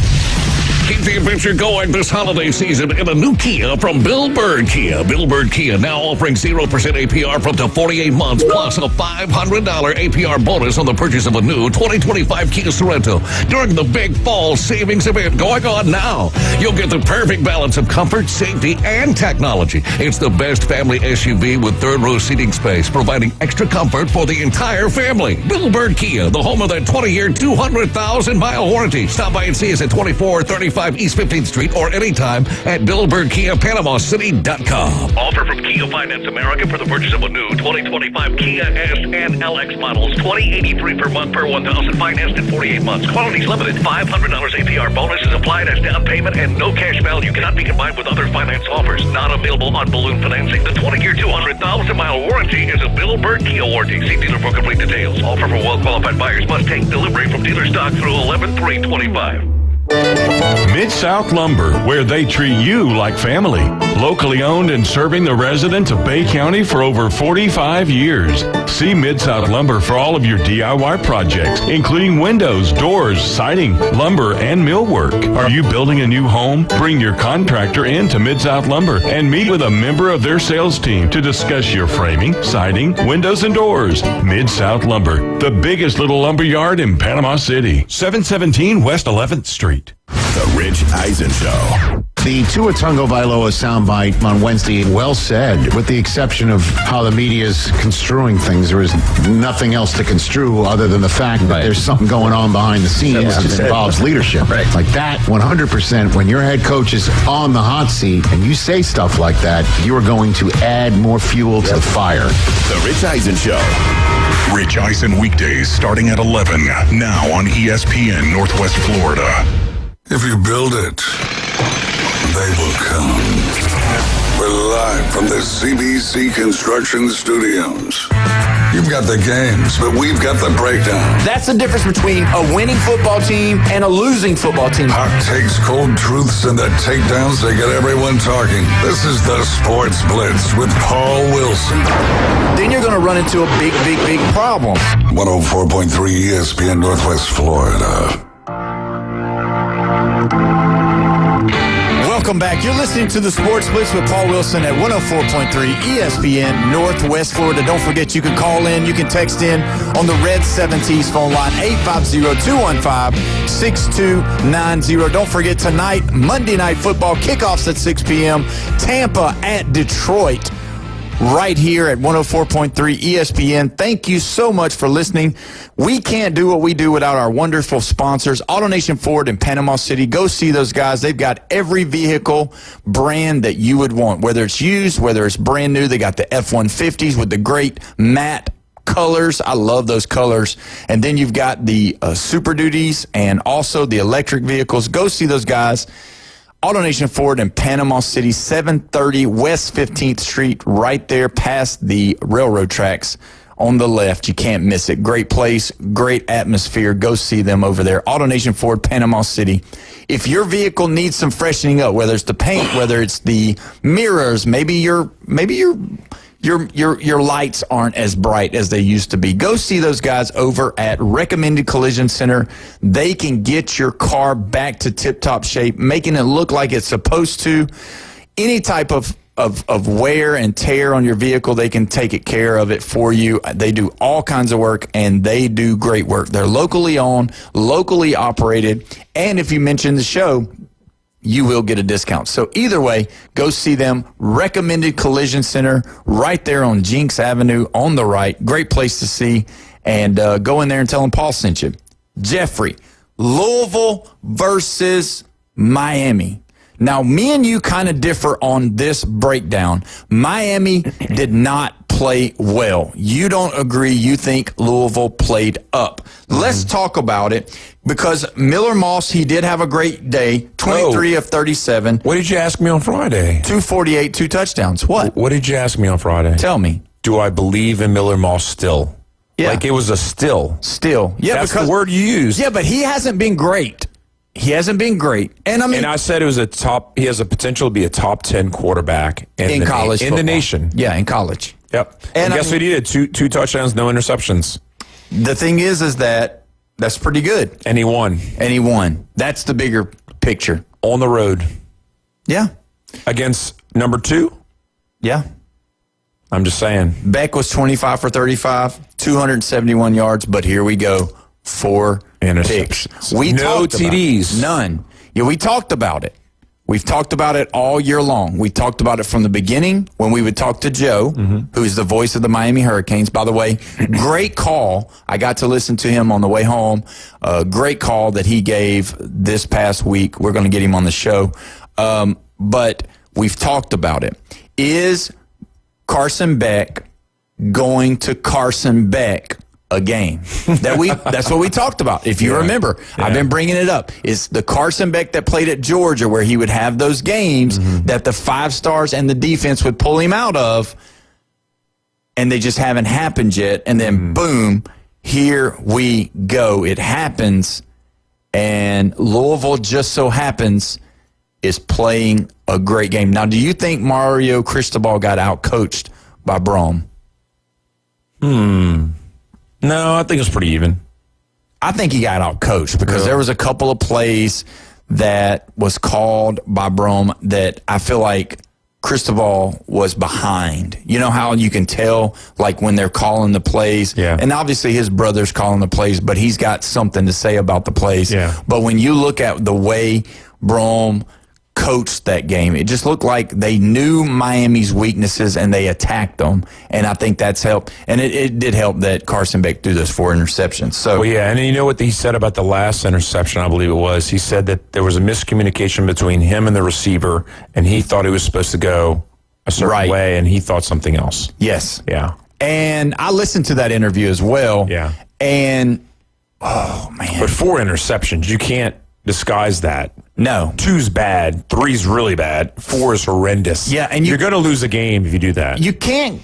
B: Keep the adventure going this holiday season in a new Kia from Bill Bird Kia. Bill Bird Kia now offering 0% APR for up to 48 months, plus a $500 APR bonus on the purchase of a new 2025 Kia Sorento during the big fall savings event going on now. You'll get the perfect balance of comfort, safety, and technology. It's the best family SUV with third-row seating space, providing extra comfort for the entire family. Bill Bird Kia, the home of that 20-year, 200,000-mile warranty. Stop by and see us at 2435 105 East 15th Street or anytime at BillBirdKiaPanamaCity.com.
G: Offer from Kia Finance America for the purchase of a new 2025 Kia S and LX models. $20.83 per month per 1,000 financed in 48 months. Quantities limited. $500 APR bonus is applied as down payment and no cash value cannot be combined with other finance offers. Not available on balloon financing. The 20-year, 200,000-mile warranty is a Bill Bird Kia warranty. See dealer for complete details. Offer for well-qualified buyers must take delivery from dealer stock through 11/3/25.
R: Mid-South Lumber, where they treat you like family. Locally owned and serving the residents of Bay County for over 45 years. See Mid-South Lumber for all of your DIY projects, including windows, doors, siding, lumber, and millwork. Are you building a new home? Bring your contractor in to Mid-South Lumber and meet with a member of their sales team to discuss your framing, siding, windows, and doors. Mid-South Lumber, the biggest little lumber yard in Panama City. 717 West 11th Street.
E: The Rich Eisen Show.
N: The Tua Tagovailoa soundbite on Wednesday, well said. With the exception of how the media is construing things, there is nothing else to construe other than the fact that there's something going on behind the scenes that involves leadership. Right. Like that, 100%. When your head coach is on the hot seat and you say stuff like that, you are going to add more fuel to the fire.
E: The Rich Eisen Show. Rich Eisen weekdays starting at 11. Now on ESPN Northwest Florida. If you build it, they will come. We're live from the CBC Construction Studios. You've got the games, but we've got the breakdown.
Q: That's the difference between a winning football team and a losing football team.
E: Hot takes, cold truths, and the takedowns that get everyone talking. This is the Sports Blitz with Paul Wilson.
Q: Then you're going to run into a big problem.
E: 104.3 ESPN Northwest Florida.
Q: Welcome back. You're listening to the Sports Blitz with Paul Wilson at 104.3 ESPN Northwest Florida. Don't forget, you can call in, you can text in on the Red 7T's phone line, 850-215-6290. Don't forget, tonight, Monday Night Football, kickoffs at 6 p.m., Tampa at Detroit, right here at 104.3 ESPN. Thank you so much for listening. We can't do what we do without our wonderful sponsors, AutoNation Ford in Panama City. Go see those guys. They've got every vehicle brand that you would want, whether it's used, whether it's brand new. They got the F-150s with the great matte colors. I love those colors. And then you've got the Super Duties and also the electric vehicles. Go see those guys. AutoNation Ford in Panama City, 730 West 15th Street, right there past the railroad tracks on the left. You can't miss it. Great place, great atmosphere. Go see them over there. AutoNation Ford, Panama City. If your vehicle needs some freshening up, whether it's the paint, whether it's the mirrors, maybe your lights aren't as bright as they used to be, go see those guys over at Recommended Collision Center. They can get your car back to tip-top shape, making it look like it's supposed to. Any type of wear and tear on your vehicle, they can take care of it for you. They do all kinds of work, and they do great work. They're locally owned, locally operated, and if you mention the show, you will get a discount. So either way, go see them. Recommended Collision Center right there on Jinx Avenue on the right. Great place to see. And go in there and tell them Paul sent you. Jeffrey, Louisville versus Miami. Now, me and you kind of differ on this breakdown. Miami did not play well. You don't agree. You think Louisville played up. Let's talk about it, because Miller Moss, he did have a great day, 23 of 37.
I: What did you ask me on Friday?
Q: 248, 2 touchdowns. What?
I: What did you ask me on Friday?
Q: Tell me.
I: Do I believe in Miller Moss still?
Q: Yeah.
I: Like it was a still.
Q: Still. Yeah,
I: that's
Q: because
I: the word you used.
Q: Yeah, but he hasn't been great. He hasn't been great. And I mean,
I: and I said he has a potential to be a top 10 quarterback in
Q: college
I: in the nation.
Q: Yeah, in college.
I: Yep. And guess what he did? Two touchdowns, no interceptions.
Q: The thing is that that's pretty good.
I: And he won.
Q: That's the bigger picture.
I: On the road.
Q: Yeah.
I: Against number 2?
Q: Yeah.
I: I'm just saying.
Q: Beck was 25 for 35, 271 yards, but here we go. 4 picks.
I: No TDs.
Q: None. Yeah, we talked about it. We've talked about it all year long. We talked about it from the beginning when we would talk to Joe, who's the voice of the Miami Hurricanes. By the way, great call. I got to listen to him on the way home. Great call that he gave this past week. We're going to get him on the show. But we've talked about it. Is Carson Beck going to Carson Beck a game? That's what we talked about. If you remember, I've been bringing it up. It's the Carson Beck that played at Georgia where he would have those games that the 5 stars and the defense would pull him out of, and they just haven't happened yet. And then boom, here we go. It happens, and Louisville just so happens is playing a great game. Now, do you think Mario Cristobal got out-coached by Brom?
I: No, I think it's pretty even.
Q: I think he got out-coached because there was a couple of plays that was called by Brom that I feel like Cristobal was behind. You know how you can tell, like, when they're calling the plays? Yeah. And obviously his brother's calling the plays, but he's got something to say about the plays. Yeah. But when you look at the way Brom coached that game, it just looked like they knew Miami's weaknesses and they attacked them, and I think that's helped. And it did help that Carson Beck threw those 4 interceptions. So,
I: well, yeah, and you know what he said about the last interception, I believe it was? He said that there was a miscommunication between him and the receiver, and he thought it was supposed to go a certain way, and he thought something else.
Q: Yes.
I: Yeah.
Q: And I listened to that interview as well.
I: Yeah.
Q: And, oh, man.
I: But 4 interceptions, you can't disguise that.
Q: No.
I: 2's bad. 3's really bad. 4 is horrendous.
Q: Yeah, and
I: you're going to lose a game if you do that.
Q: You can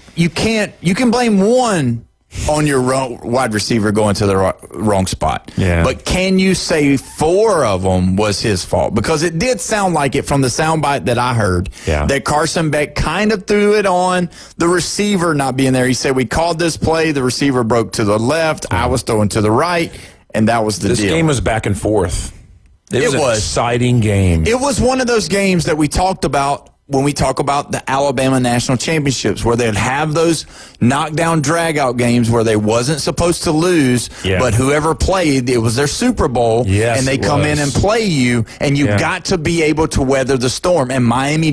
Q: blame one on your wide receiver going to the wrong spot.
I: Yeah.
Q: But can you say 4 of them was his fault? Because it did sound like it from the soundbite that I heard that Carson Beck kind of threw it on the receiver not being there. He said, we called this play, the receiver broke to the left, I was throwing to the right, and that was the deal.
I: This game was back and forth. It was
Q: an
I: exciting game.
Q: It was one of those games that we talked about when we talk about the Alabama National Championships, where they'd have those knockdown, drag-out games where they wasn't supposed to lose, but whoever played, it was their Super Bowl, and they come in and play you, and you got to be able to weather the storm. And Miami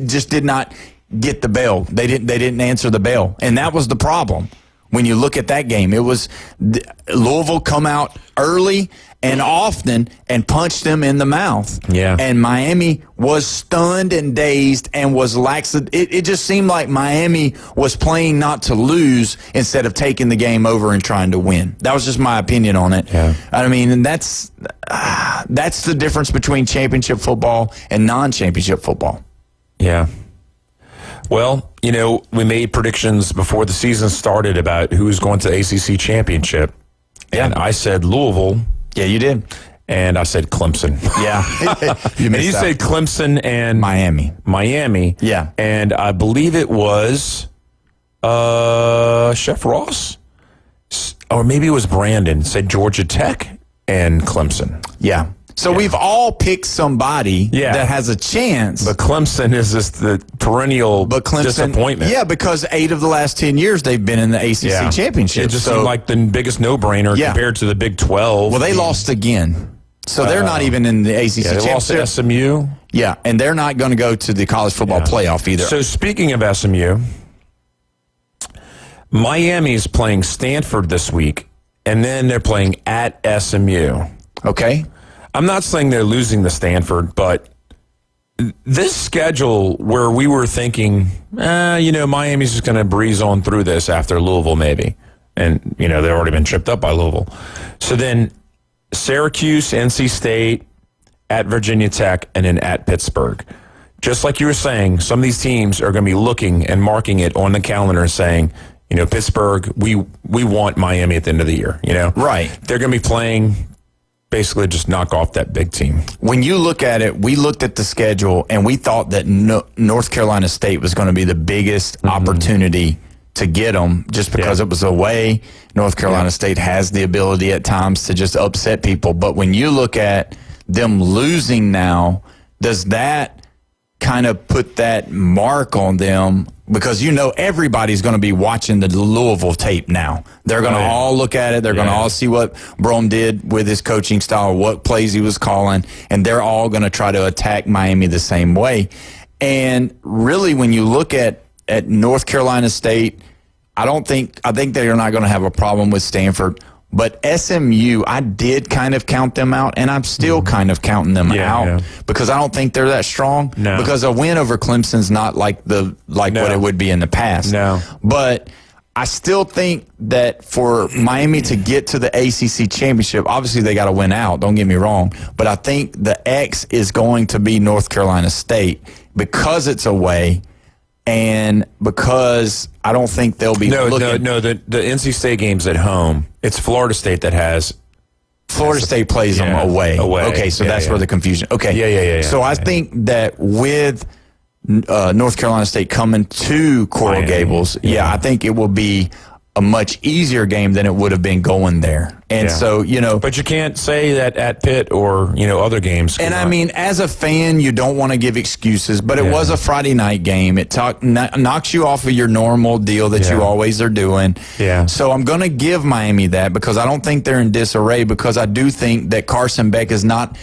Q: just did not get the bell. They didn't answer the bell, and that was the problem. When you look at that game, it was Louisville come out early and often and punched them in the mouth.
I: Yeah.
Q: And Miami was stunned and dazed and was lax. It just seemed like Miami was playing not to lose instead of taking the game over and trying to win. That was just my opinion on it.
I: Yeah.
Q: I mean, and that's the difference between championship football and non-championship football.
I: Yeah. Well, you know, we made predictions before the season started about who was going to the ACC championship.
Q: Yeah.
I: And I said Louisville.
Q: Yeah, you did.
I: And I said Clemson.
Q: Yeah.
I: You said Clemson and Miami.
Q: Yeah.
I: And I believe it was Chef Ross. Or maybe it was Brandon. Said Georgia Tech and Clemson.
Q: Yeah. So we've all picked somebody that has a chance.
I: But Clemson is just the perennial disappointment.
Q: Yeah, because 8 of the last 10 years they've been in the ACC championship.
I: It just seemed like the biggest no-brainer compared to the Big 12.
Q: Well, they lost again. So they're not even in the ACC championship.
I: They lost to SMU.
Q: Yeah, and they're not going to go to the college football playoff either.
I: So speaking of SMU, Miami is playing Stanford this week, and then they're playing at SMU.
Q: Okay.
I: I'm not saying they're losing to Stanford, but this schedule where we were thinking, Miami's just going to breeze on through this after Louisville maybe. And, they've already been tripped up by Louisville. So then Syracuse, NC State, at Virginia Tech, and then at Pittsburgh. Just like you were saying, some of these teams are going to be looking and marking it on the calendar and saying, Pittsburgh, we want Miami at the end of the year,
Q: Right.
I: They're going to be playing basically just knock off that big team.
Q: When you look at it, we looked at the schedule and we thought that North Carolina State was going to be the biggest opportunity to get them just because it was away. North Carolina State has the ability at times to just upset people. But when you look at them losing now, does that kind of put that mark on them because everybody's going to be watching the Louisville tape now. They're going to all look at it. They're going to all see what Brom did with his coaching style, what plays he was calling, and they're all going to try to attack Miami the same way. And really, when you look at North Carolina State, I think they're not going to have a problem with Stanford. But SMU, I did kind of count them out, and I'm still kind of counting them out because I don't think they're that strong. No. Because a win over Clemson's not like what it would be in the past. No. But I still think that for Miami to get to the ACC championship, obviously they got to win out, don't get me wrong. But I think the X is going to be North Carolina State because it's away. And because I don't think they'll be looking.
I: No, the NC State game's at home. It's Florida State that has.
Q: Florida State plays them away. Okay, so that's where the confusion. Okay.
I: Yeah.
Q: So I think that with North Carolina State coming to Coral Gables, I think it will be a much easier game than it would have been going there. And so,
I: But you can't say that at Pitt or, other games.
Q: And I mean, as a fan, you don't want to give excuses, but it was a Friday night game. It knocks you off of your normal deal that you always are doing.
I: Yeah.
Q: So I'm going to give Miami that because I don't think they're in disarray because I do think that Carson Beck is not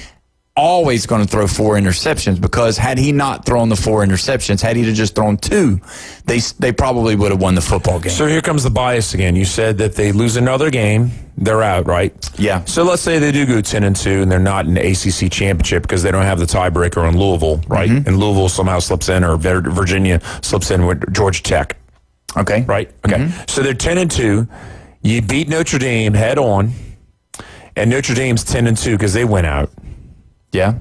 Q: always going to throw 4 interceptions because had he not thrown the 4 interceptions, had he just thrown 2, they probably would have won the football game.
I: So here comes the bias again. You said that they lose another game, they're out, right?
Q: Yeah.
I: So let's say they do go 10-2 and they're not in the ACC championship because they don't have the tiebreaker on Louisville, right? Mm-hmm. And Louisville somehow slips in or Virginia slips in with Georgia Tech.
Q: Okay.
I: Right? Okay. Mm-hmm. So they're 10-2. You beat Notre Dame head on, and Notre Dame's 10-2 because they went out.
Q: Yeah.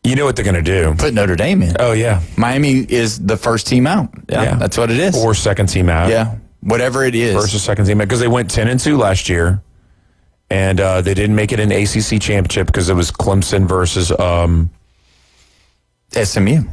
I: You know what they're going to do?
Q: Put Notre Dame in.
I: Oh, yeah.
Q: Miami is the first team out. Yeah. That's what it is.
I: Or second team out.
Q: Yeah. Whatever it is.
I: First or second team out. Because they went 10-2 last year, and they didn't make it an ACC championship because it was Clemson versus
Q: SMU.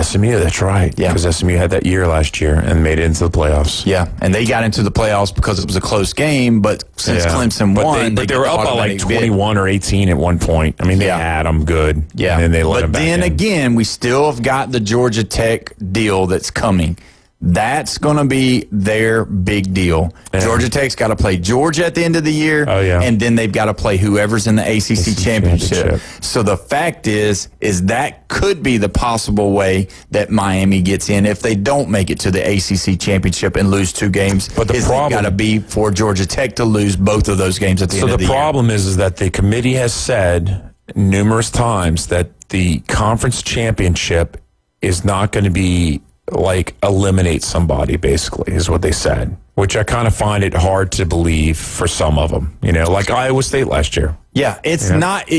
I: SMU, that's right. Yeah. Because SMU had that year last year and made it into the playoffs.
Q: Yeah. And they got into the playoffs because it was a close game, but since Clemson won.
I: But they were up by like 21 or 18 at one point. I mean, they had them good.
Q: Yeah.
I: And then they let them back in.
Q: But then again, we still have got the Georgia Tech deal that's coming. That's going to be their big deal. Yeah. Georgia Tech's got to play Georgia at the end of the year.
I: Oh, yeah.
Q: And then they've got to play whoever's in the ACC championship. So the fact is that could be the possible way that Miami gets in if they don't make it to the ACC championship and lose 2 games.
I: But the problem
Q: got to be for Georgia Tech to lose both of those games at the end of the year.
I: So the problem is that the committee has said numerous times that the conference championship is not going to be like eliminate somebody, basically, is what they said, which I kind of find it hard to believe for some of them, like Iowa State last year.
Q: Yeah, it's not.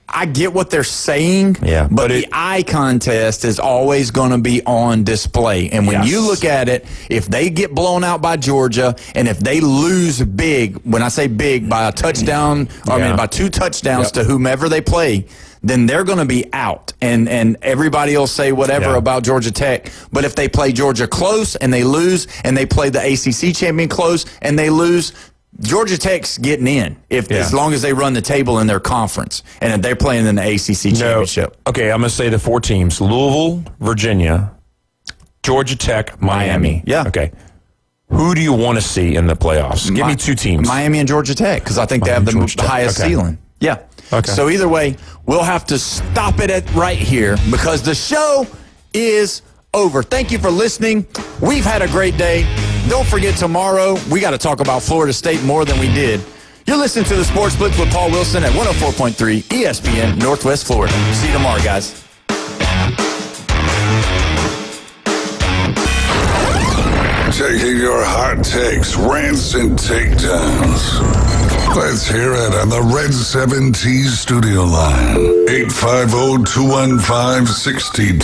Q: I get what they're saying, but the eye contest is always going to be on display. And when you look at it, if they get blown out by Georgia and if they lose big, when I say big, by a touchdown, by 2 touchdowns to whomever they play, then they're going to be out. And everybody will say whatever about Georgia Tech. But if they play Georgia close and they lose, and they play the ACC champion close and they lose, Georgia Tech's getting in as long as they run the table in their conference and if they're playing in the ACC championship.
I: Okay, I'm going to say the 4 teams: Louisville, Virginia, Georgia Tech, Miami.
Q: Yeah.
I: Okay. Who do you want to see in the playoffs? Give me 2 teams.
Q: Georgia and Georgia Tech, because I think they have the highest ceiling. Yeah.
I: Okay.
Q: So either way, we'll have to stop it right here because the show is over. Thank you for listening. We've had a great day. Don't forget, tomorrow, we got to talk about Florida State more than we did. You're listening to the Sports Blitz with Paul Wilson at 104.3 ESPN Northwest Florida. See you tomorrow, guys.
E: Taking your hot takes, rants, and takedowns. Let's hear it on the Red 7T studio line. 850-215-6010.